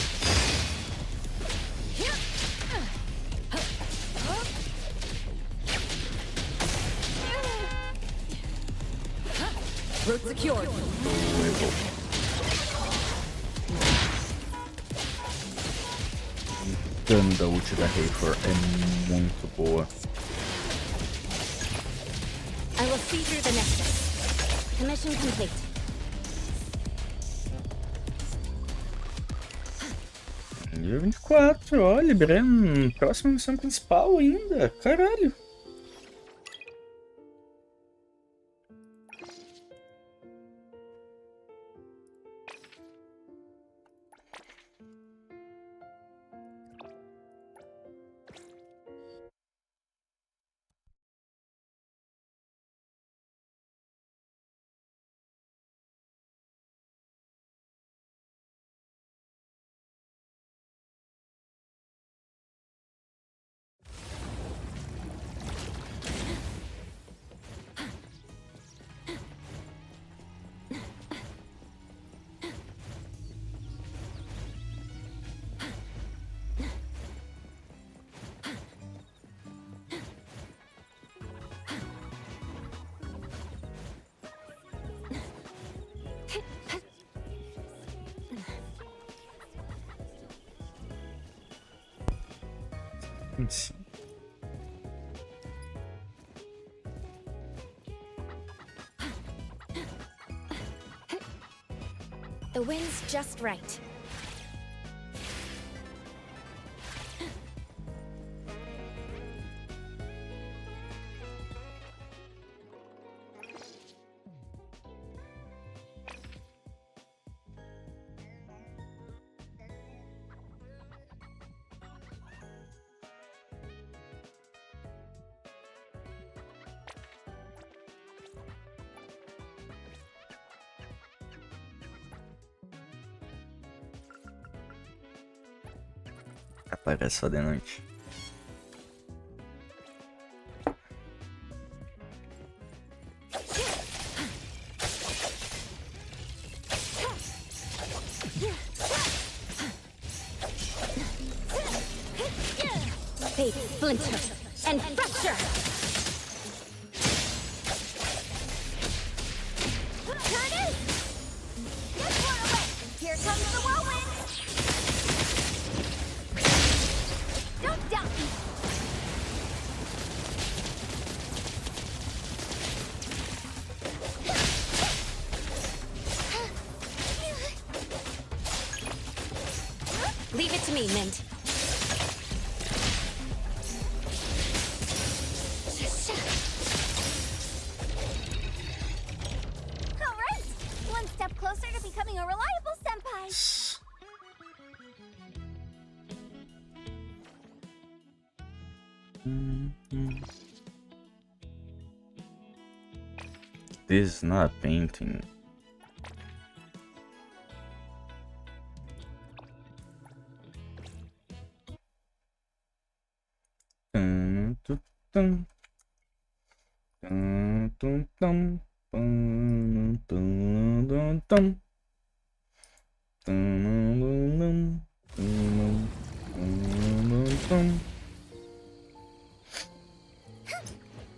Route secured. O dano da ult da Reaper é muito boa. I will see through the nexus. Commission complete. Nível 24, ó, liberei a próxima missão principal ainda. Caralho. Sim. The wind's just right. Aparece só de noite. splinter and fracture. Here it is. This one away. Here comes the whirlwind. Don't doubt me. Leave it to me, Mint. All right, one step closer to becoming a reliable senpai. This is not a painting.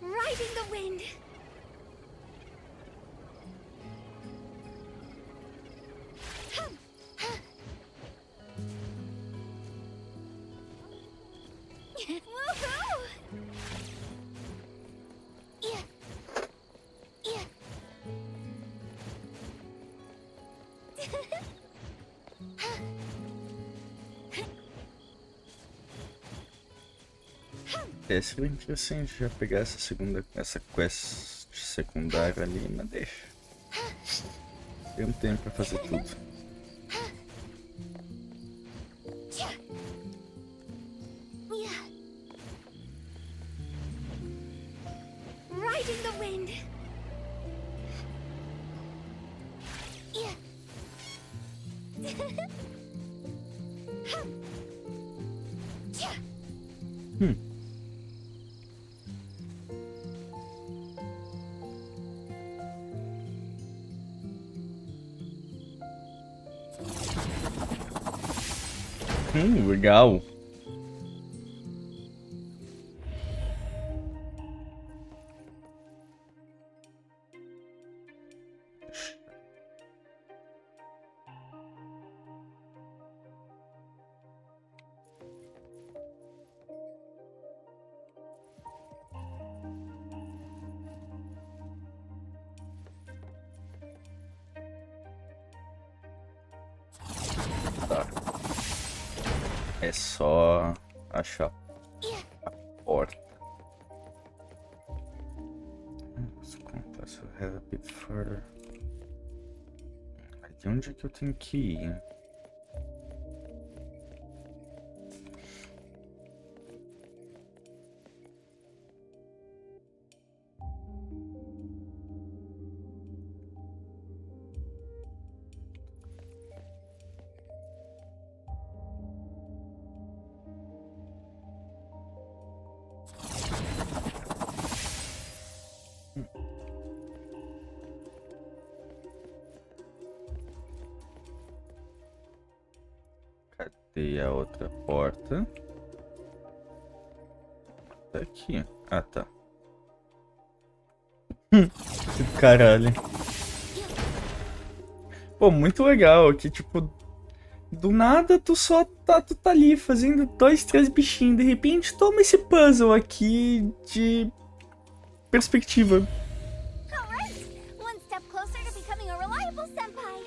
Riding the wind. Woohoo! Yeah. Yeah. Seria interessante já pegar essa quest secundária ali, mas deixa. Tem um tempo pra fazer tudo. Yeah. Riding the wind. Yeah. Legal. Tá. É só achar a porta. Vamos contar se eu head a bit further. De onde é que eu tenho que ir? Cadê a outra porta? Tá aqui. Ah, tá. Caralho. Pô, muito legal aqui, tipo, do nada tu tá ali fazendo 2, 3 bichinhos, de repente toma esse puzzle aqui de perspectiva. All right, one step closer to becoming a reliable senpai.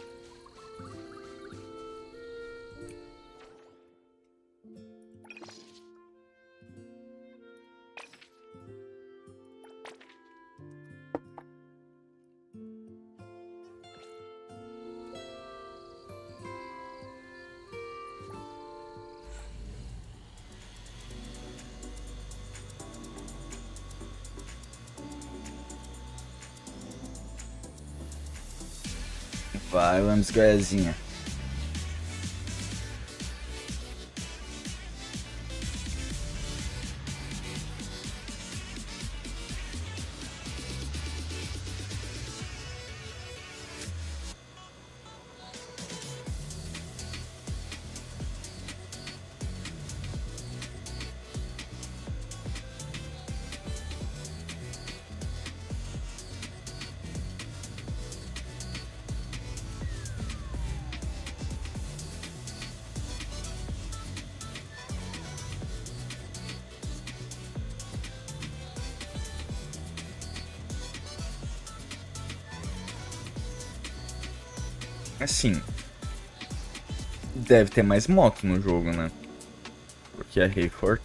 Vai, vamos, Goiazinha. Assim, deve ter mais moto no jogo, né? Porque a Hayford,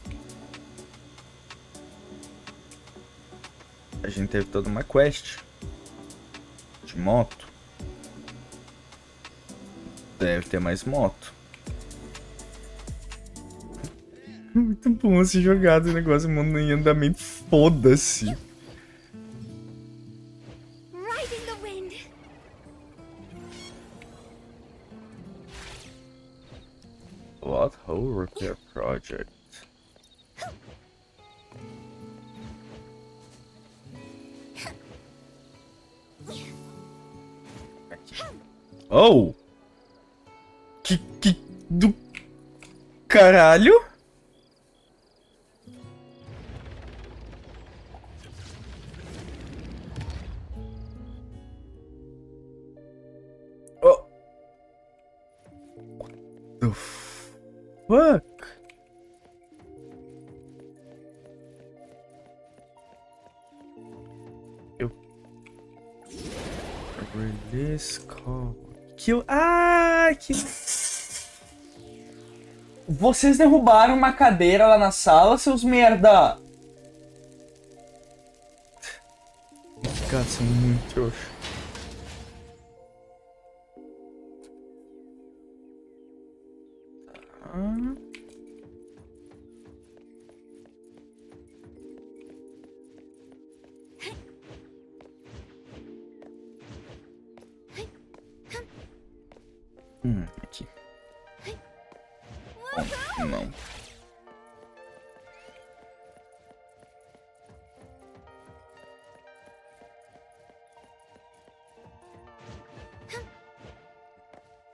a gente teve toda uma quest de moto. Deve ter mais moto. Muito bom esse jogado, esse negócio, mano, em andamento, foda-se. Riding the wind. What whole repair project? Aqui. Oh! Que do caralho? Oh! The fuck? Release call. Kill. Ah, que. Vocês derrubaram uma cadeira lá na sala, seus merda! Os caras são muito trouxa. Ah. Aqui. Oh, não.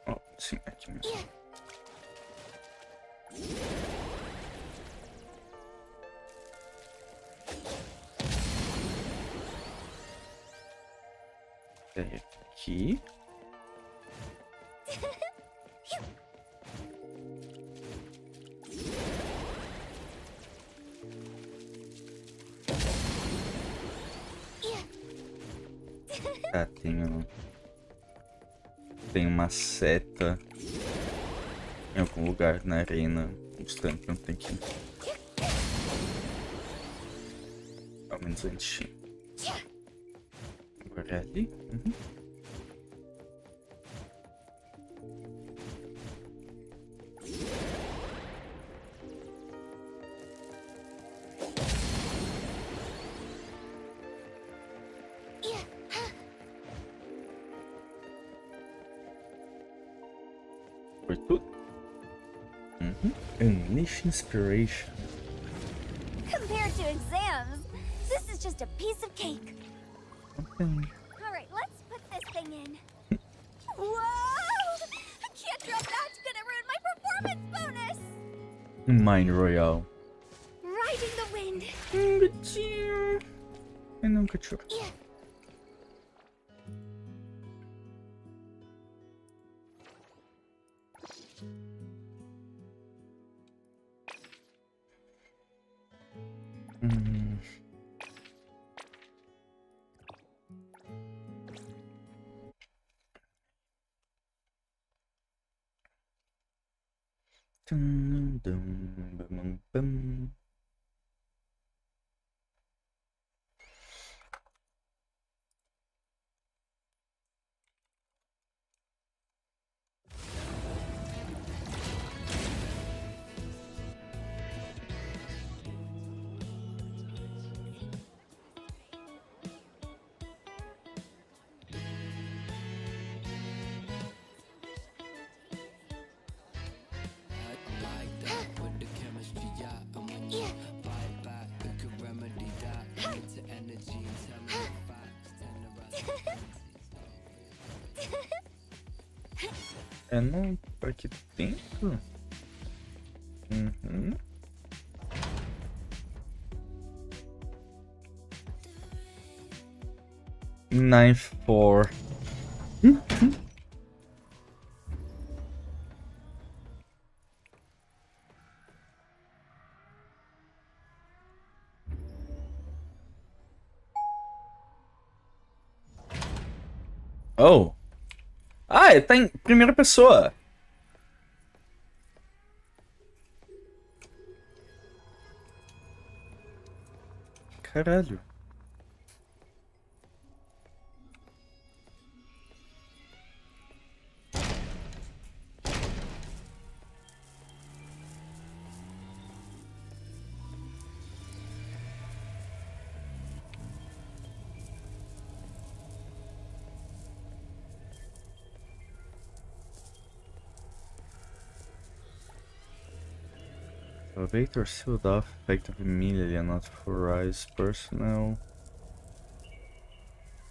Oh, sim, aqui mesmo. Aqui. Ah, tem uma seta em algum lugar na arena. Mostrando que não tem que ir. Ao menos antes. Agora é ali. Foi tudo? Unleash inspiration. Compared to exams, this is just a piece of cake. Okay. Alright, let's put this thing in. Whoa! I can't drop that, it's gonna ruin my performance bonus! Mine Royale. Riding the wind. Gatinho. Ai não, cachorro. Dum, dum, bum, bum. É não aqui dentro? 9-4. Oh. Ah, ele tá em primeira pessoa. Caralho. Elevator sealed off effective immediately and unauthorized personnel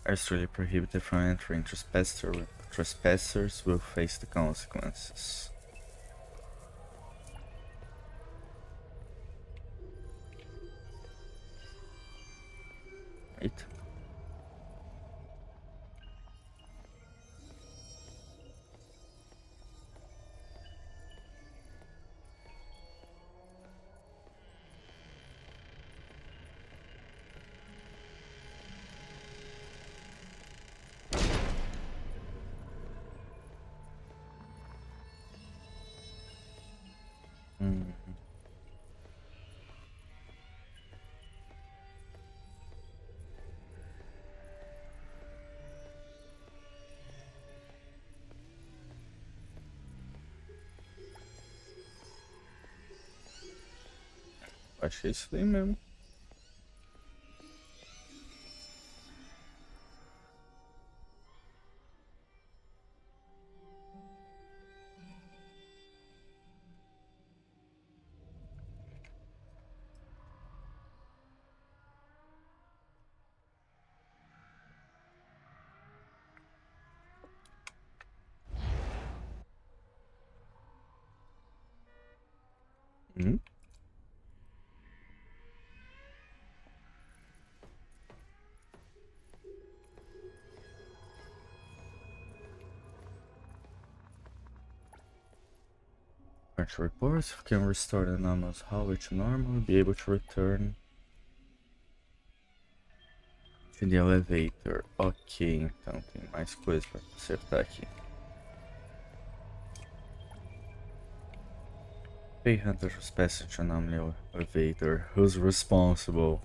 are strictly prohibited from entering. Trespassers will face the consequences. Right? Acho que é isso daí mesmo. Hum? Current reports can restore the anomalous hallway to normal, be able to return to the elevator. Ok, então tem mais coisas pra consertar aqui. Pay Hunter trespassing to anomaly elevator. Who's responsible?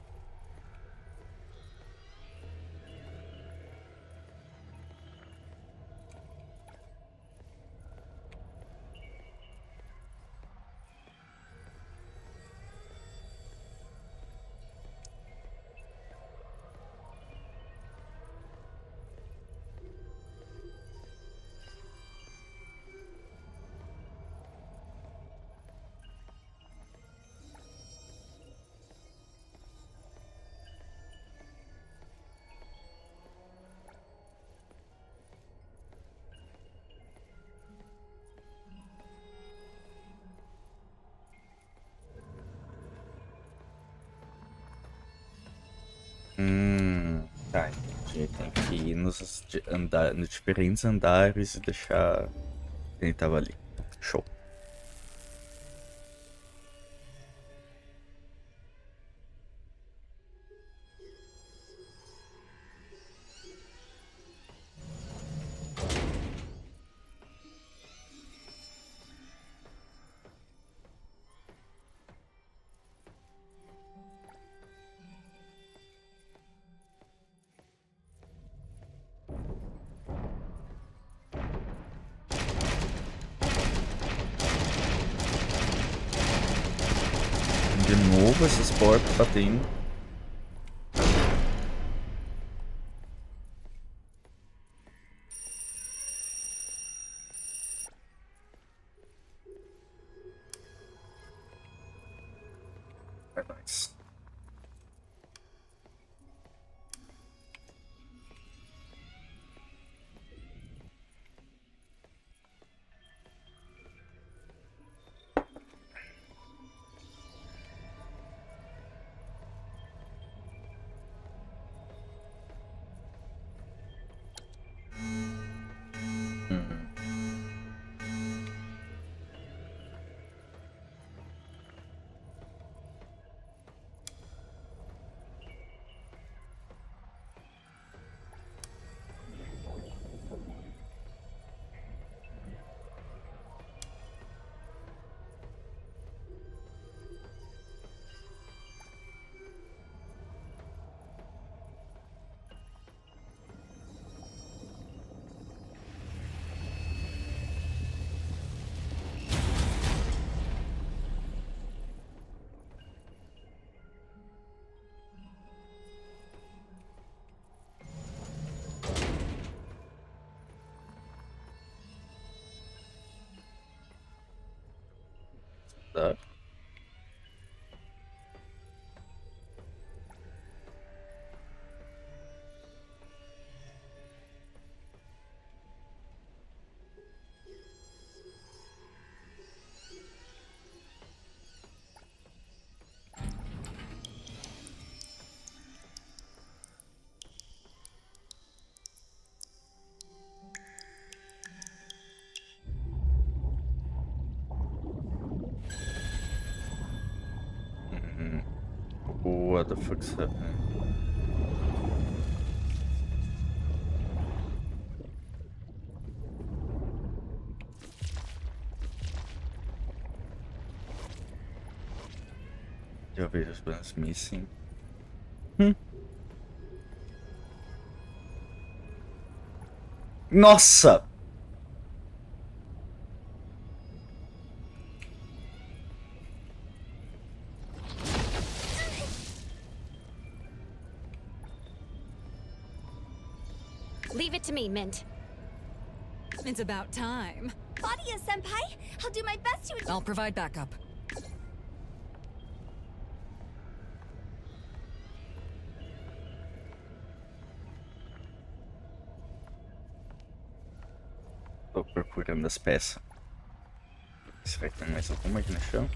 Tá, entendi. Tem que ir nos diferentes andares e deixar quem tava ali. Show. De novo essas portas batendo. É nóis. Tá. What the fuck's happening? Your video's been missing. Nossa! Leave it to me, Mint. It's about time. Claudia-senpai, I'll do my best to... I'll provide backup. Tô procurando as peças. Será que tem mais alguma aqui no chão?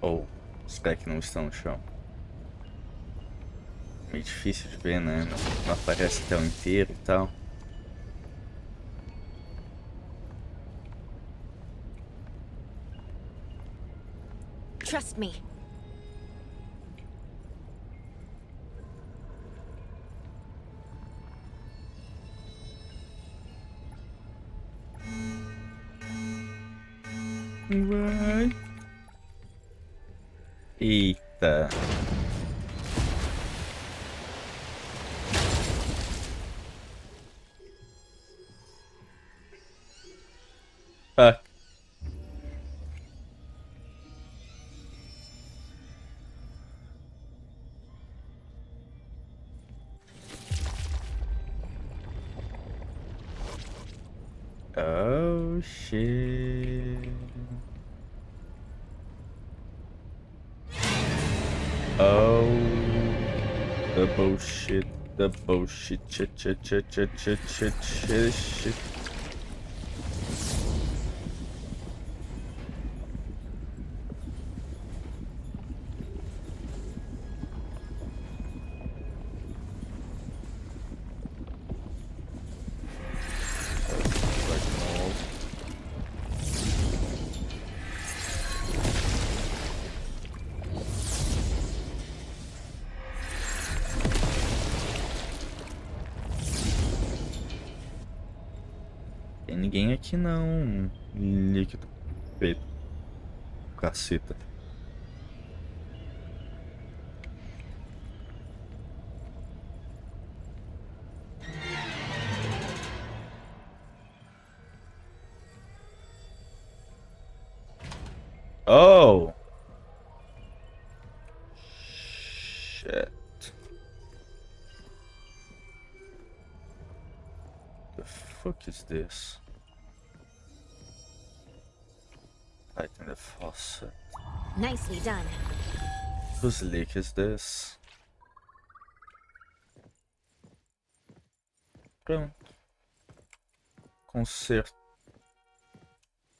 Ou será que não estão no chão? Meio difícil de ver, né? Não aparece a tela inteira e tal. Trust me. Vai. Eita. Ah. Oh shit. Oh, the bullshit, shit. Tem ninguém aqui não. Líquido. Feito. Caceta. Oh! Shit. The fuck is this? Tighten the faucet. Nicely done. Whose leak is this? Pronto. Consertamos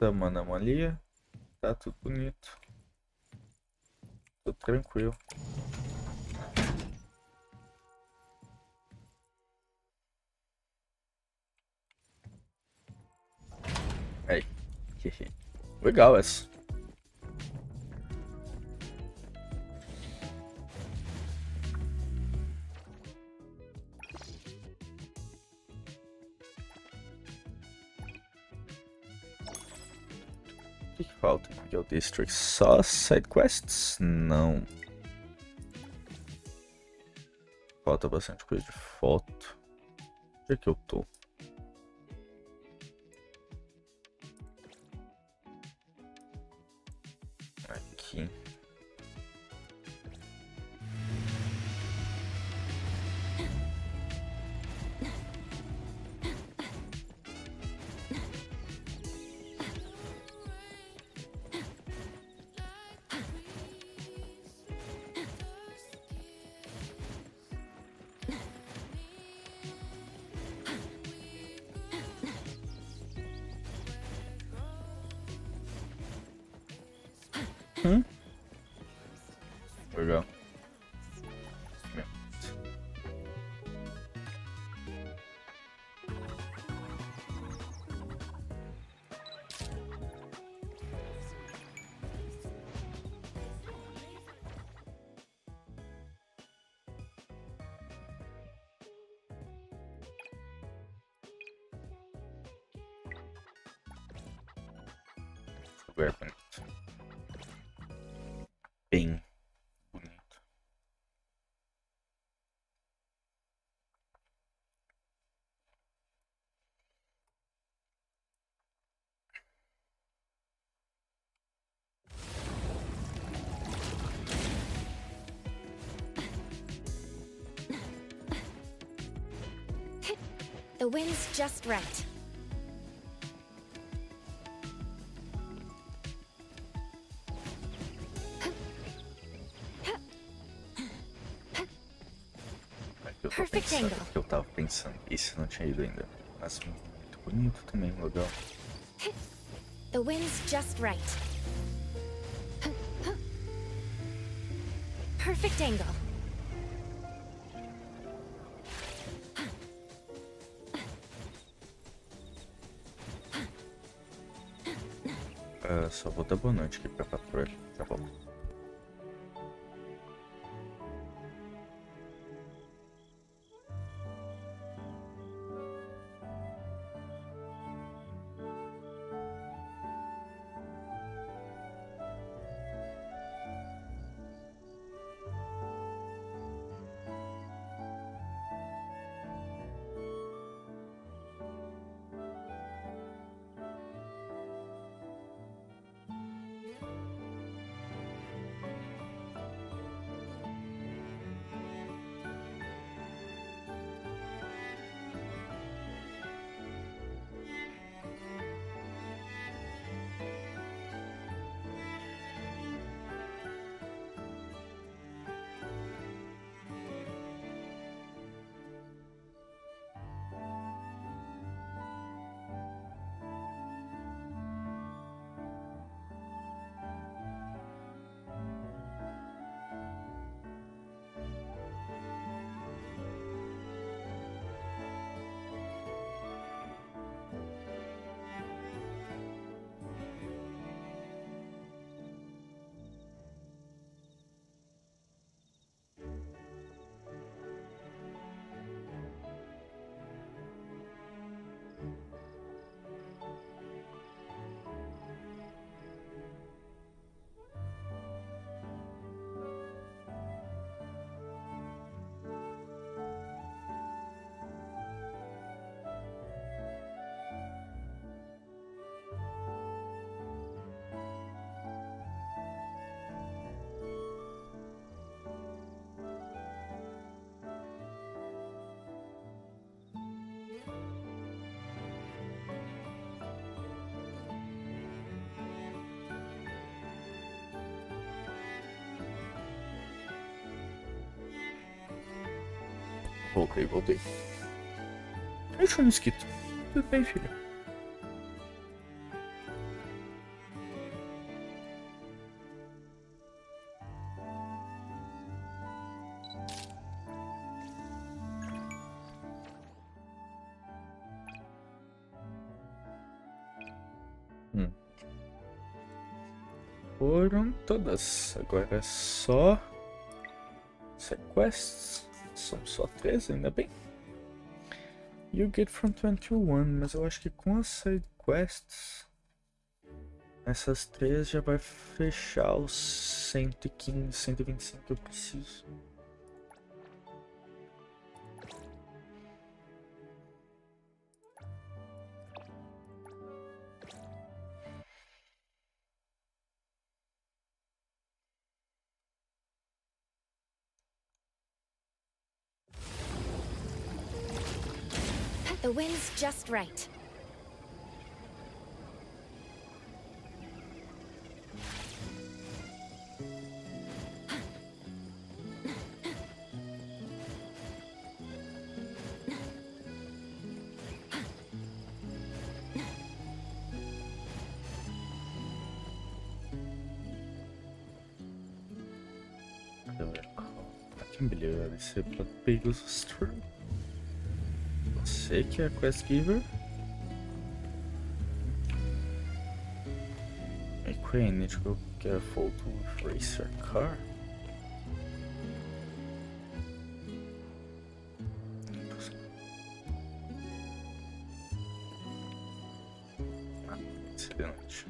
a anomalia. Tá tudo bonito. Tudo tranquilo. Aí. Legal essa. O que falta aqui é o District? Só side quests? Não. Falta bastante coisa de foto. Onde é que eu tô? Aqui. lugar bonito. Bem bonito. The wind's just right. Eu tô Perfect pensando angle. que eu tava pensando. Esse eu não tinha ido ainda. Mas muito bonito também, legal. The wind's just right. Perfect angle. Só vou dar boa noite aqui pra patroa. Já volto. Voltei. Eu tinha um mosquito. Tudo bem, filho. Foram todas. Agora é só sequests. São só 3, ainda bem. You get from 21, mas eu acho que com as side quests essas 3 já vai fechar os 115, 125 que eu preciso. The wind's just right. I can believe I said blood bagels was true. Você que é a quest giver? A crane need to go get a photo with race your car. Excelente.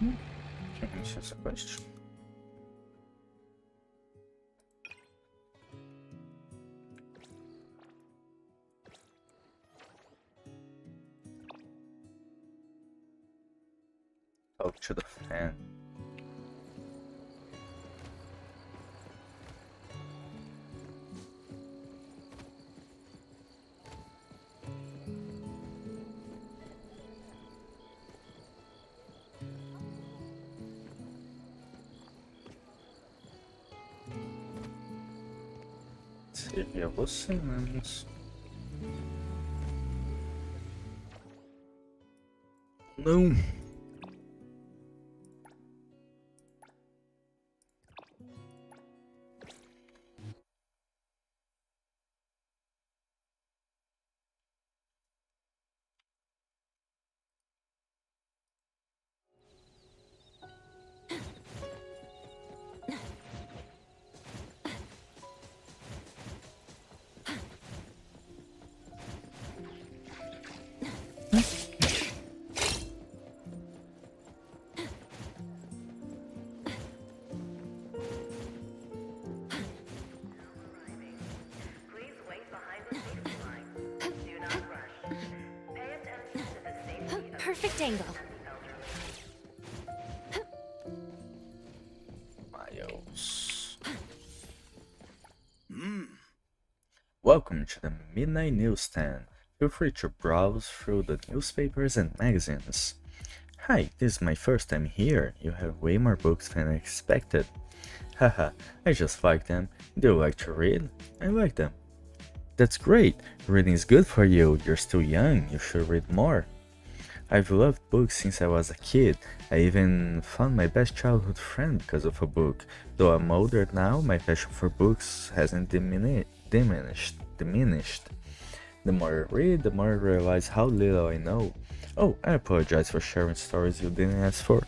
Change as a question. Talk to the fan. Seria você menos. Não. Perfect angle. Miles. Welcome to the Midnight Newsstand. Feel free to browse through the newspapers and magazines. Hi, this is my first time here. You have way more books than I expected. Haha, I just like them. Do you like to read? I like them. That's great. Reading is good for you. You're still young. You should read more. I've loved books since I was a kid. I even found my best childhood friend because of a book. Though I'm older now, my passion for books hasn't diminished. The more I read, the more I realize how little I know. Oh, I apologize for sharing stories you didn't ask for.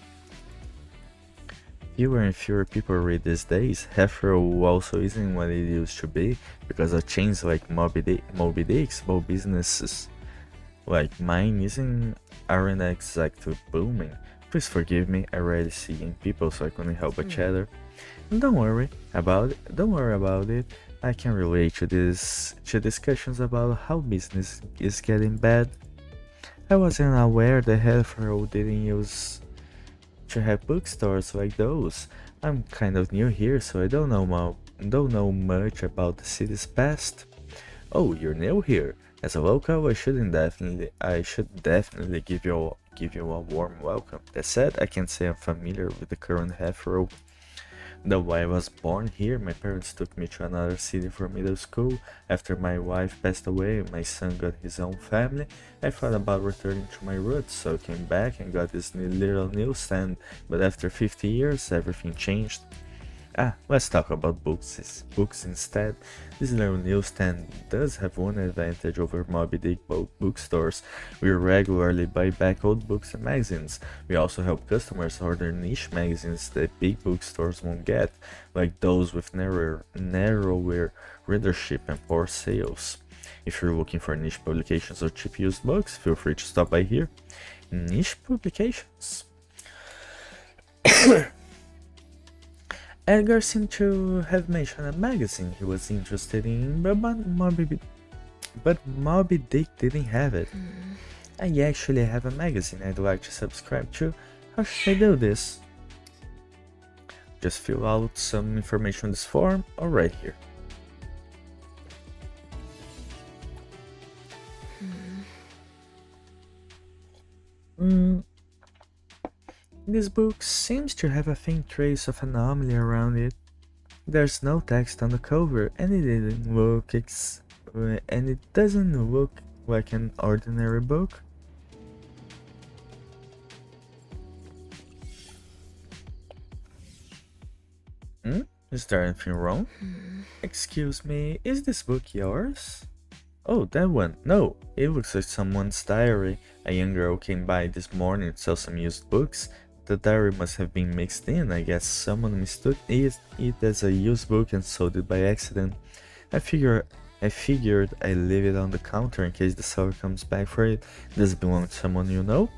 Fewer and fewer people read these days. Heathrow also isn't what it used to be because of chains like Moby Dick, small businesses like mine aren't exactly booming. Please forgive me, I rarely see young people so I couldn't help but chatter. And don't worry about it. I can relate to discussions about how business is getting bad. I wasn't aware that Heathrow didn't use to have bookstores like those. I'm kind of new here, so I don't know much about the city's past. Oh, you're new here. As a local, I should definitely give you a warm welcome. That said, I can't say I'm familiar with the current Heathrow. Though I was born here, my parents took me to another city for middle school. After my wife passed away and my son got his own family, I thought about returning to my roots, so I came back and got this little newsstand. But after 50 years, everything changed. Let's talk about books instead. This little newsstand does have one advantage over Moby Dick bookstores. We regularly buy back old books and magazines. We also help customers order niche magazines that big bookstores won't get, like those with narrower readership and poor sales. If you're looking for niche publications or cheap used books, feel free to stop by here. Niche publications. Edgar seemed to have mentioned a magazine he was interested in, but Moby Dick didn't have it. I actually have a magazine I'd like to subscribe to. How should I do this? Just fill out some information on this form or right here. This book seems to have a faint trace of anomaly around it. There's no text on the cover, and it doesn't look like an ordinary book. Is there anything wrong? Excuse me, is this book yours? Oh, that one. No, it looks like someone's diary. A young girl came by this morning to sell some used books. The diary must have been mixed in. I guess someone mistook it as a used book and sold it by accident. I figured I'd leave it on the counter in case the seller comes back for it. Does it belong to someone you know?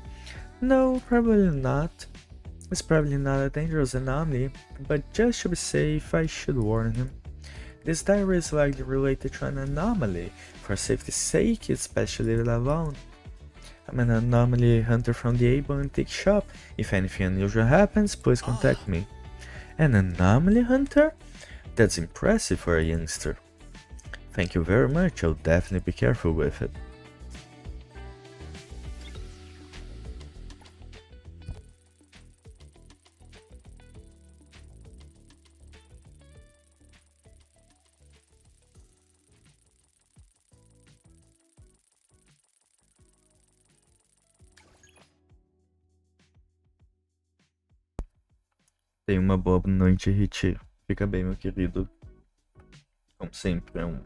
No, probably not. It's probably not a dangerous anomaly, but just to be safe, I should warn him. This diary is likely related to an anomaly. For safety's sake, it's best to leave it alone. I'm an anomaly hunter from the Able Antique Shop. If anything unusual happens, please contact me. An anomaly hunter? That's impressive for a youngster. Thank you very much, I'll definitely be careful with it. Tenha uma boa noite, Richie. Fica bem, meu querido. Como sempre, é um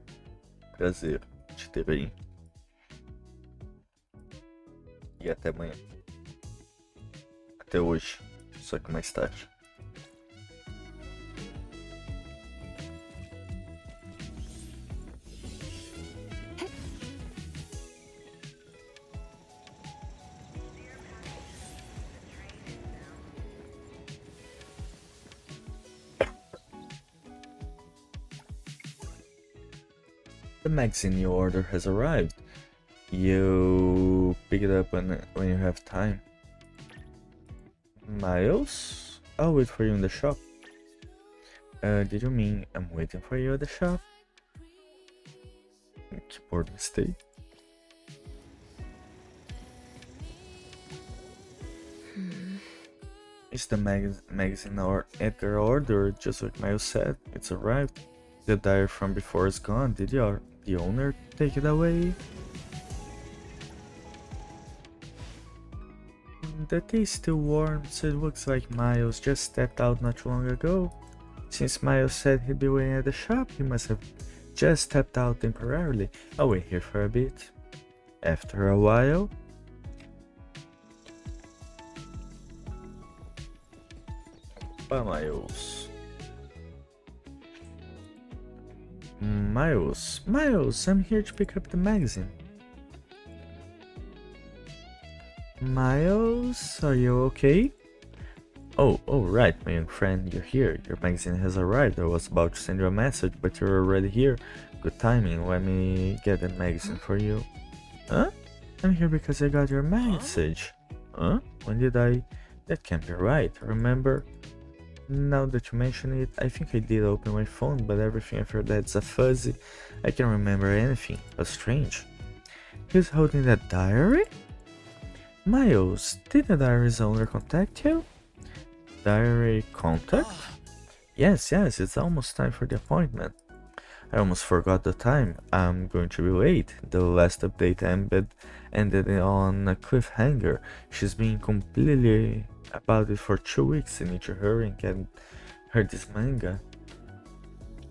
prazer te ter aí. E até amanhã. Até hoje, só que mais tarde. The magazine you order has arrived. You pick it up when you have time. Miles? I'll wait for you in the shop. Did you mean I'm waiting for you at the shop? Keyboard mistake. Is the magazine or Edgar ordered? Just like Miles said, it's arrived. The diary from before is gone. Did the owner take it away? The tea is still warm, so it looks like Miles just stepped out not too long ago. Since Miles said he'd be waiting at the shop, he must have just stepped out temporarily. I'll wait here for a bit. After a while... Miles. Miles, I'm here to pick up the magazine. Miles, are you okay? Oh, right, my young friend, you're here. Your magazine has arrived. I was about to send you a message, but you're already here. Good timing. Let me get the magazine for you. Huh? I'm here because I got your message. Huh? When did I? That can't be right. Remember? Now that you mention it, I think I did open my phone, but everything after that's a fuzzy. I can't remember anything. But strange. He's holding that diary? Miles, did the diary's owner contact you? Diary contact? Yes, it's almost time for the appointment. I almost forgot the time. I'm going to be late. The last update ended on a cliffhanger. She's been completely about it for 2 weeks. I need to hurry and get her this manga.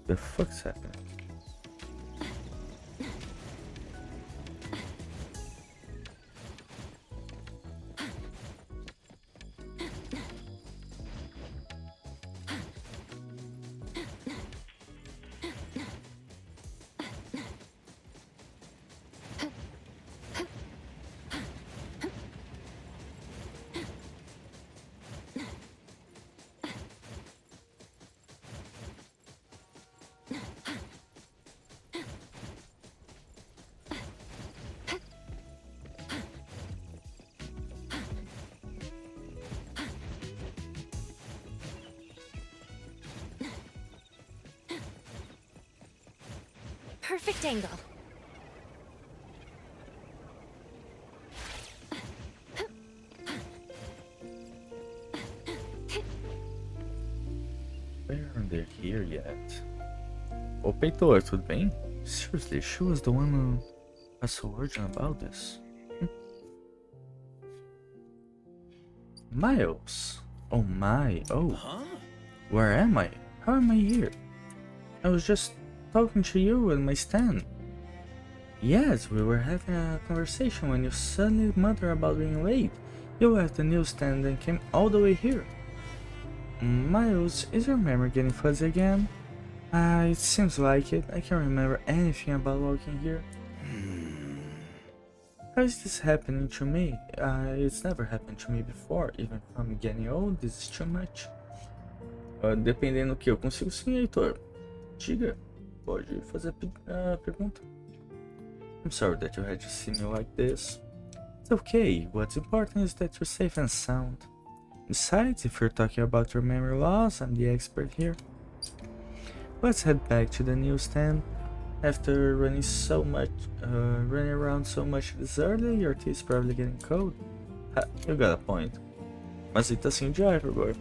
The fuck's happening? Perfect angle. Why aren't they here yet? Ô Peitor, tudo bem? Seriously, she was the one who was so urgent about this. Miles! Oh my, where am I? How am I here? I was just talking to you in my stand. Yes, we were having a conversation when you suddenly muttered about being late. You left the newsstand and came all the way here. Miles, is your memory getting fuzzy again? It seems like it. I can't remember anything about walking here. How is this happening to me? It's never happened to me before. Even from getting old, this is too much. Dependendo do que eu consigo sim, Heitor. Diga, pode fazer a pergunta. I'm sorry that you had to see me like this. It's okay, what's important is that you're safe and sound. Besides, if you're talking about your memory loss, I'm the expert here. Let's head back to the newsstand. After running around so much this early, your tea is probably getting cold. Ha, you got a point. Mas ele tá sem drive agora.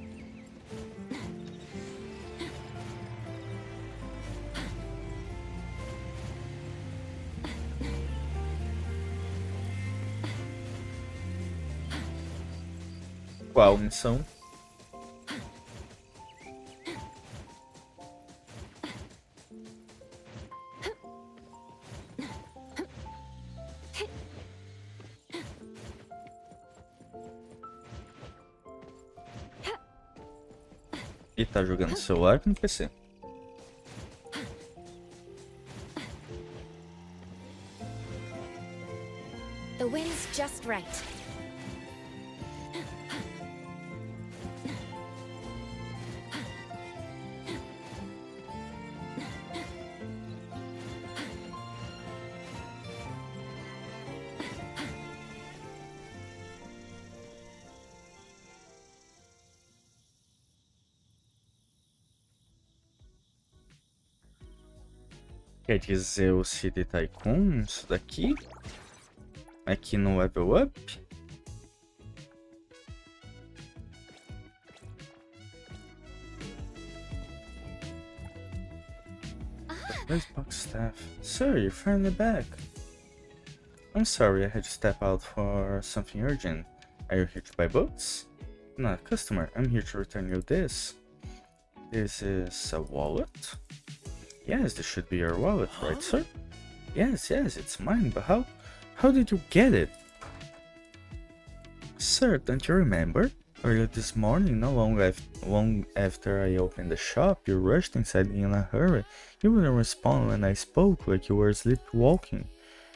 Qual missão? E tá jogando no celular ou no PC? The wind's just right. Quer dizer o City Tycoon, isso daqui? Aqui no Level Up? Where's Box Staff? Sir, you're finally back. I'm sorry, I had to step out for something urgent. Are you here to buy books? Not a customer, I'm here to return you this. This is a wallet? Yes, this should be your wallet, right, sir? Yes, it's mine, but how did you get it? Sir, don't you remember? Earlier this morning, not long after I opened the shop, you rushed inside in a hurry. You wouldn't respond when I spoke, like you were sleepwalking.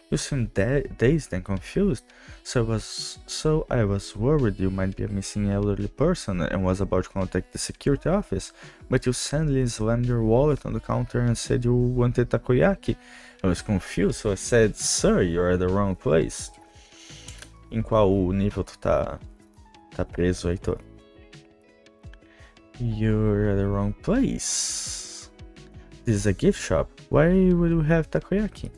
You seemed dazed and confused, so I was worried you might be a missing elderly person and was about to contact the security office, but you suddenly slammed your wallet on the counter and said you wanted takoyaki. I was confused, so I said, Sir, you're at the wrong place. Em qual nível tu tá preso, Heitor? You're at the wrong place. This is a gift shop. Why would we have takoyaki?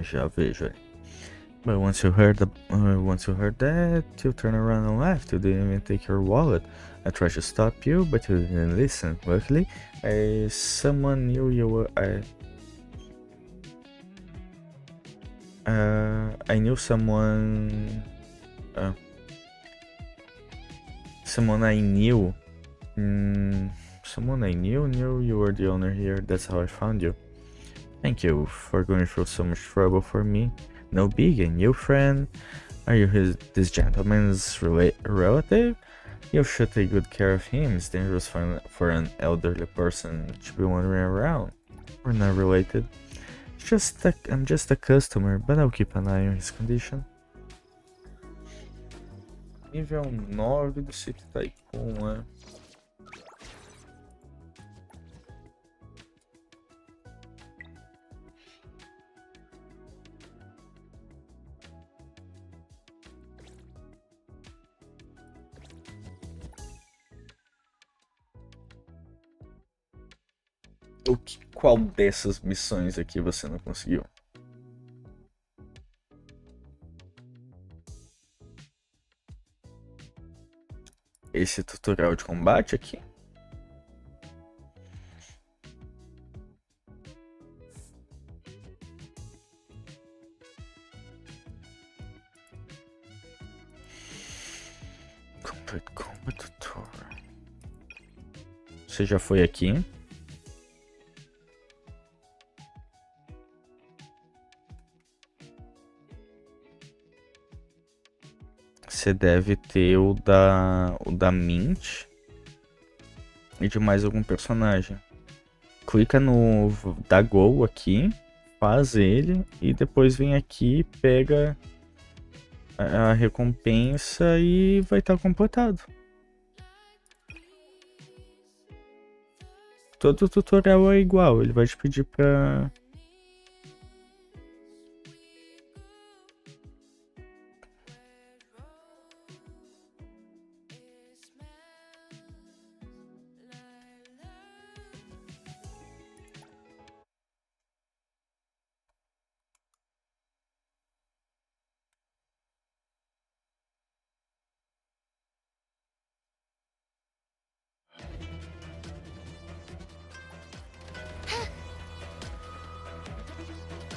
Já vejo ali. But once you heard that, you turn around and left. You didn't even take your wallet. I tried to stop you, but you didn't listen. Luckily, someone knew you were. I knew someone. Someone I knew. Someone I knew you were the owner here. That's how I found you. Thank you for going through so much trouble for me. No big, a new friend. Are you this gentleman's relative? You should take good care of him. It's dangerous for an elderly person to be wandering around. We're not related. I'm just a customer, but I'll keep an eye on his condition. Nível 9 do City Tycoon, né? Qual dessas missões aqui você não conseguiu? Esse tutorial de combate aqui? Complete Combat Tutorial. Você já foi aqui? Você deve ter o da Mint. e de mais algum personagem. Clica no da Go aqui, faz ele e depois vem aqui, pega a recompensa e vai estar completado. Todo tutorial é igual, ele vai te pedir pra...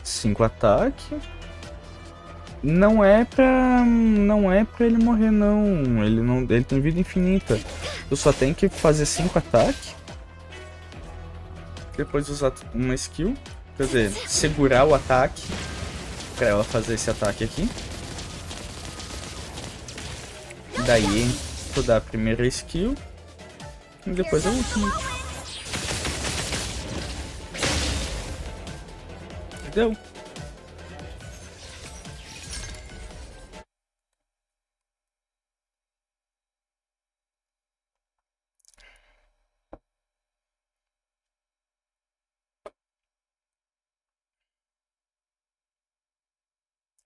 Cinco ataque. Não é pra ele morrer não. Ele tem vida infinita. Tu só tem que fazer 5 ataques. Depois usar uma skill. Quer dizer, segurar o ataque pra ela fazer esse ataque aqui. Daí tu dá a primeira skill. E depois a última. Deu.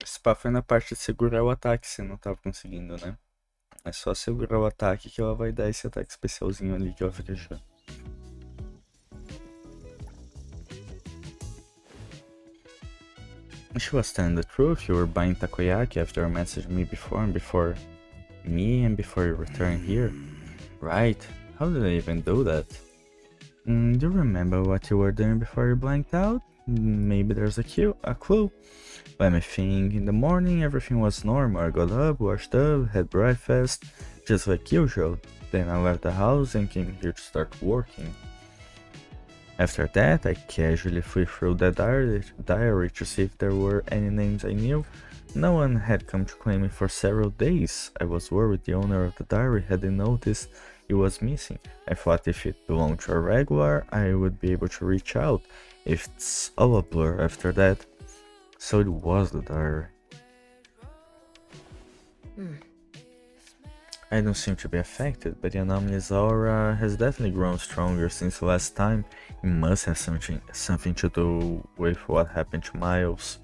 Esse pá foi na parte de segurar o ataque, se não tava conseguindo, né? É só segurar o ataque que ela vai dar esse ataque especialzinho ali que ela fica achando. She was telling the truth, you were buying takoyaki after you messaged me before you returned here. Right, how did I even do that? Do you remember what you were doing before you blanked out? Maybe there's a clue. Let me think. In the morning everything was normal. I got up, washed up, had breakfast, just like usual. Then I left the house and came here to start working. After that, I casually flipped through the diary to see if there were any names I knew. No one had come to claim me for several days. I was worried the owner of the diary hadn't noticed it was missing. I thought if it belonged to a regular, I would be able to reach out. If it's all a blur after that. So it was the diary. I don't seem to be affected, but the anomaly's aura has definitely grown stronger since last time. It must have something to do with what happened to Miles.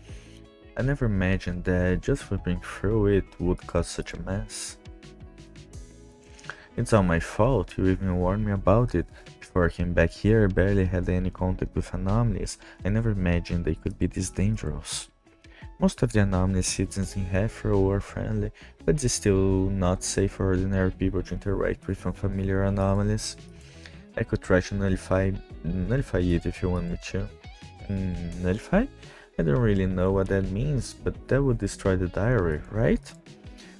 I never imagined that just flipping through it would cause such a mess. It's all my fault, you even warned me about it. Before I came back here, I barely had any contact with anomalies. I never imagined they could be this dangerous. Most of the anomaly citizens in Heathrow are friendly, but it's still not safe for ordinary people to interact with unfamiliar anomalies. I could try to nullify it if you want me to. Nullify? I don't really know what that means, but that would destroy the diary, right?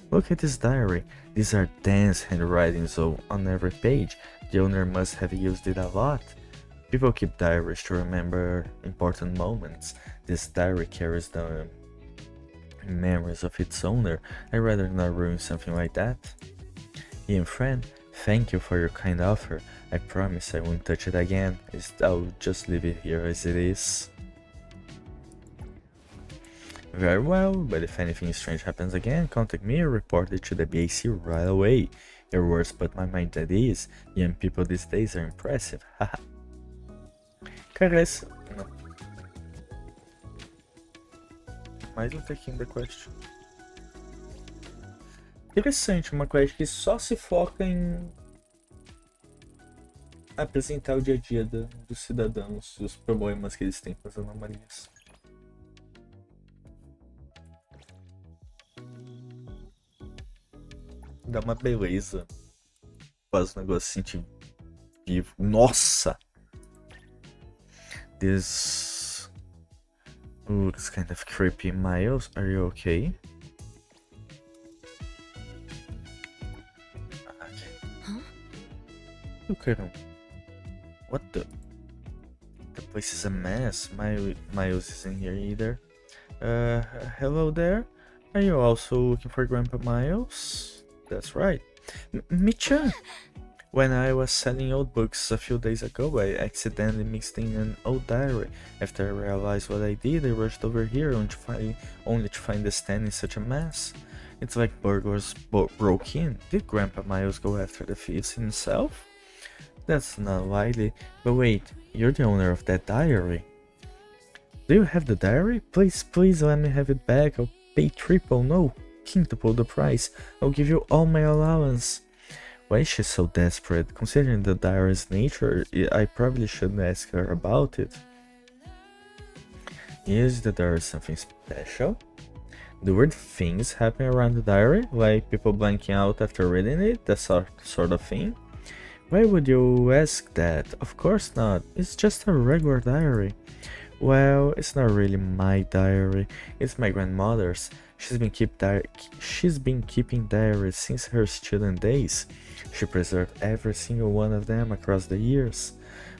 Look at this diary. These are dense handwritings on every page. The owner must have used it a lot. People keep diaries to remember important moments. This diary carries the memories of its owner. I'd rather not ruin something like that. Ian friend, thank you for your kind offer. I promise I won't touch it again. I'll just leave it here as it is. Very well, but if anything strange happens again, contact me or report it to the BAC right away. Your words put my mind at ease. Young people these days are impressive, haha. Cara, esse... Não. Mais um tequinho da quest. Interessante, uma quest que só se foca em apresentar o dia a dia dos cidadãos e os problemas que eles têm com as anomalias. Dá uma beleza. Faz um negócio sentir vivo. Nossa! This looks kind of creepy. Miles, are you okay? Okay. Huh? Oh, caramba. What the? The place is a mess. Miles isn't here either. Hello there. Are you also looking for Grandpa Miles? That's right. Mi-chan, When I was selling old books a few days ago, I accidentally mixed in an old diary. After I realized what I did, I rushed over here only to find the stand in such a mess. It's like burglars broke in. Did Grandpa Miles go after the thieves himself? That's not likely. But wait, you're the owner of that diary. Do you have the diary? Please let me have it back. I'll pay triple, no, quintuple the price. I'll give you all my allowance. Why is she so desperate? Considering the diary's nature, I probably shouldn't ask her about it. Is the diary something special? Do weird things happen around the diary? Like people blanking out after reading it? That sort of thing? Why would you ask that? Of course not. It's just a regular diary. Well, it's not really my diary. It's my grandmother's. She's been keeping diaries since her student days. She preserved every single one of them across the years.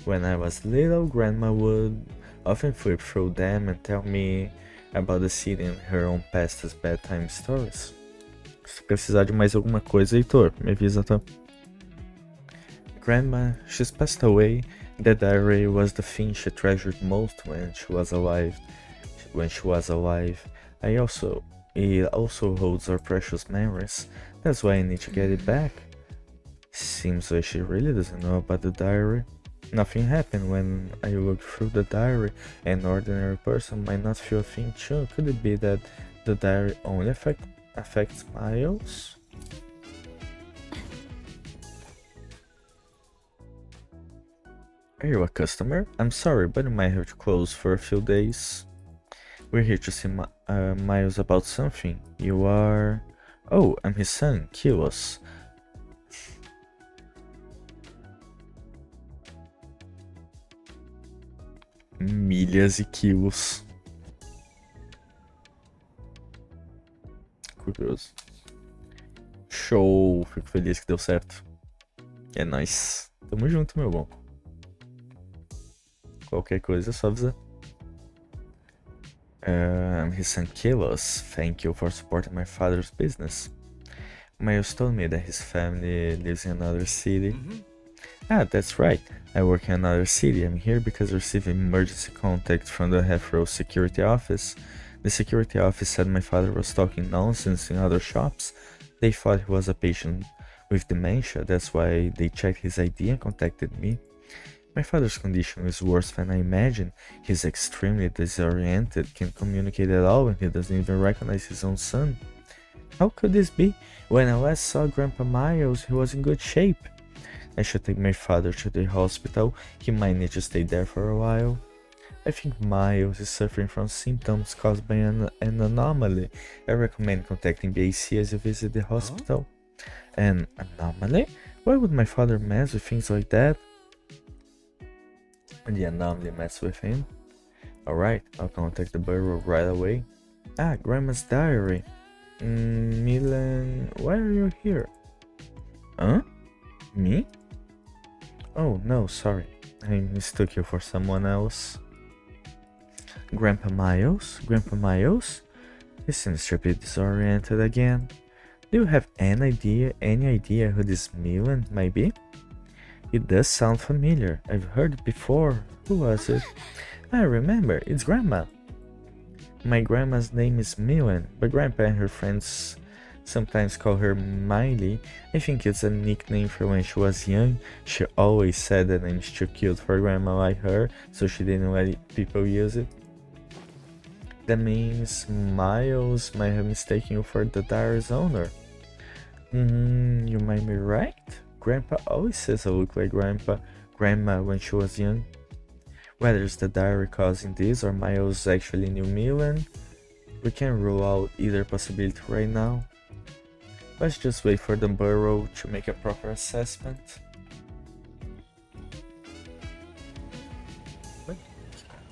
When I was little, Grandma would often flip through them and tell me about the city and her own past as bedtime stories. Se precisar de mais alguma coisa, Heitor, me avisa, tá? Grandma, she's passed away. The diary was the thing she treasured most when she was alive. It also holds our precious memories. That's why I need to get it back. Seems like she really doesn't know about the diary. Nothing happened when I looked through the diary. An ordinary person might not feel a thing too. Could it be that the diary only affects Miles? Are you a customer? I'm sorry, but you might have to close for a few days. We're here to see Miles about something. You are... Oh, I'm his son, Kilos. Milhas e quilos. Curioso. Show! Fico feliz que deu certo. É nóis. Tamo junto, meu bom. Qualquer coisa é só avisar. His son Kilos, thank you for supporting my father's business. Miles told me that his family lives in another city. Ah, that's right. I work in another city. I'm here because I received emergency contact from the Half-Row security office. The security office said my father was talking nonsense in other shops. They thought he was a patient with dementia. That's why they checked his ID and contacted me. My father's condition is worse than I imagined. He's extremely disoriented, can't communicate at all, and he doesn't even recognize his own son. How could this be? When I last saw Grandpa Miles, he was in good shape. I should take my father to the hospital. He might need to stay there for a while. I think Miles is suffering from symptoms caused by an anomaly. I recommend contacting BAC as you visit the hospital. An anomaly? Why would my father mess with things like that? The anomaly mess with him? Alright, I'll contact the bureau right away. Ah, Grandma's diary. Milan, why are you here? Huh? Me? Oh no, sorry. I mistook you for someone else. Grandpa Miles? Grandpa Miles? He seems to be disoriented again. Do you have any idea who this Milan might be? It does sound familiar. I've heard it before. Who was it? I remember. It's Grandma. My grandma's name is Milan, but Grandpa and her friends sometimes call her Miley. I think it's a nickname for when she was young. She always said the name's too cute for a grandma like her, so she didn't let people use it. That means Miles might have mistaken you for the diary's owner. You might be right. Grandpa always says I look like Grandma when she was young. Whether it's the diary causing this or Miles actually knew Milan, we can't rule out either possibility right now. Let's just wait for the bureau to make a proper assessment.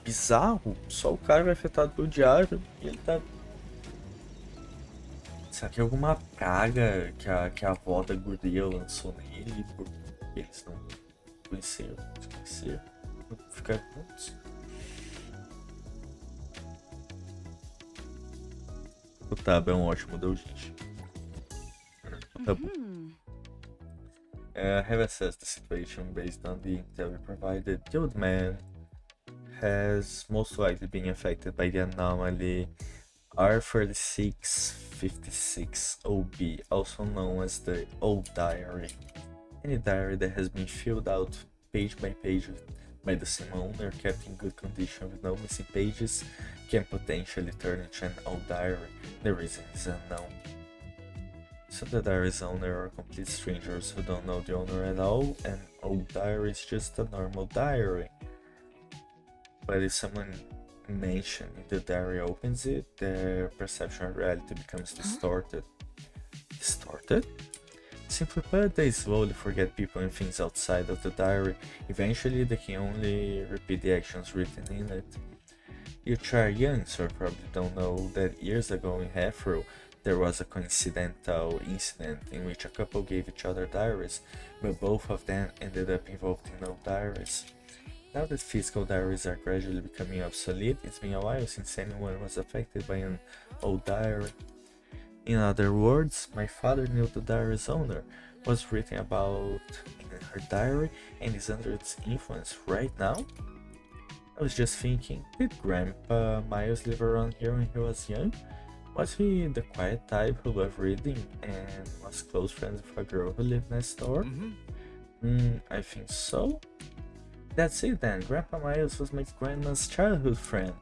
Bizarro, só o cara foi afetado pelo diário e ele tá... Será que é alguma praga que a avó da guria lançou nele porque eles não conheceram, ficar juntos? O Tab é um ótimo doujinshi. Tá bom. I have assessed the situation based on the intel we provided. The old man has most likely been affected by the anomaly R3656OB, also known as the Old Diary. Any diary that has been filled out page by page by the same owner, kept in good condition with no missing pages, can potentially turn into an old diary. The reason is unknown. So the diary's owner are complete strangers who don't know the owner at all, and old diary is just a normal diary. But if someone mentioned in the diary opens it, their perception of reality becomes distorted. Distorted? Simply put, they slowly forget people and things outside of the diary. Eventually, they can only repeat the actions written in it. You are young, so you probably don't know that years ago in Heathrow, there was a coincidental incident in which a couple gave each other diaries, but both of them ended up involved in old diaries. Now that physical diaries are gradually becoming obsolete, it's been a while since anyone was affected by an old diary. In other words, my father knew the diary's owner, was written about in her diary, and is under its influence right now? I was just thinking, did Grandpa Miles live around here when he was young? Was he the quiet type who loved reading and was close friends with a girl who lived next door? I think so. That's it then, Grandpa Miles was my grandma's childhood friend.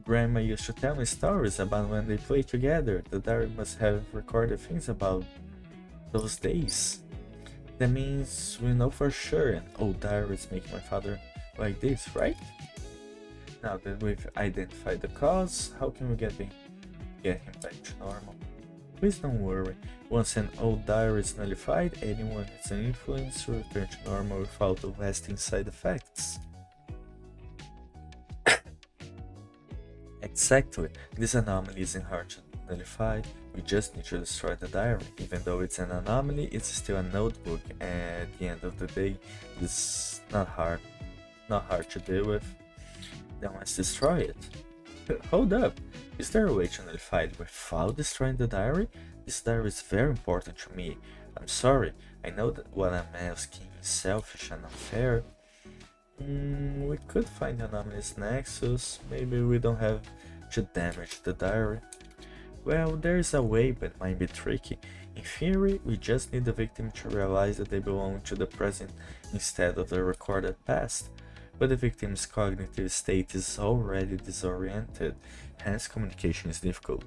Grandma used to tell me stories about when they played together. The diary must have recorded things about those days. That means we know for sure an old diaries make my father like this, right? Now that we've identified the cause, how can we get him back to normal? Please don't worry, once an old diary is nullified, anyone has an influence to return to normal without the lasting side effects. Exactly, this anomaly isn't hard to nullify, we just need to destroy the diary. Even though it's an anomaly, it's still a notebook, and at the end of the day, it's not hard to deal with. Then let's destroy it. Hold up, is there a way to nullify it without destroying the diary? This diary is very important to me. I'm sorry, I know that what I'm asking is selfish and unfair. We could find the anomaly's nexus, maybe we don't have to damage the diary. Well, there is a way, but it might be tricky. In theory, we just need the victim to realize that they belong to the present instead of the recorded past. But the victim's cognitive state is already disoriented, hence communication is difficult.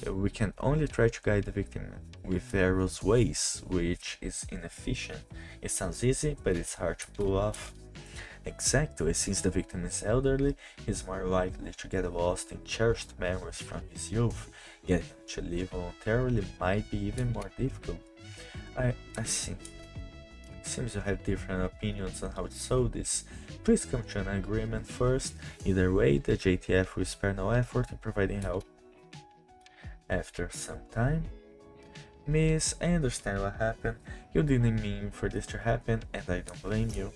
We can only try to guide the victim with various ways, which is inefficient. It sounds easy, but it's hard to pull off. Exactly, since the victim is elderly, he's more likely to get lost in cherished memories from his youth. Getting him to live voluntarily might be even more difficult. I see. Seems you have different opinions on how to solve this. Please come to an agreement first. Either way, the JTF will spare no effort in providing help. After some time, Miss, I understand what happened. You didn't mean for this to happen, and I don't blame you.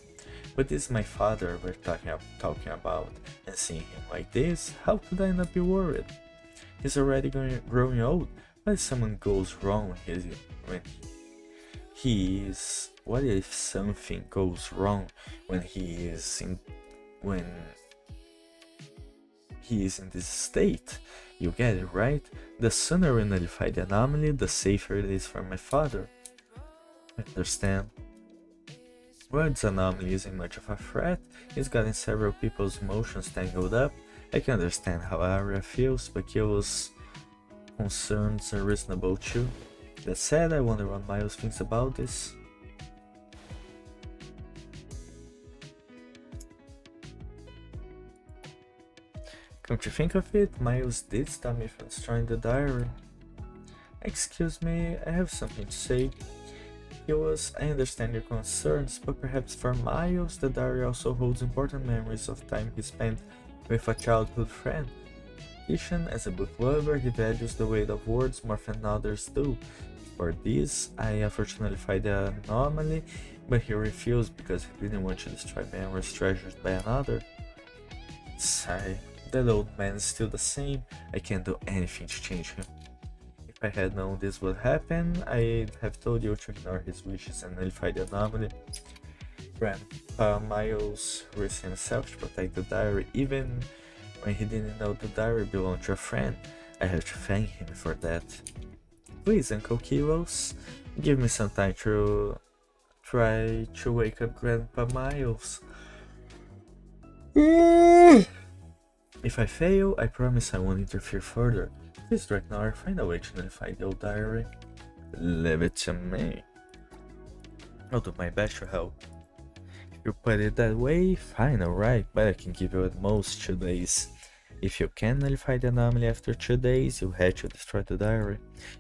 But this is my father we're talking about, and seeing him like this, how could I not be worried? He's already growing old. What if something goes wrong what if something goes wrong when he is in this state? You get it, right? The sooner we nullify the anomaly, the safer it is for my father. I understand. Well, this anomaly isn't much of a threat. It's gotten several people's emotions tangled up. I can understand how Arya feels, but Kyo's concerns are reasonable too. That said, I wonder what Miles thinks about this. Come to think of it, Miles did stop me from destroying the diary. Excuse me, I have something to say. I understand your concerns, but perhaps for Miles, the diary also holds important memories of time he spent with a childhood friend. Ishan, as a book lover, he values the weight of words more than others do. For this, I offered to nullify the anomaly, but he refused because he didn't want to destroy memories treasured by another. Sigh. That old man is still the same. I can't do anything to change him. If I had known this would happen, I'd have told you to ignore his wishes and nullify the anomaly. Grandpa Miles risked himself to protect the diary even when he didn't know the diary belonged to a friend. I have to thank him for that. Please, Uncle Kilos, give me some time to try to wake up Grandpa Miles. If I fail, I promise I won't interfere further. Please, Draknoir, find a way to nullify the old diary. Leave it to me. I'll do my best to help. If you put it that way, fine, alright, but I can give you at most 2 days. If you can nullify the anomaly after 2 days, you'll have to destroy the diary.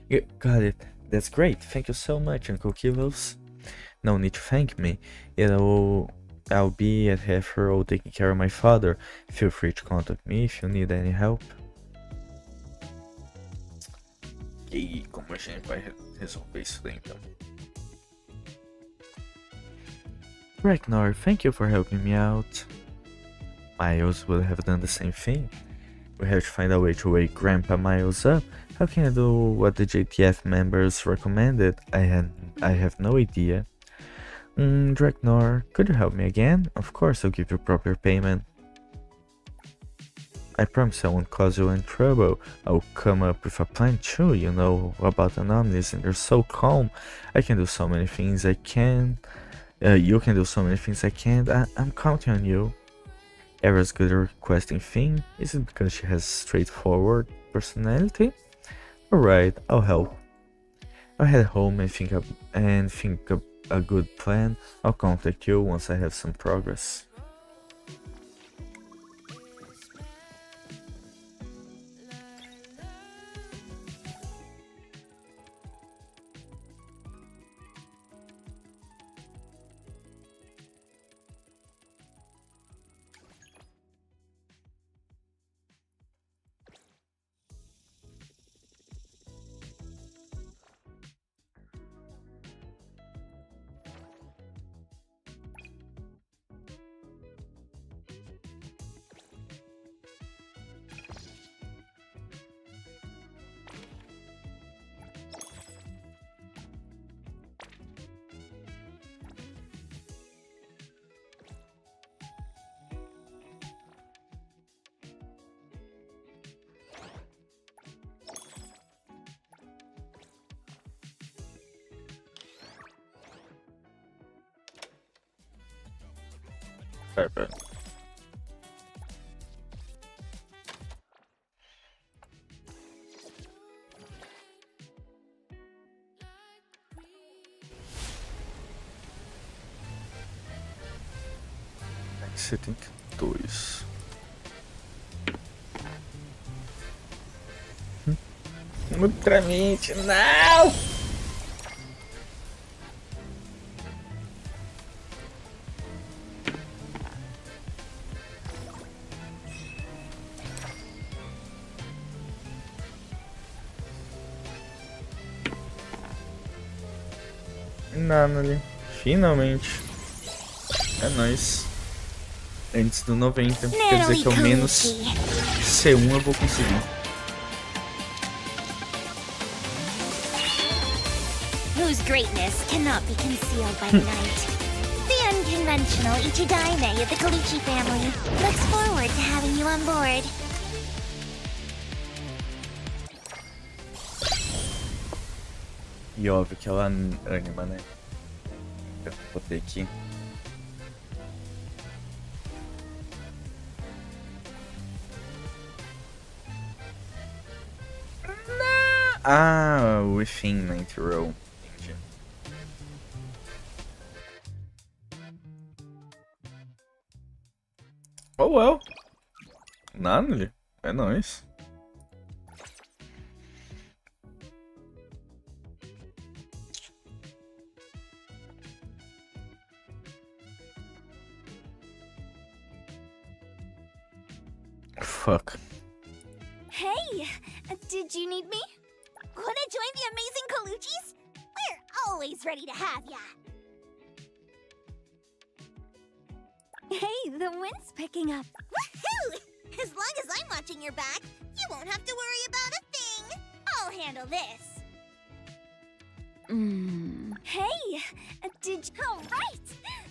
You got it. That's great. Thank you so much, Uncle Kilos. No need to thank me. I'll be at half road taking care of my father. Feel free to contact me if you need any help. E como a gente vai resolver isso daí então? Draknoir, thank you for helping me out. Miles would have done the same thing. We have to find a way to wake Grandpa Miles up. How can I do what the JTF members recommended? I have no idea. Draknoir, could you help me again? Of course, I'll give you proper payment. I promise I won't cause you any trouble. I'll come up with a plan too, you know, about anomalies, and they're so calm. I can do so many things I can. You can do so many things I can't. I'm counting on you. Era's good at requesting thing. Is it because she has straightforward personality? Alright, I'll help. I'll head home and think of a good plan. I'll contact you once I have some progress. Perfect. Backseating 2. Ultramente, não! Nada, finalmente. É nóis. Antes do 90, quer dizer que ao menos C1 eu vou conseguir. Whose greatness cannot be concealed by the night. The unconventional Ichidaime of the Kolichi family looks forward to having you on board. E óbvio que ela anima, né? Eu vou ter aqui. Ah, within 90 row. Entendi. Oh well. Nada, é nóis. Fuck. Hey, did you need me? Wanna join the amazing Coluchis? We're always ready to have ya. Hey, the wind's picking up. Woohoo! As long as I'm watching your back, you won't have to worry about a thing. I'll handle this. Hey, all right!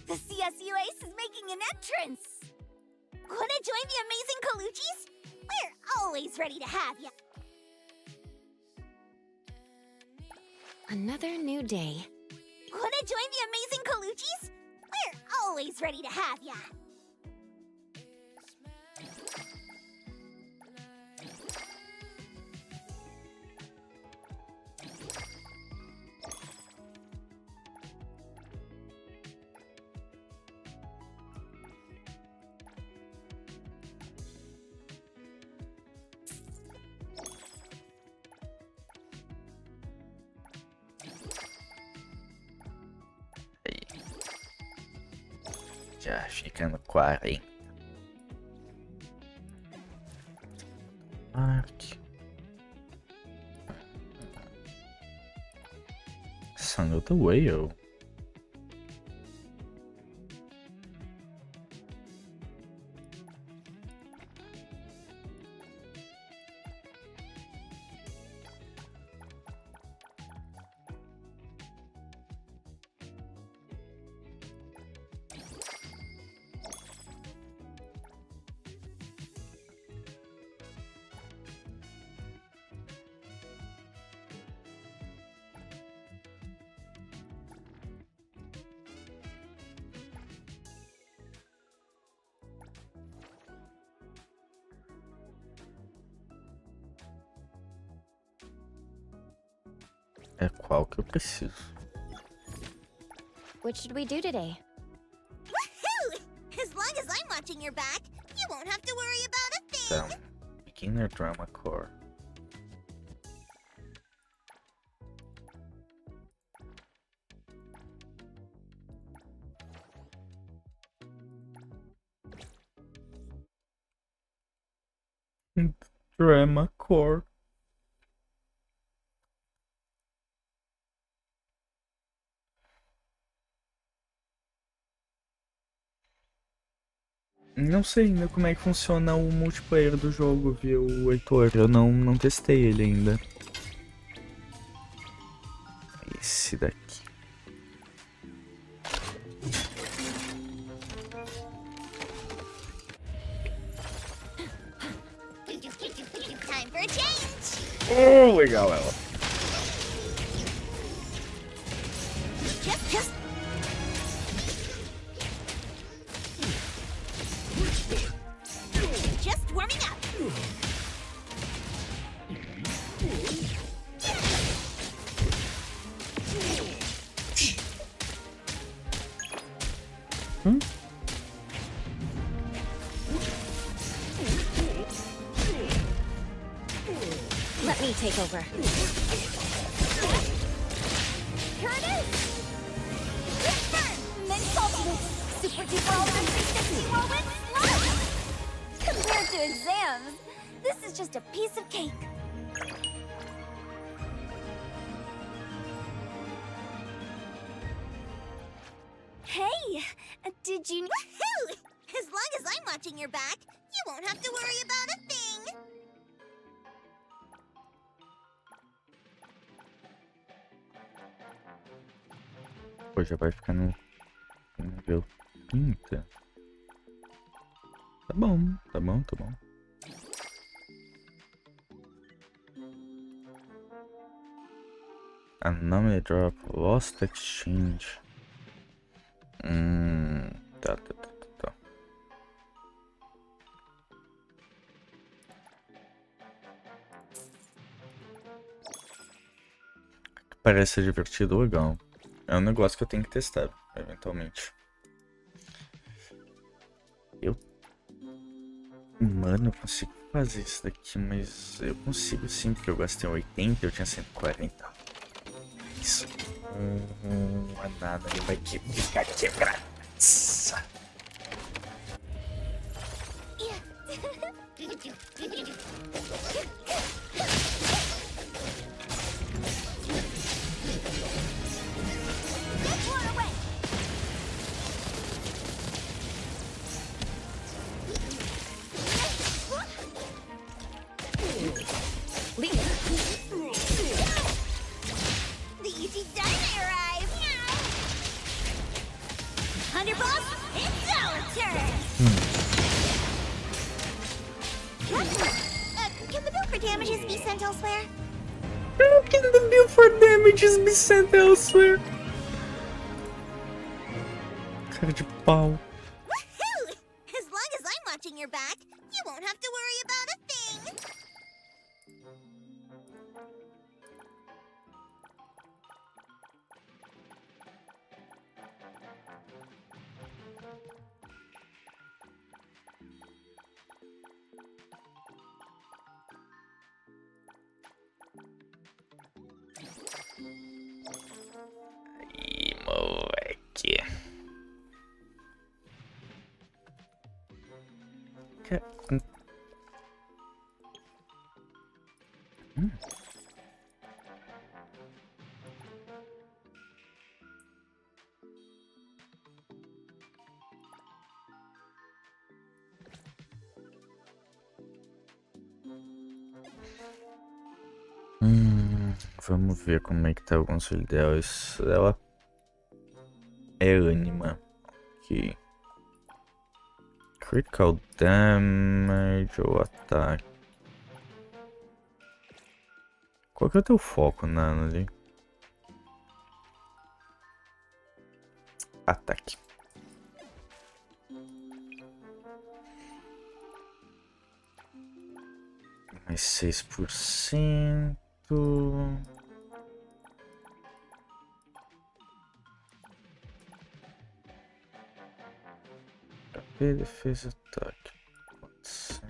The CSU Ace is making an entrance! Wanna join the amazing Kaluchis? We're always ready to have ya! Another new day. Wanna join the amazing Kaluchis? We're always ready to have ya! Já fica no 40. Aqui. Song of the Whale. É qual que eu preciso? What should we do today? Woohoo! As long as I'm watching your back, you won't have to worry about a thing! Então, beginner drama core. Drama core. Não sei ainda como é que funciona o multiplayer do jogo, viu, Heitor? Eu não testei ele ainda. Esse daqui. Time for a change! Oh, legal ela. Just... Just warming up! Let me take over. Here it is! Whisper! Mint ultimate! Super duper ultimate 360 whirlwind slide! Compared to exams, this is just a piece of cake. Hey! Did you... Woohoo! As long as I'm watching your back, you won't have to worry about a thing! Pô, já vai ficar no nível 30. Tá bom, tá bom, tá bom. Anomaly drop, lost exchange. Tá. Parece divertido, legal. É um negócio que eu tenho que testar, eventualmente. Mano, eu consigo fazer isso daqui, mas eu consigo sim, porque eu gastei 80 e eu tinha 140. Isso. A nada, ele vai ficar quebrado. The easy dice elsewhere? How can the bill for damages be sent elsewhere? Cara de pau. Woohoo! As long as I'm watching your back, you won't have to worry about a thing. Ih, moleque. Vamos ver como é que tá o conselho dela. Ela é ânima. Aqui. Critical damage ou ataque. Qual que é o teu foco, Nano, ali? Ataque. Mais 6%. HP, defesa, ataque. Pode ser.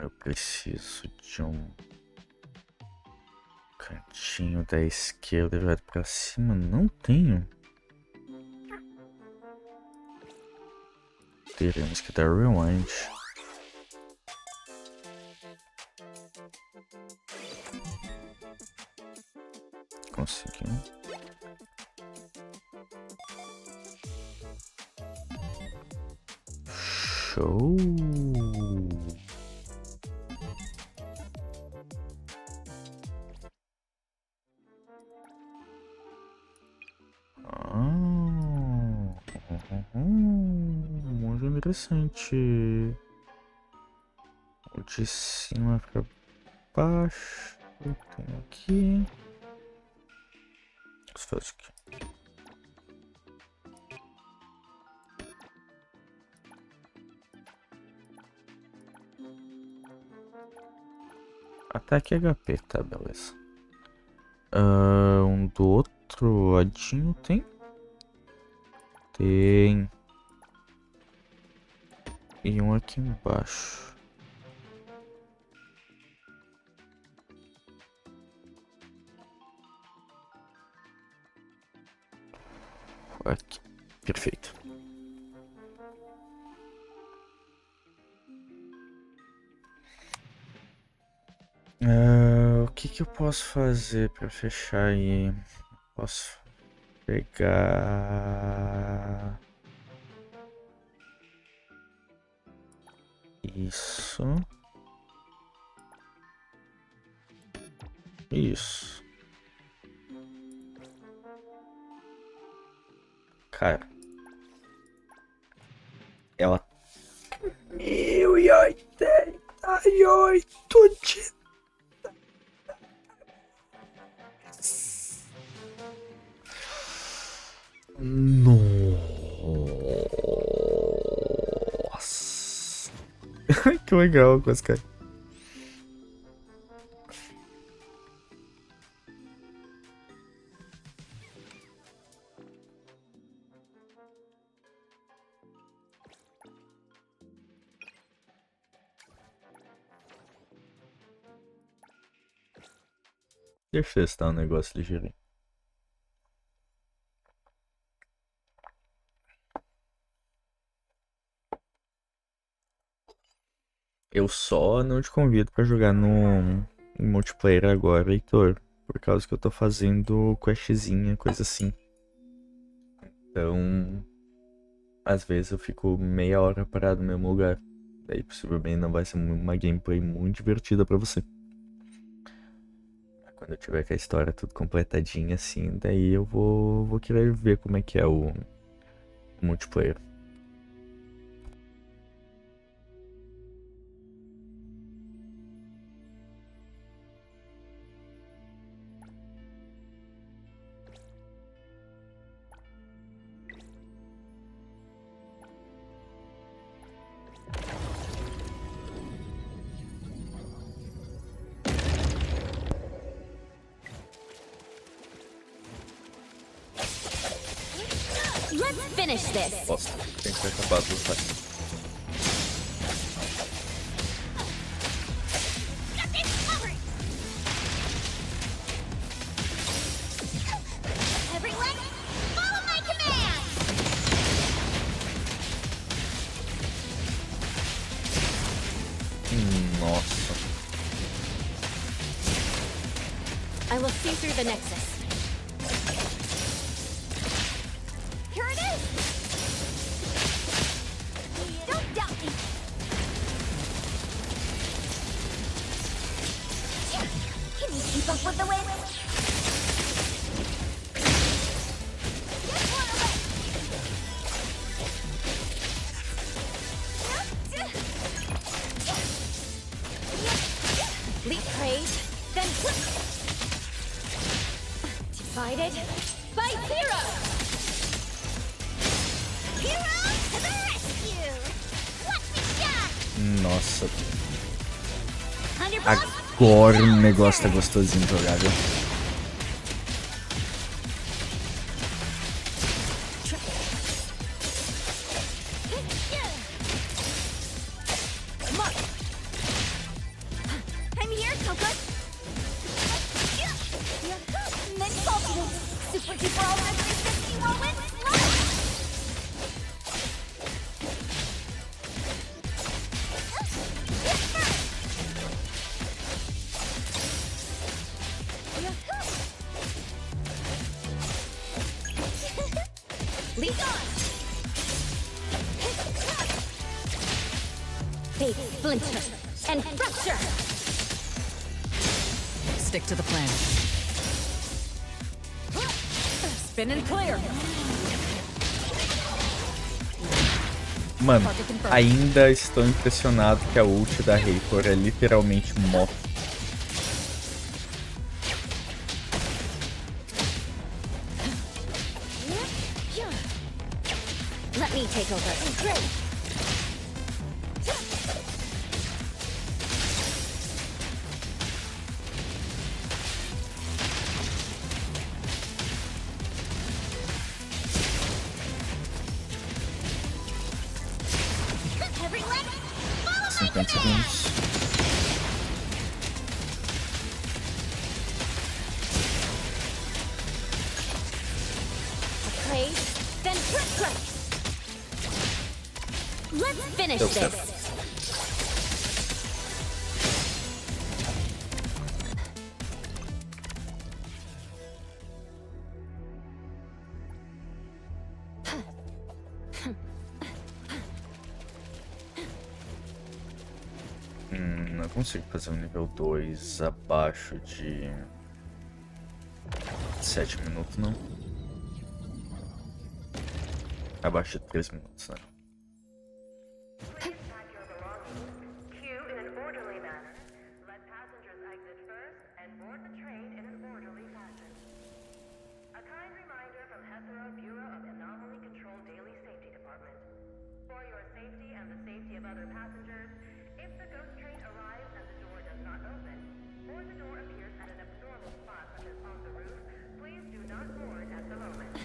Eu preciso de um cantinho da esquerda virado pra cima. Não tenho. Teremos que dar rewind. Conseguimos. Show. Muito interessante. O de cima para baixo. Tem aqui. Vamos fazer aqui. Ataque HP, tá, beleza. Um do outro ladinho tem? Tem. E um aqui embaixo. Aqui. Perfeito. O que eu posso fazer para fechar aí? Posso pegar isso. Isso. Cara. Ela 1088 de... Nossa. Que legal com esse cara. Deixa eu testar um negócio ligeiro. Eu só não te convido pra jogar no multiplayer agora, Heitor. Por causa que eu tô fazendo questzinha, coisa assim. Então, às vezes eu fico meia hora parado no mesmo lugar. Daí possivelmente não vai ser uma gameplay muito divertida pra você. Quando eu tiver com a história tudo completadinha assim, daí eu vou querer ver como é que é o multiplayer. Let's finish this. Bosta, tem que acabar as lutas. Got this covered! Everyone, follow my command! Nossa. I will see through the nexus. Here it is! Don't doubt me! Can you keep up with the wind? Get one away! Leap praise, then divided by zero. Hero to the rescue! Watch me shine! Nossa. On your block! Agora o negócio tá gostosinho de jogar, viu? I'm here, Coco! Then cultivate! Super duper ultra 360 whirlwind slide! Leap on. Big splinter and fracture. Stick to the plan. Spin and clear. Mano, ainda estou impressionado que a ult da Reikor é literalmente morta. Let me take over. Great. Everyone, follow my 50 command! segundos. Praise, then trip. Let's finish Deu this. certo. Não consigo fazer um nível 2 abaixo de 7 minutos, não. Abaixo de 3 minutos, né? Pack your belongings, queue in an orderly manner, let passengers exit first, and board the train in an orderly fashion. A kind reminder from Hetero Bureau of Anomaly Control Daily Safety Department. For your safety and the safety of other passengers, if the ghost train arrives and the door does not open, or the door appears at an abnormal spot such as on the roof, please do not board at the moment.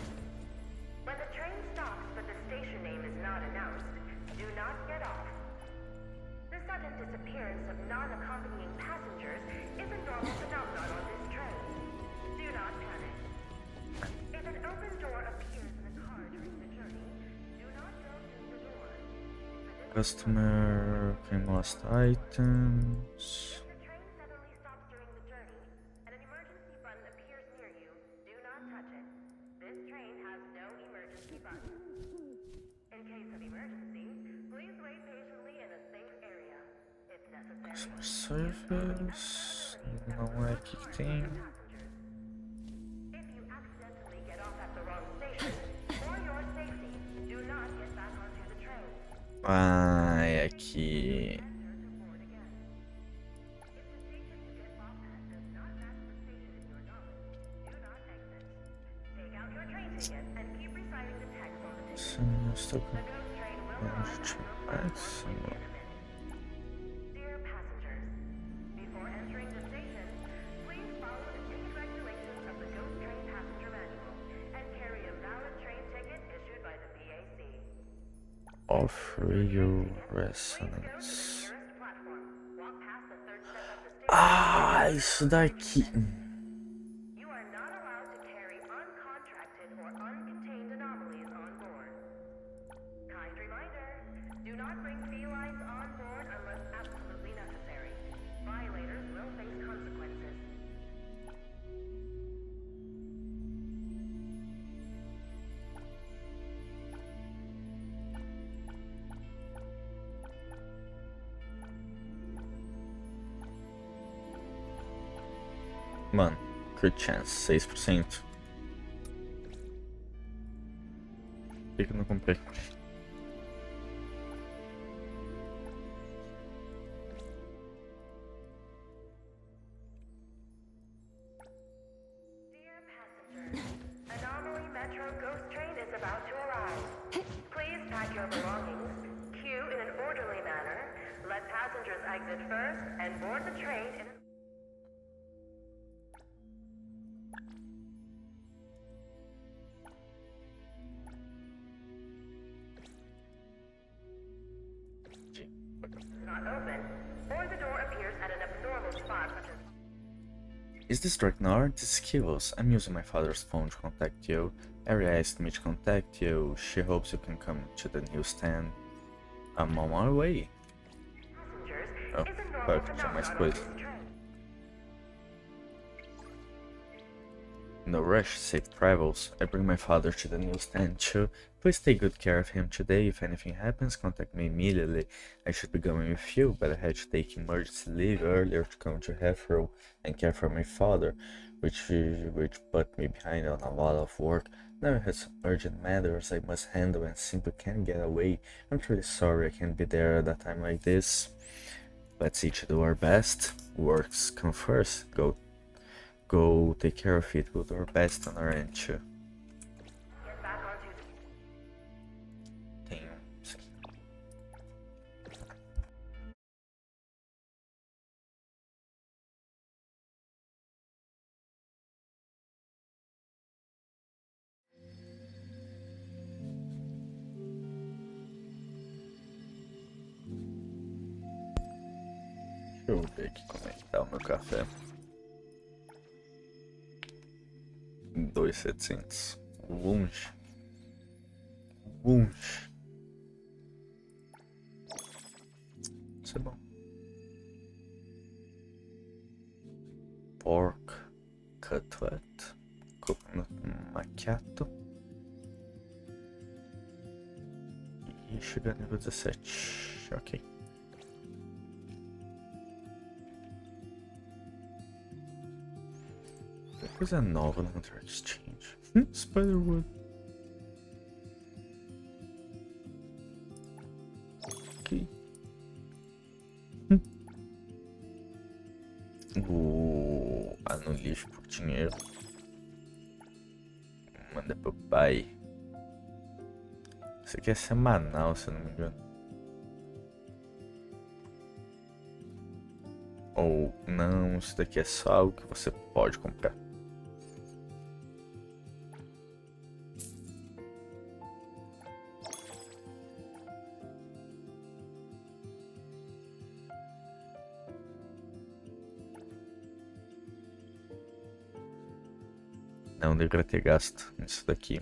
When the train stops but the station name is not announced, do not get off. The sudden disappearance of non-accompanying passengers is a normal phenomenon on this train. Do not panic. If an open door appears in the car during the journey, do not go through the door. Customer claim lost items. If the train suddenly stops during the journey and an emergency button appears near you, do not touch it. This train has no emergency button. Service. Não é aqui que tem. If you accidentally get off at the wrong station, for your safety, do not get back onto the train. Ah, é aqui. Enter to board again. If the station you get off at does not match the station in your knowledge, do not exit. Take out your train ticket and keep reciting the text on the ticket. Estou The ghost train will arrive at your platform in a minute. Dear passengers, before entering the station, please follow the ticket regulations of the Ghost Train Passenger Manual and carry a valid train ticket issued by the BAC. Offer you Please go to the resonance. nearest platform. Walk past the third step of the station. Ah, isso daqui. You are not allowed to carry uncontracted or uncontained anomalies on board. Kind reminder, do not bring felines on board unless absolutely necessary. Violators will face consequences. Mano, crit chance, 6%. Por que eu não comprei? Dear passengers, Anomaly Metro Ghost Train is about to arrive. Please pack your belongings, queue in an orderly manner, let passengers exit first, and board the train in an... Not open, or the door appears at an abnormal spot such as... Is this Draknoir? This is Kivos. I'm using my father's phone to contact you. Ari asked me to contact you. She hopes you can come to the newsstand. I'm on my way. Passengers Oh, is a normal perfect, tinha mais phenomenon on coisa. this train. No rush, safe travels. I bring my father to the newsstand too. Please take good care of him today. If anything happens, contact me immediately. I should be going with you, but I had to take emergency leave earlier to come to Heathrow and care for my father, which put me behind on a lot of work. Now I have some urgent matters I must handle and simply can't get away. I'm truly sorry I can't be there at a time like this. Let's each do our best. Works come first. Go take care of it. We'll do our best on our end too. Get back onto the... Tem. Sim. Deixa eu ver aqui como é que tá o meu café. 2.700. Longe. Longe. Isso é bom. Pork cutlet. Coconut macchiato. E chegar nível 17. Ok. Coisa nova no Hunter Exchange. Spiderwood. Ok. Anulif por dinheiro. Manda pro pai. Isso aqui é semanal, se eu não me engano. Ou não, isso daqui é só algo que você pode comprar. Não deveria ter gasto nisso daqui.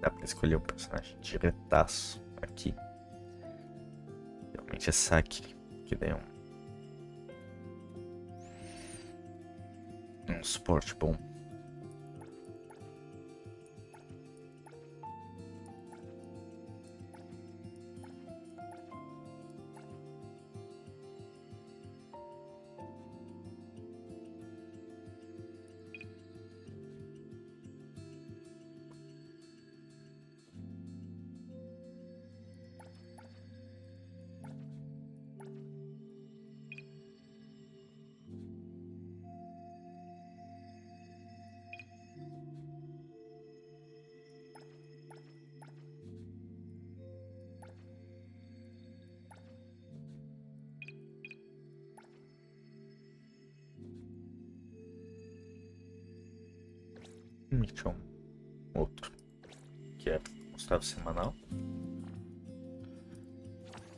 Dá pra escolher um personagem diretaço aqui. Realmente é saque que dê um suporte bom. Tinha um outro que é Gustavo semanal.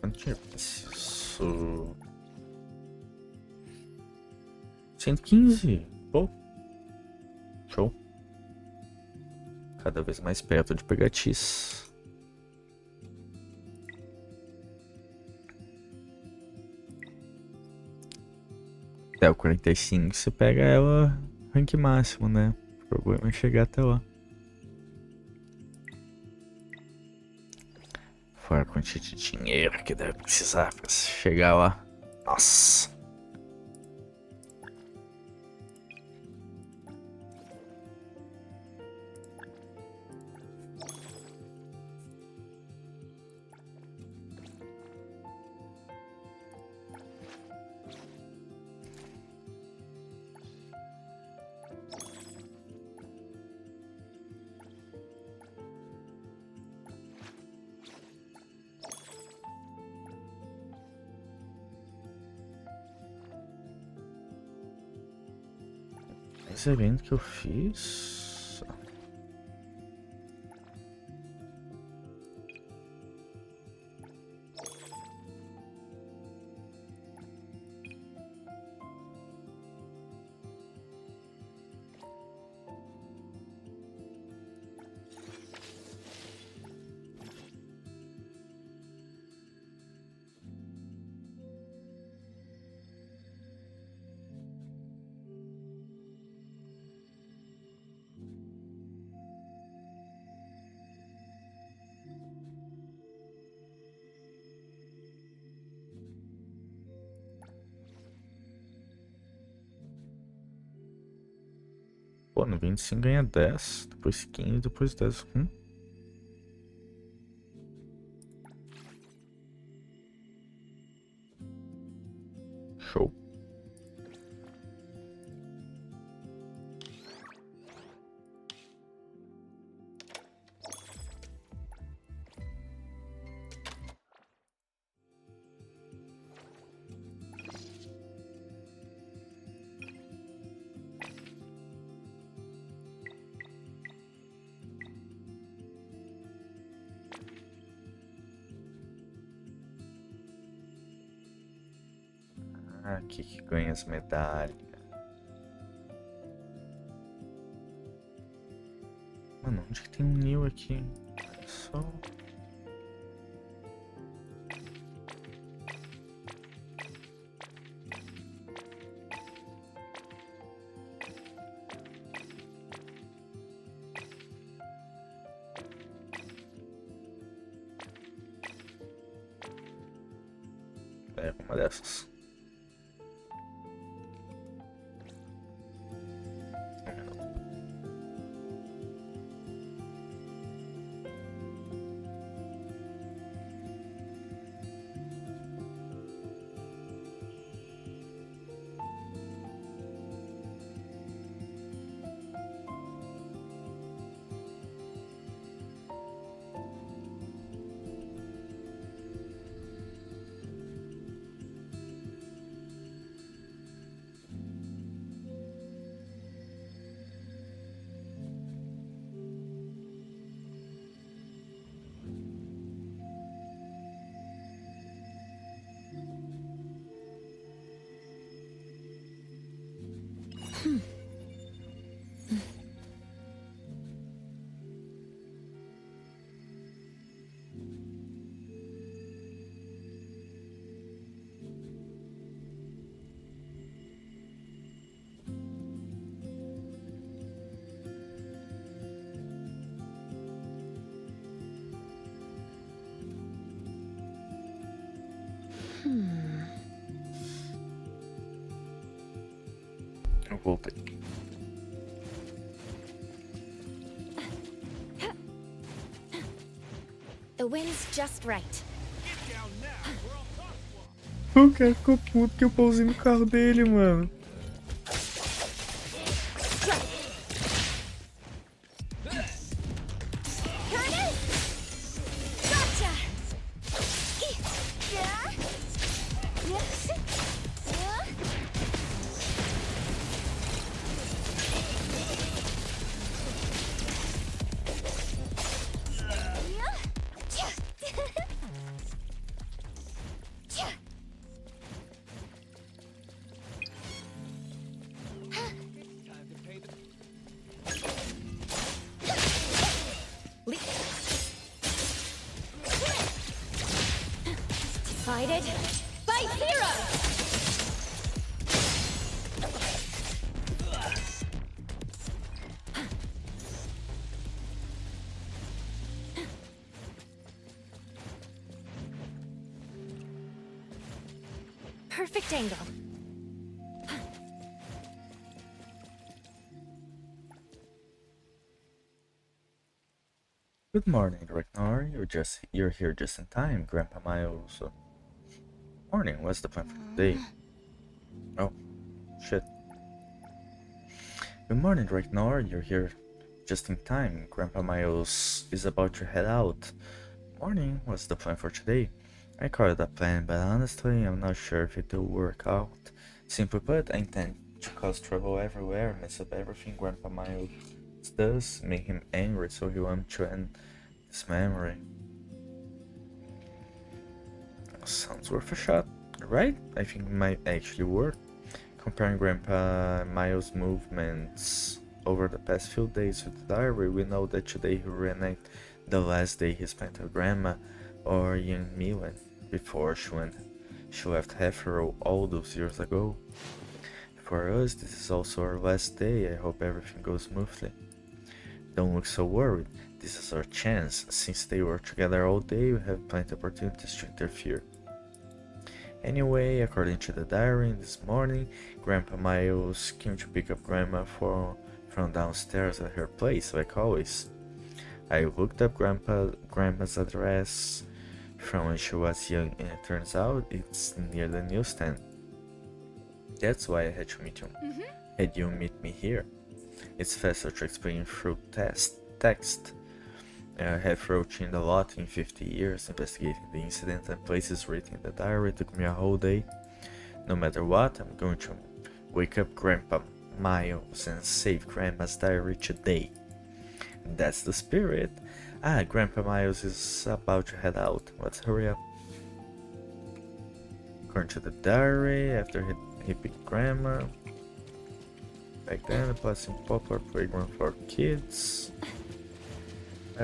Quanto dinheiro preciso? 115. Pô. Show. Cada vez mais perto de pegar Tis. Até o 45 você pega ela rank máximo, né? O problema é chegar até lá. Fora a quantia de dinheiro que deve precisar pra chegar lá. Nossa. Esse evento que eu fiz. Pô, no 25 ganha 10, depois 15, depois 10. Show. Aqui que ganha as medalhas. Mano, onde que tem um Nil aqui? Só... É, uma dessas. Eu voltei. The wind's just right. O cara ficou puto que eu pousei no carro dele, mano. Guided by zero! Perfect angle. Good morning, Draknoir. You're here just in time, Grandpa Miles. Morning, what's the plan for today? Oh, shit. Good morning, Draknoir. You're here just in time. Grandpa Miles is about to head out. Morning, what's the plan for today? I call it a plan, but honestly, I'm not sure if it will work out. Simply put, I intend to cause trouble everywhere, mess up everything Grandpa Miles does, make him angry, so he wants to end his memory. Sounds worth a shot, right? I think it might actually work. Comparing Grandpa Miles' movements over the past few days with the diary, we know that today he reenact the last day he spent with Grandma or young Milan before she left Hefero all those years ago. For us, this is also our last day. I hope everything goes smoothly. Don't look so worried. This is our chance. Since they were together all day, we have plenty of opportunities to interfere. Anyway, according to the diary, this morning, Grandpa Miles came to pick up Grandma from downstairs at her place, like always. I looked up Grandma's address from when she was young, and it turns out it's near the newsstand. That's why I had to meet you. Had you meet me here. It's faster to explain through text. I have wrote in a lot in 50 years, investigating the incident and places written in the diary. It took me a whole day. No matter what, I'm going to wake up Grandpa Miles and save Grandma's diary today. That's the spirit. Grandpa Miles is about to head out. Let's hurry up. According to the diary, after he picked Grandma. Back then, it was a popular playground for kids.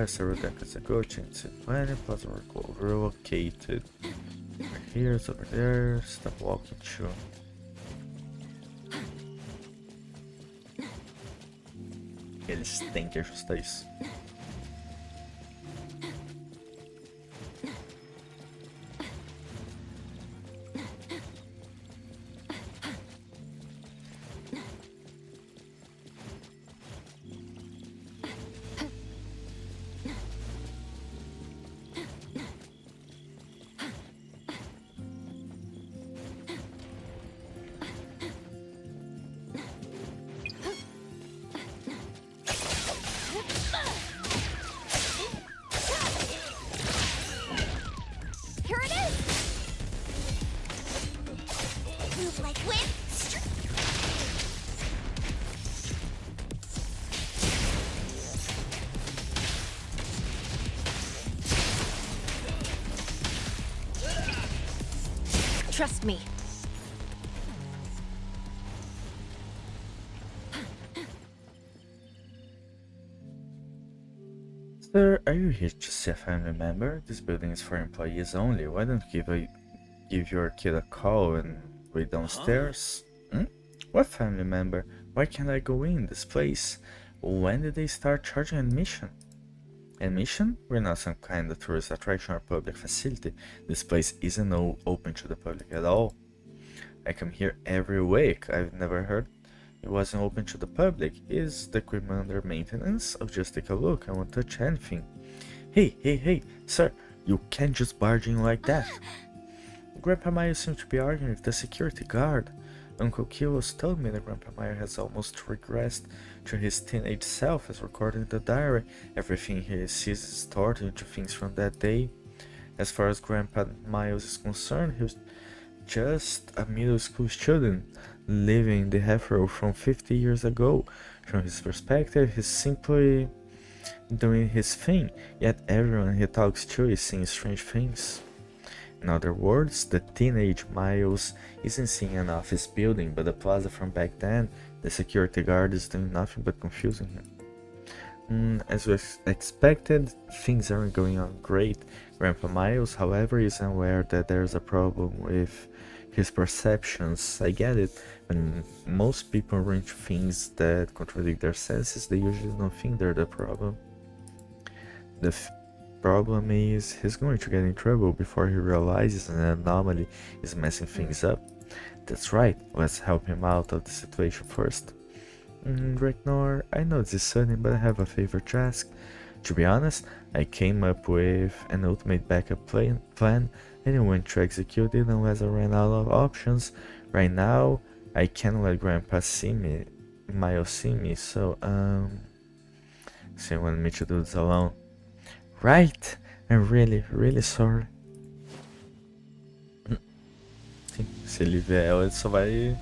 Several decades ago, changed the planet, was relocated. Over here, it's over there. Stop walking, too. Eles têm que ajustar isso. Here it is! Move like wind! Trust me. Sir, are you here to see a family member? This building is for employees only. Why don't you give your kid a call and wait downstairs? What family member? Why can't I go in this place? When did they start charging admission? Admission? We're not some kind of tourist attraction or public facility. This place isn't open to the public at all. I come here every week. I've never heard it wasn't open to the public. Is the equipment under maintenance? I'll just take a look. I won't touch anything. Hey, sir, you can't just barge in like that. Grandpa Miles seems to be arguing with the security guard. Uncle Kilos told me that Grandpa Miles has almost regressed to his teenage self, as recorded in the diary. Everything he sees is stored into things from that day. As far as Grandpa Miles is concerned, he was just a middle school student living in the Hefro from 50 years ago. From his perspective, he's simply doing his thing, yet everyone he talks to is seeing strange things. In other words, the teenage Miles isn't seeing an office building, but the plaza from back then. The security guard is doing nothing but confusing him. As we expected, things aren't going on great. Grandpa Miles, however, is aware that there's a problem with his perceptions. I get it. When most people run into things that contradict their senses, they usually don't think they're the problem. The problem is he's going to get in trouble before he realizes an anomaly is messing things up. That's right, let's help him out of the situation first. Draknoir, I know this is sudden, but I have a favor to ask. To be honest, I came up with an ultimate backup plan and I went to execute it unless I ran out of options. Right now, I can't let Grandpa see me, Miles see me, so so you want me to do this alone? Right, I'm really sorry. Sim, se ele ver ela, ele só vai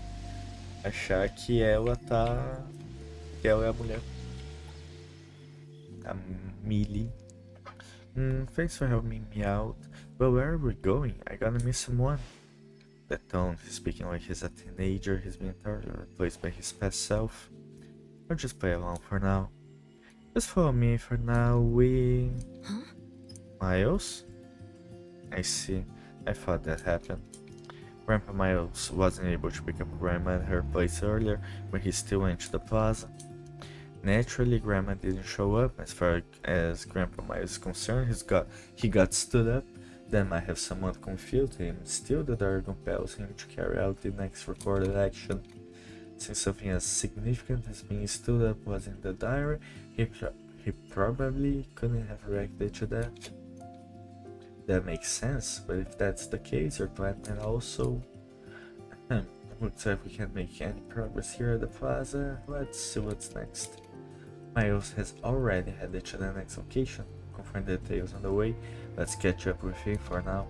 achar que ela tá... que ela é a mulher. A Millie. Thanks for helping me out. But where are we going? I gotta miss someone. That tone, he's speaking like he's a teenager. He's being entirely replaced by his past self. I'll just play along for now. Just follow me for now. Huh? Miles? I see. I thought that happened. Grandpa Miles wasn't able to pick up Grandma at her place earlier when he still went to the plaza. Naturally, Grandma didn't show up. As far as Grandpa Miles is concerned, he got stood up. That might have somewhat confused him. Still, the diary compels him to carry out the next recorded action. Since something as significant as being stood up was in the diary, he probably couldn't have reacted to that. That makes sense, but if that's the case, your plan might also... Looks like we can't make any progress here at the plaza. Let's see what's next. Miles has already headed to the next location. Confirm the details on the way. Let's catch up with him for now.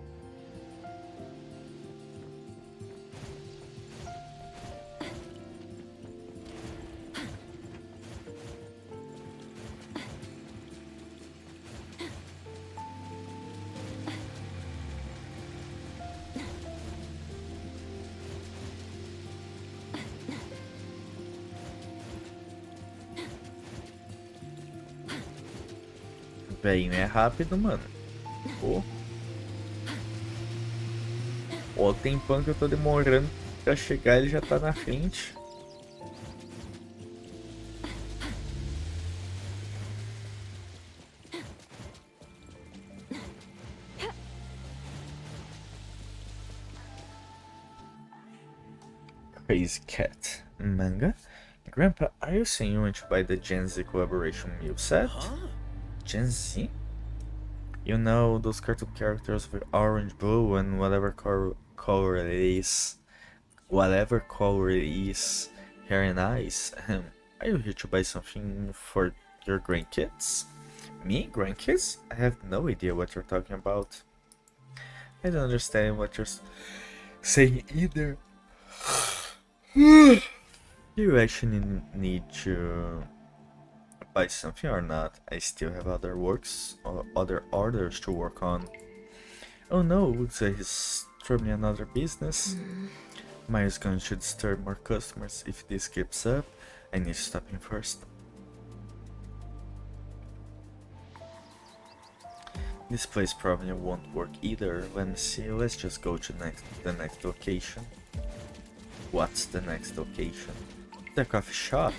Velhinho é rápido, mano. Pô. Ó, o tempão que eu tô demorando pra chegar, ele já tá na frente. Crazy Cat. Manga? Grandpa, are you saying you want to buy the Gen Z collaboration meal set? Huh? Gen Z? You know, those cartoon characters with orange, blue, and whatever color it is. Whatever color it is. Hair and eyes. Are you here to buy something for your grandkids? Me? Grandkids? I have no idea what you're talking about. I don't understand what you're saying either. Do you actually need to buy something or not? I still have other works or other orders to work on. Oh no, looks like he's troubling another business. Maya's going to disturb more customers if this keeps up. I need to stop him first. This place probably won't work either. Let me see, let's just go to the next location. What's the next location? The coffee shop.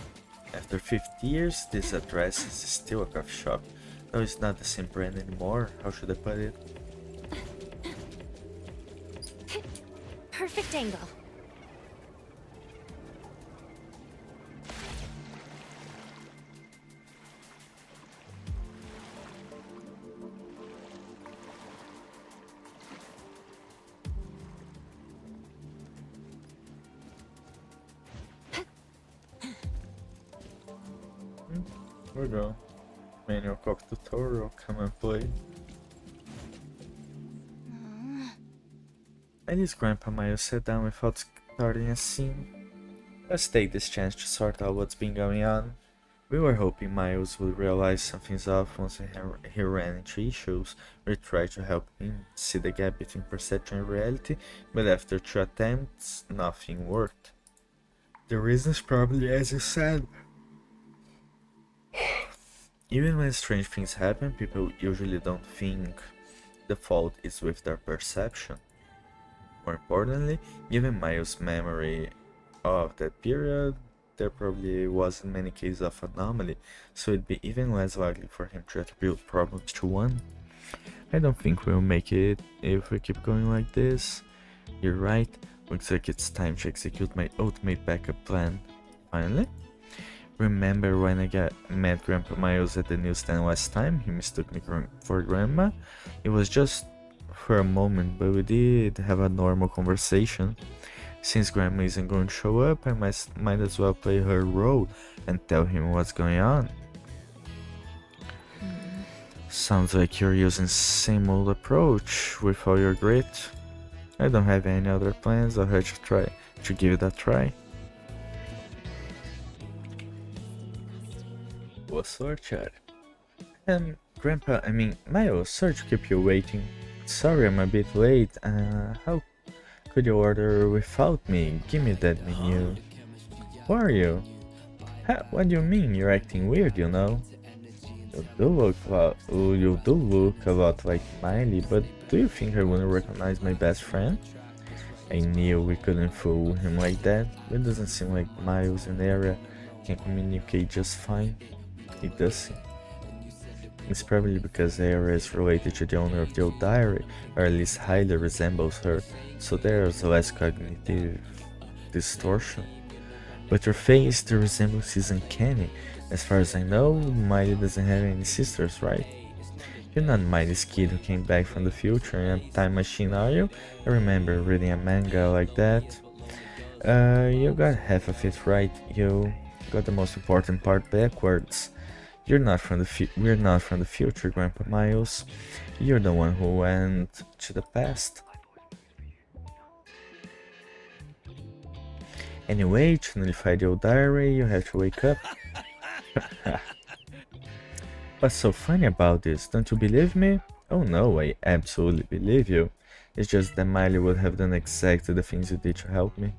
After 50 years, this address is still a coffee shop. Though it's not the same brand anymore. How should I put it? Perfect angle. Here we go. Manual copy tutorial, come and play. At least Grandpa Miles sat down without starting a scene. Let's take this chance to sort out what's been going on. We were hoping Miles would realize something's off once he ran into issues. We tried to help him see the gap between perception and reality, but after 2 attempts, nothing worked. The reason's probably as you said. Even when strange things happen, people usually don't think the fault is with their perception. More importantly, given Miles' memory of that period, there probably wasn't many cases of anomaly, so it'd be even less likely for him to attribute problems to one. I don't think we'll make it if we keep going like this. You're right, looks like it's time to execute my ultimate backup plan. Finally? Remember when I met Grandpa Miles at the newsstand last time? He mistook me for Grandma? It was just for a moment, but we did have a normal conversation. Since Grandma isn't going to show up, I might as well play her role and tell him what's going on. Sounds like you're using same old approach with all your grit. I don't have any other plans. I'll have to give it a try. Boa sorte, Grandpa, Miles, sorry to keep you waiting. Sorry I'm a bit late. How could you order without me? Give me that menu. Who are you? What do you mean? You're acting weird, you know? You do look a lot like Miley, but do you think I wouldn't recognize my best friend? I knew we couldn't fool him like that. It doesn't seem like Miles in the area can communicate just fine. It doesn't. It's probably because the area is related to the owner of the old diary, or at least highly resembles her, so there's less cognitive distortion. But your face, the resemblance is uncanny. As far as I know, Miley doesn't have any sisters, right? You're not Miley's kid who came back from the future in a time machine, are you? I remember reading a manga like that. You got half of it right. You got the most important part backwards. We're not from the future, Grandpa Miles. You're the one who went to the past. Anyway, to nullify the old diary, you have to wake up. What's so funny about this? Don't you believe me? Oh no, I absolutely believe you. It's just that Miley would have done exactly the things you did to help me.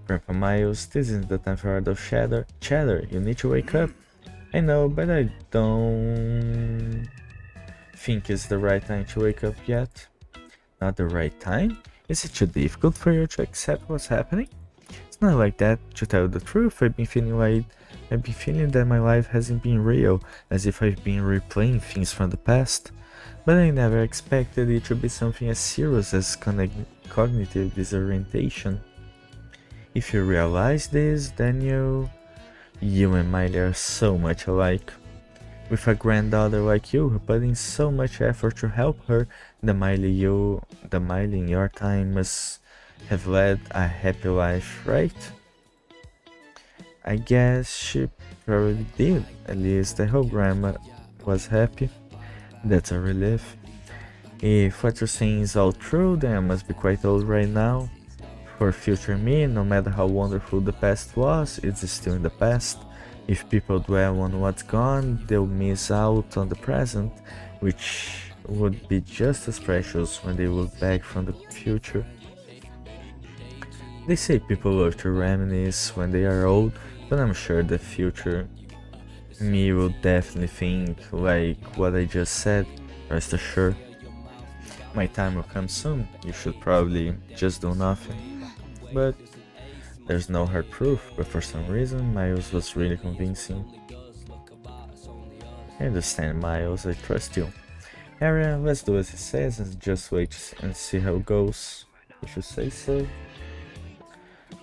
Grandpa Miles, this isn't the time for idle chatter. You need to wake up. I know, but I don't think it's the right time to wake up yet. Not the right time? Is it too difficult for you to accept what's happening? It's not like that, to tell the truth. I've been feeling that my life hasn't been real, as if I've been replaying things from the past. But I never expected it to be something as serious as cognitive disorientation. If you realize this, then you and Miley are so much alike. With a granddaughter like you who put in so much effort to help her, the Miley in your time must have led a happy life, right? I guess she probably did. At least I hope Grandma was happy. That's a relief. If what you're saying is all true, then I must be quite old right now. For future me, no matter how wonderful the past was, it's still in the past. If people dwell on what's gone, they'll miss out on the present, which would be just as precious when they look back from the future. They say people love to reminisce when they are old, but I'm sure the future me will definitely think like what I just said, rest assured. My time will come soon. You should probably just do nothing. But there's no hard proof, but for some reason Miles was really convincing. I understand, Miles, I trust you. Area, let's do as he says and just wait and see how it goes. If you say so.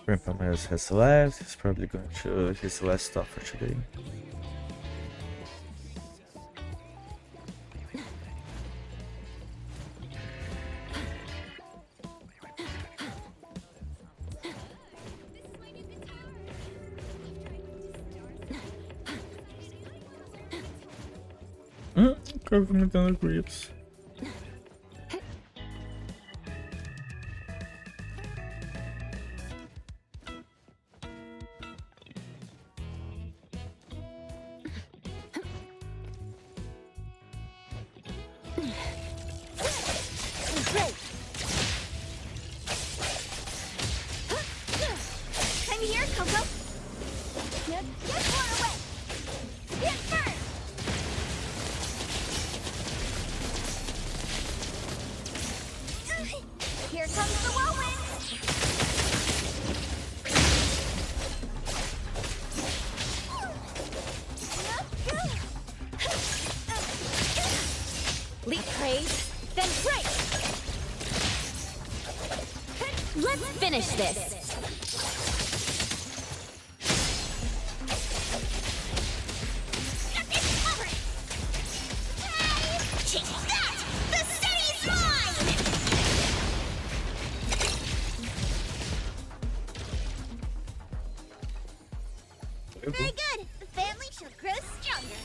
Grandpa Miles has left, he's probably going to his last stop for today. Government agrees. I'm here, Coco. Just one away. Hit first. Lead praise, then pray. Let's finish this. Got this covered! Hey! Check that! The city's mine! Very good! The family shall grow stronger.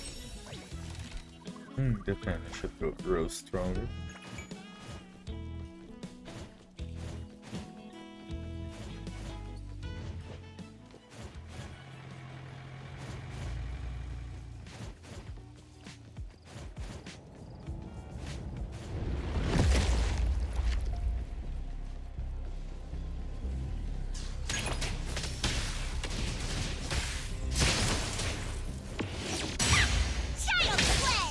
The family should grow stronger. Child's play!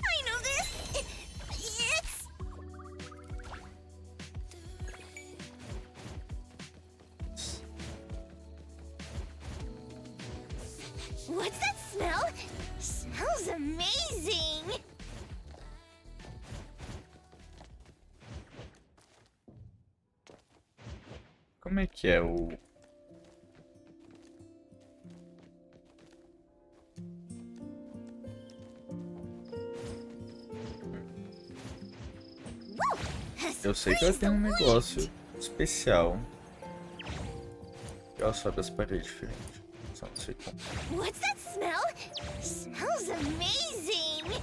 I know this! It's... What's that smell? Smells amazing! Como é que é o... Eu sei que ela tem um negócio especial. Ela sobe as paredes diferentes. Só não sei como. What's that smell? Smells amazing!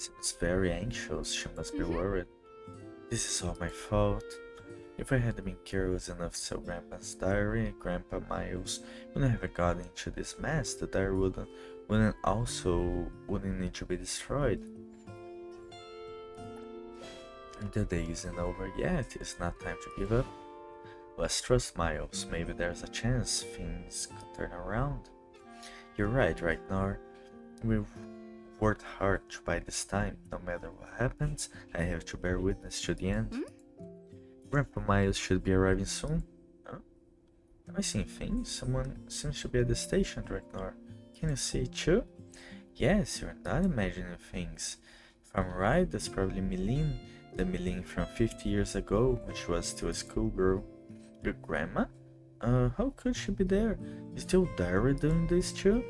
Seems very anxious. She must be worried. This is all my fault. If I had been careless enough to sell Grandpa's diary, Grandpa Miles wouldn't have gotten into this mess. The diary wouldn't need to be destroyed. The day isn't over yet. It's not time to give up. Let's trust Miles. Maybe there's a chance things could turn around. You're right, Draknoir. We've worked hard to buy this time. No matter what happens, I have to bear witness to the end. Grandpa Miles should be arriving soon. Huh? Am I seeing things? Someone seems to be at the station, Draknoir. Can you see it too? Yes, you're not imagining things. If I'm right, that's probably Milene, the Milene from 50 years ago, when she was still a schoolgirl. Your grandma? How could she be there? Is the old diary doing this too?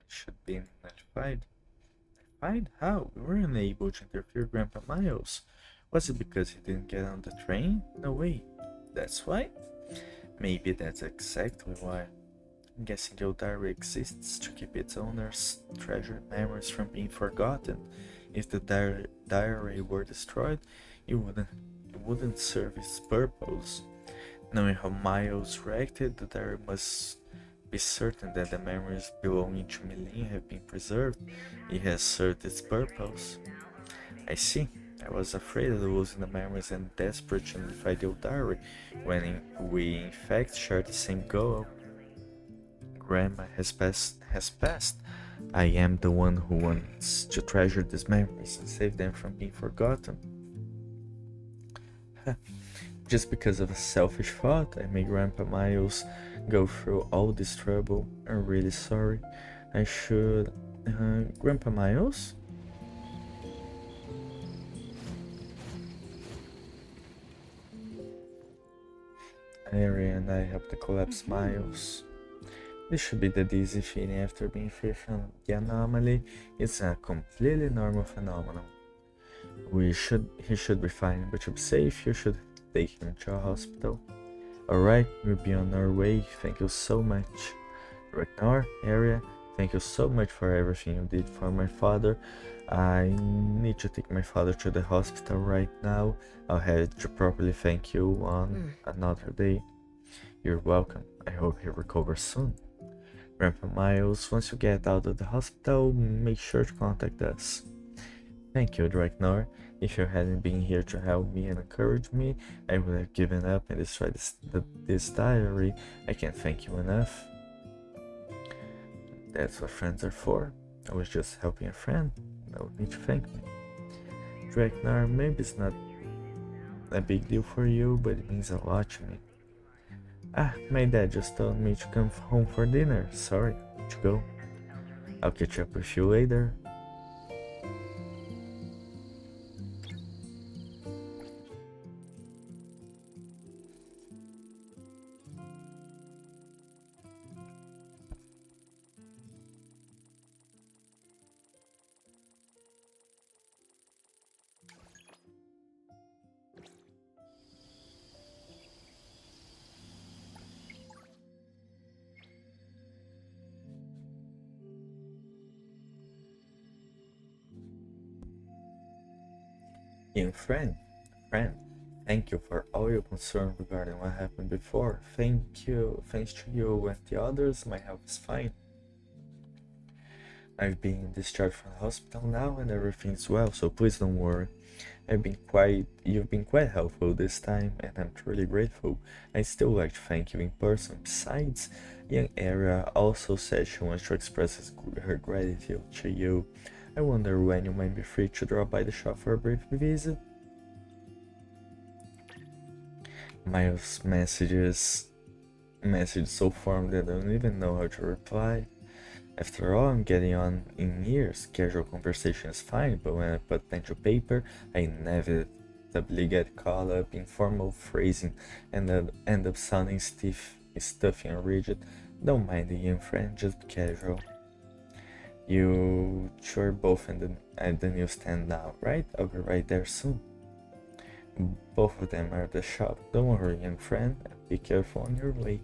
Should be notified. Notified? How? We were unable to interfere Grandpa Miles. Was it because he didn't get on the train? No way. That's why? Maybe that's exactly why. I'm guessing your diary exists to keep its owner's treasured memories from being forgotten. If the diary were destroyed, it wouldn't serve its purpose. Knowing how Miles reacted, the diary must be certain that the memories belonging to Milene have been preserved. It has served its purpose. I see. I was afraid of losing the memories and desperate to notify the diary when we in fact share the same goal. Grandma has passed. I am the one who wants to treasure these memories and save them from being forgotten. Just because of a selfish thought, I made Grandpa Miles go through all this trouble. I'm really sorry. I should... Grandpa Miles? Ari and I helped to collapse Miles. This should be that easy feeling after being free from the anomaly. It's a completely normal phenomenon. He should be fine, but to be safe, you should take him to a hospital. Alright, we'll be on our way. Thank you so much. Draknoir, area, thank you so much for everything you did for my father. I need to take my father to the hospital right now. I'll have to properly thank you on another day. You're welcome. I hope he recovers soon. Grandpa Miles, once you get out of the hospital, make sure to contact us. Thank you, Draknoir. If you hadn't been here to help me and encourage me, I would have given up and destroyed this diary. I can't thank you enough. That's what friends are for. I was just helping a friend. No need to thank me. Draknoir, maybe it's not a big deal for you, but it means a lot to me. Ah, my dad just told me to come home for dinner. Sorry, to go. I'll catch up with you later. Young friend, thank you for all your concern regarding what happened before. Thanks to you and the others, my health is fine. I've been discharged from the hospital now and everything's well, so please don't worry. You've been quite helpful this time, and I'm truly grateful. I'd still like to thank you in person. Besides, young Era also said she wants to express her gratitude to you. I wonder when you might be free to drop by the shop for a brief visit. Miles' message so formed that I don't even know how to reply. After all, I'm getting on in years. Casual conversation is fine, but when I put pen to paper, I inevitably get caught up in formal phrasing and then end up sounding stuffy and rigid. Don't mind the young friend, just be casual. You sure both at the newsstand now, right? I'll be right there soon. Both of them are at the shop. Don't worry, young friend. Be careful on your way.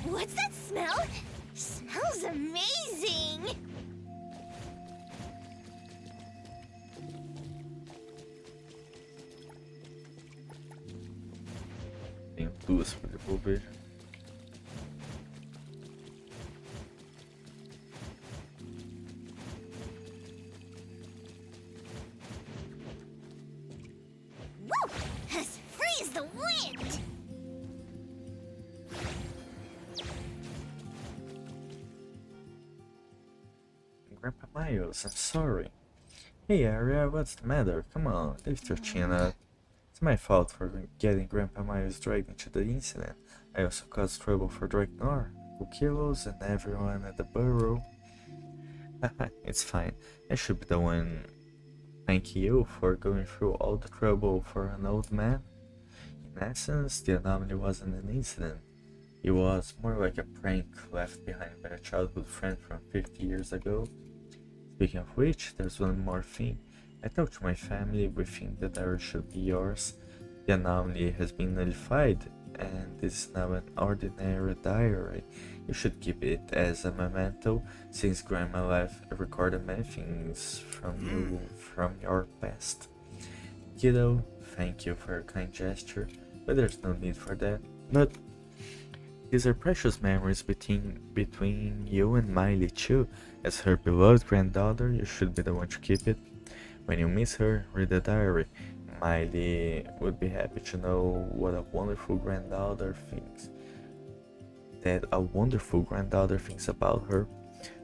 What's that smell? Smells amazing! Tenho duas para devolver. Woo! As free as the wind! Grandpa Miles, I'm sorry. Hey Arya, what's the matter? Come on, lift your chin up. It's my fault for getting Grandpa Miles dragged into the incident. I also caused trouble for Draknoir, Kilos, and everyone at the burrow. It's fine. I should be the one thanking you for going through all the trouble for an old man. In essence, the anomaly wasn't an incident. It was more like a prank left behind by a childhood friend from 50 years ago. Speaking of which, there's one more thing. I talked to my family, we think the diary should be yours. The anomaly has been nullified, and this is now an ordinary diary. You should keep it as a memento, since Grandma left recorded many things from you from your past. Kiddo, thank you for your kind gesture, but there's no need for that. But these are precious memories between you and Miley too. As her beloved granddaughter, you should be the one to keep it. When you miss her, read the diary. Miley would be happy to know what a wonderful granddaughter thinks. About her.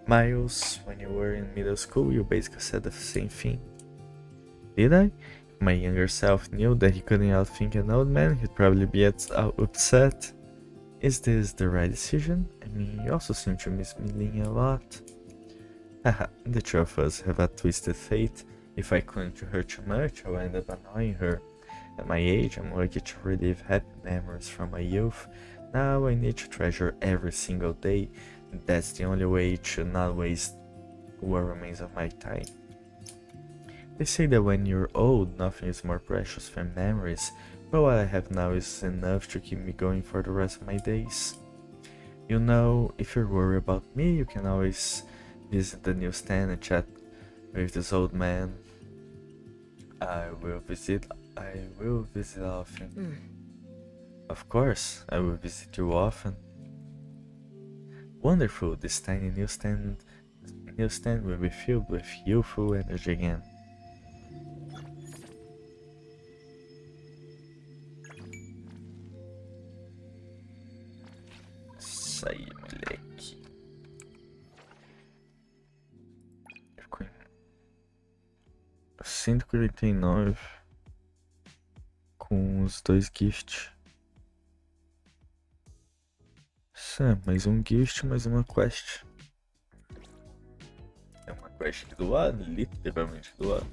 Miles, when you were in middle school, you basically said the same thing. Did I? If my younger self knew that he couldn't outthink an old man, he'd probably be upset. Is this the right decision? I mean, you also seem to miss Millie a lot. Haha, the two of us have a twisted fate. If I cling to her too much, I'll end up annoying her. At my age, I'm lucky to relive happy memories from my youth. Now I need to treasure every single day. That's the only way to not waste what remains of my time. They say that when you're old, nothing is more precious than memories, but what I have now is enough to keep me going for the rest of my days. You know, if you're worried about me, you can always visit the newsstand and chat with this old man. I will visit often. Of course, I will visit you often. Wonderful, this tiny newsstand will be filled with youthful energy again. Isso aí, moleque. Ficou em 149 com os dois gifts. Isso é, mais um gift, mais uma quest. É uma quest aqui do lado, literalmente do lado.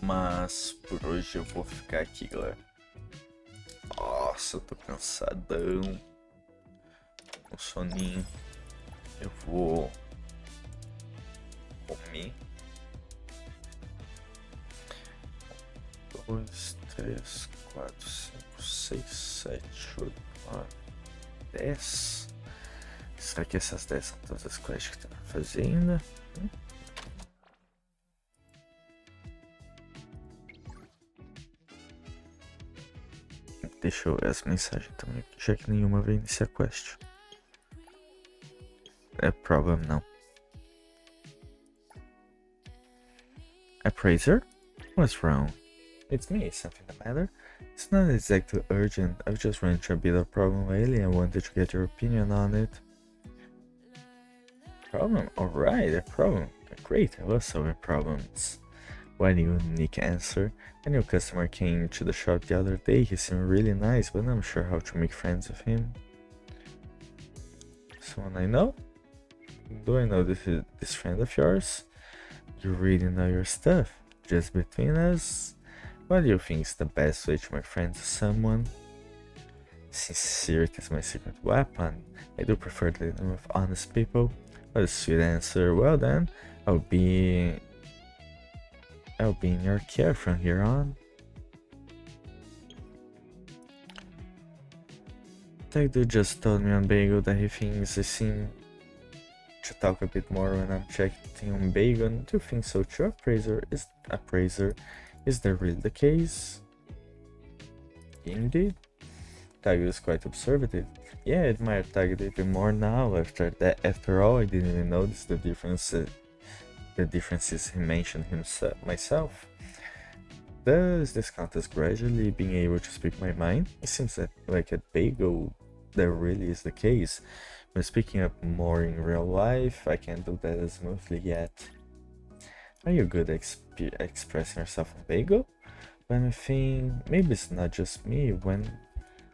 Mas por hoje eu vou ficar aqui, galera. Nossa, eu tô cansadão. Com soninho. Eu vou comer. 2, 3, 4, 5, 6, 7, 8, 9, 10. Será que essas 10 são todas as quests que tem pra fazer ainda? Deixa eu ver as mensagens também, já que nenhuma veio iniciar quest. É problem não. Appraiser? What's wrong? It's me, something the matter? It's not exactly urgent, I've just run into a bit of problem lately and wanted to get your opinion on it. Problem? Alright, a problem. Great, I love solving problems. What unique answer. A new customer came to the shop the other day. He seemed really nice, but I'm not sure how to make friends with him. Someone I know? Do I know this friend of yours? You really know your stuff. Just between us? What do you think is the best way to make friends with someone? Sincerity is my secret weapon. I do prefer dealing with honest people. What a sweet answer. Well then, I'll be in your care from here on. That dude just told me on Bagel that he thinks I seem to talk a bit more when I'm checking on Bagel. Do you think so too? Appraiser, is that really the case? Indeed. Tiger is quite observative. Yeah, I admire Tiger even more now. After all, I didn't even notice the differences he mentioned myself. Does this count as gradually being able to speak my mind? It seems that, like at Bagel, that really is the case. But speaking up more in real life, I can't do that as smoothly yet. Are you good at happy expressing yourself on Bagel? But I think maybe it's not just me. When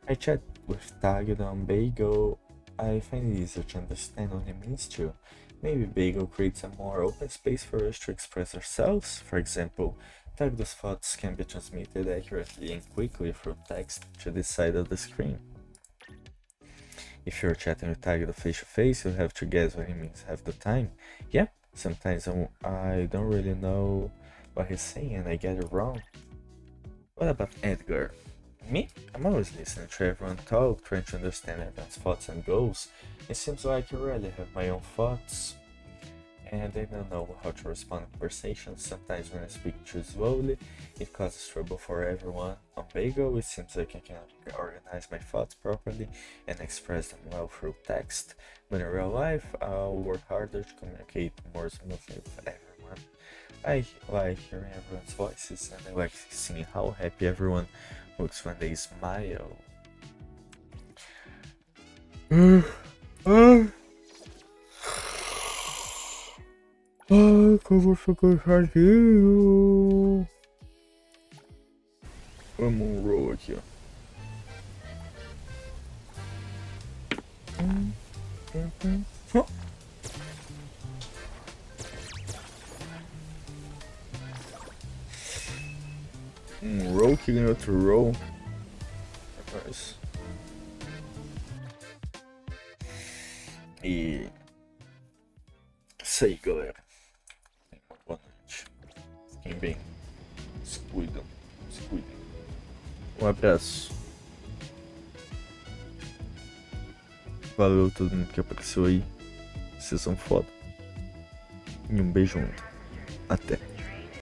I chat with Tagged on Bagel, I find it easier to understand what he means to. Maybe Bagel creates a more open space for us to express ourselves. For example, Tagged thoughts can be transmitted accurately and quickly through text to this side of the screen. If you're chatting with Tagged face to face, you have to guess what he means half the time. Yeah, sometimes I don't really know what he's saying and I get it wrong. What about Edgar? Me? I'm always listening to everyone talk, trying to understand everyone's thoughts and goals. It seems like I rarely have my own thoughts, and I don't know how to respond to conversations. Sometimes when I speak too slowly, it causes trouble for everyone. On Bagel, it seems like I can organize my thoughts properly and express them well through text, but in real life, I'll work harder to communicate more smoothly with everyone. I like hearing everyone's voices, and I like seeing how happy everyone looks when they smile. Como ficou sozinho. Vamos roll aqui, ó. Roll que ganhou outro roll. Rapaz. E isso aí, galera. Boa noite. Fiquem bem. Se cuidam. Se cuidem. Um abraço. Valeu a todo mundo que apareceu aí. Vocês são foda. E um beijo. Até.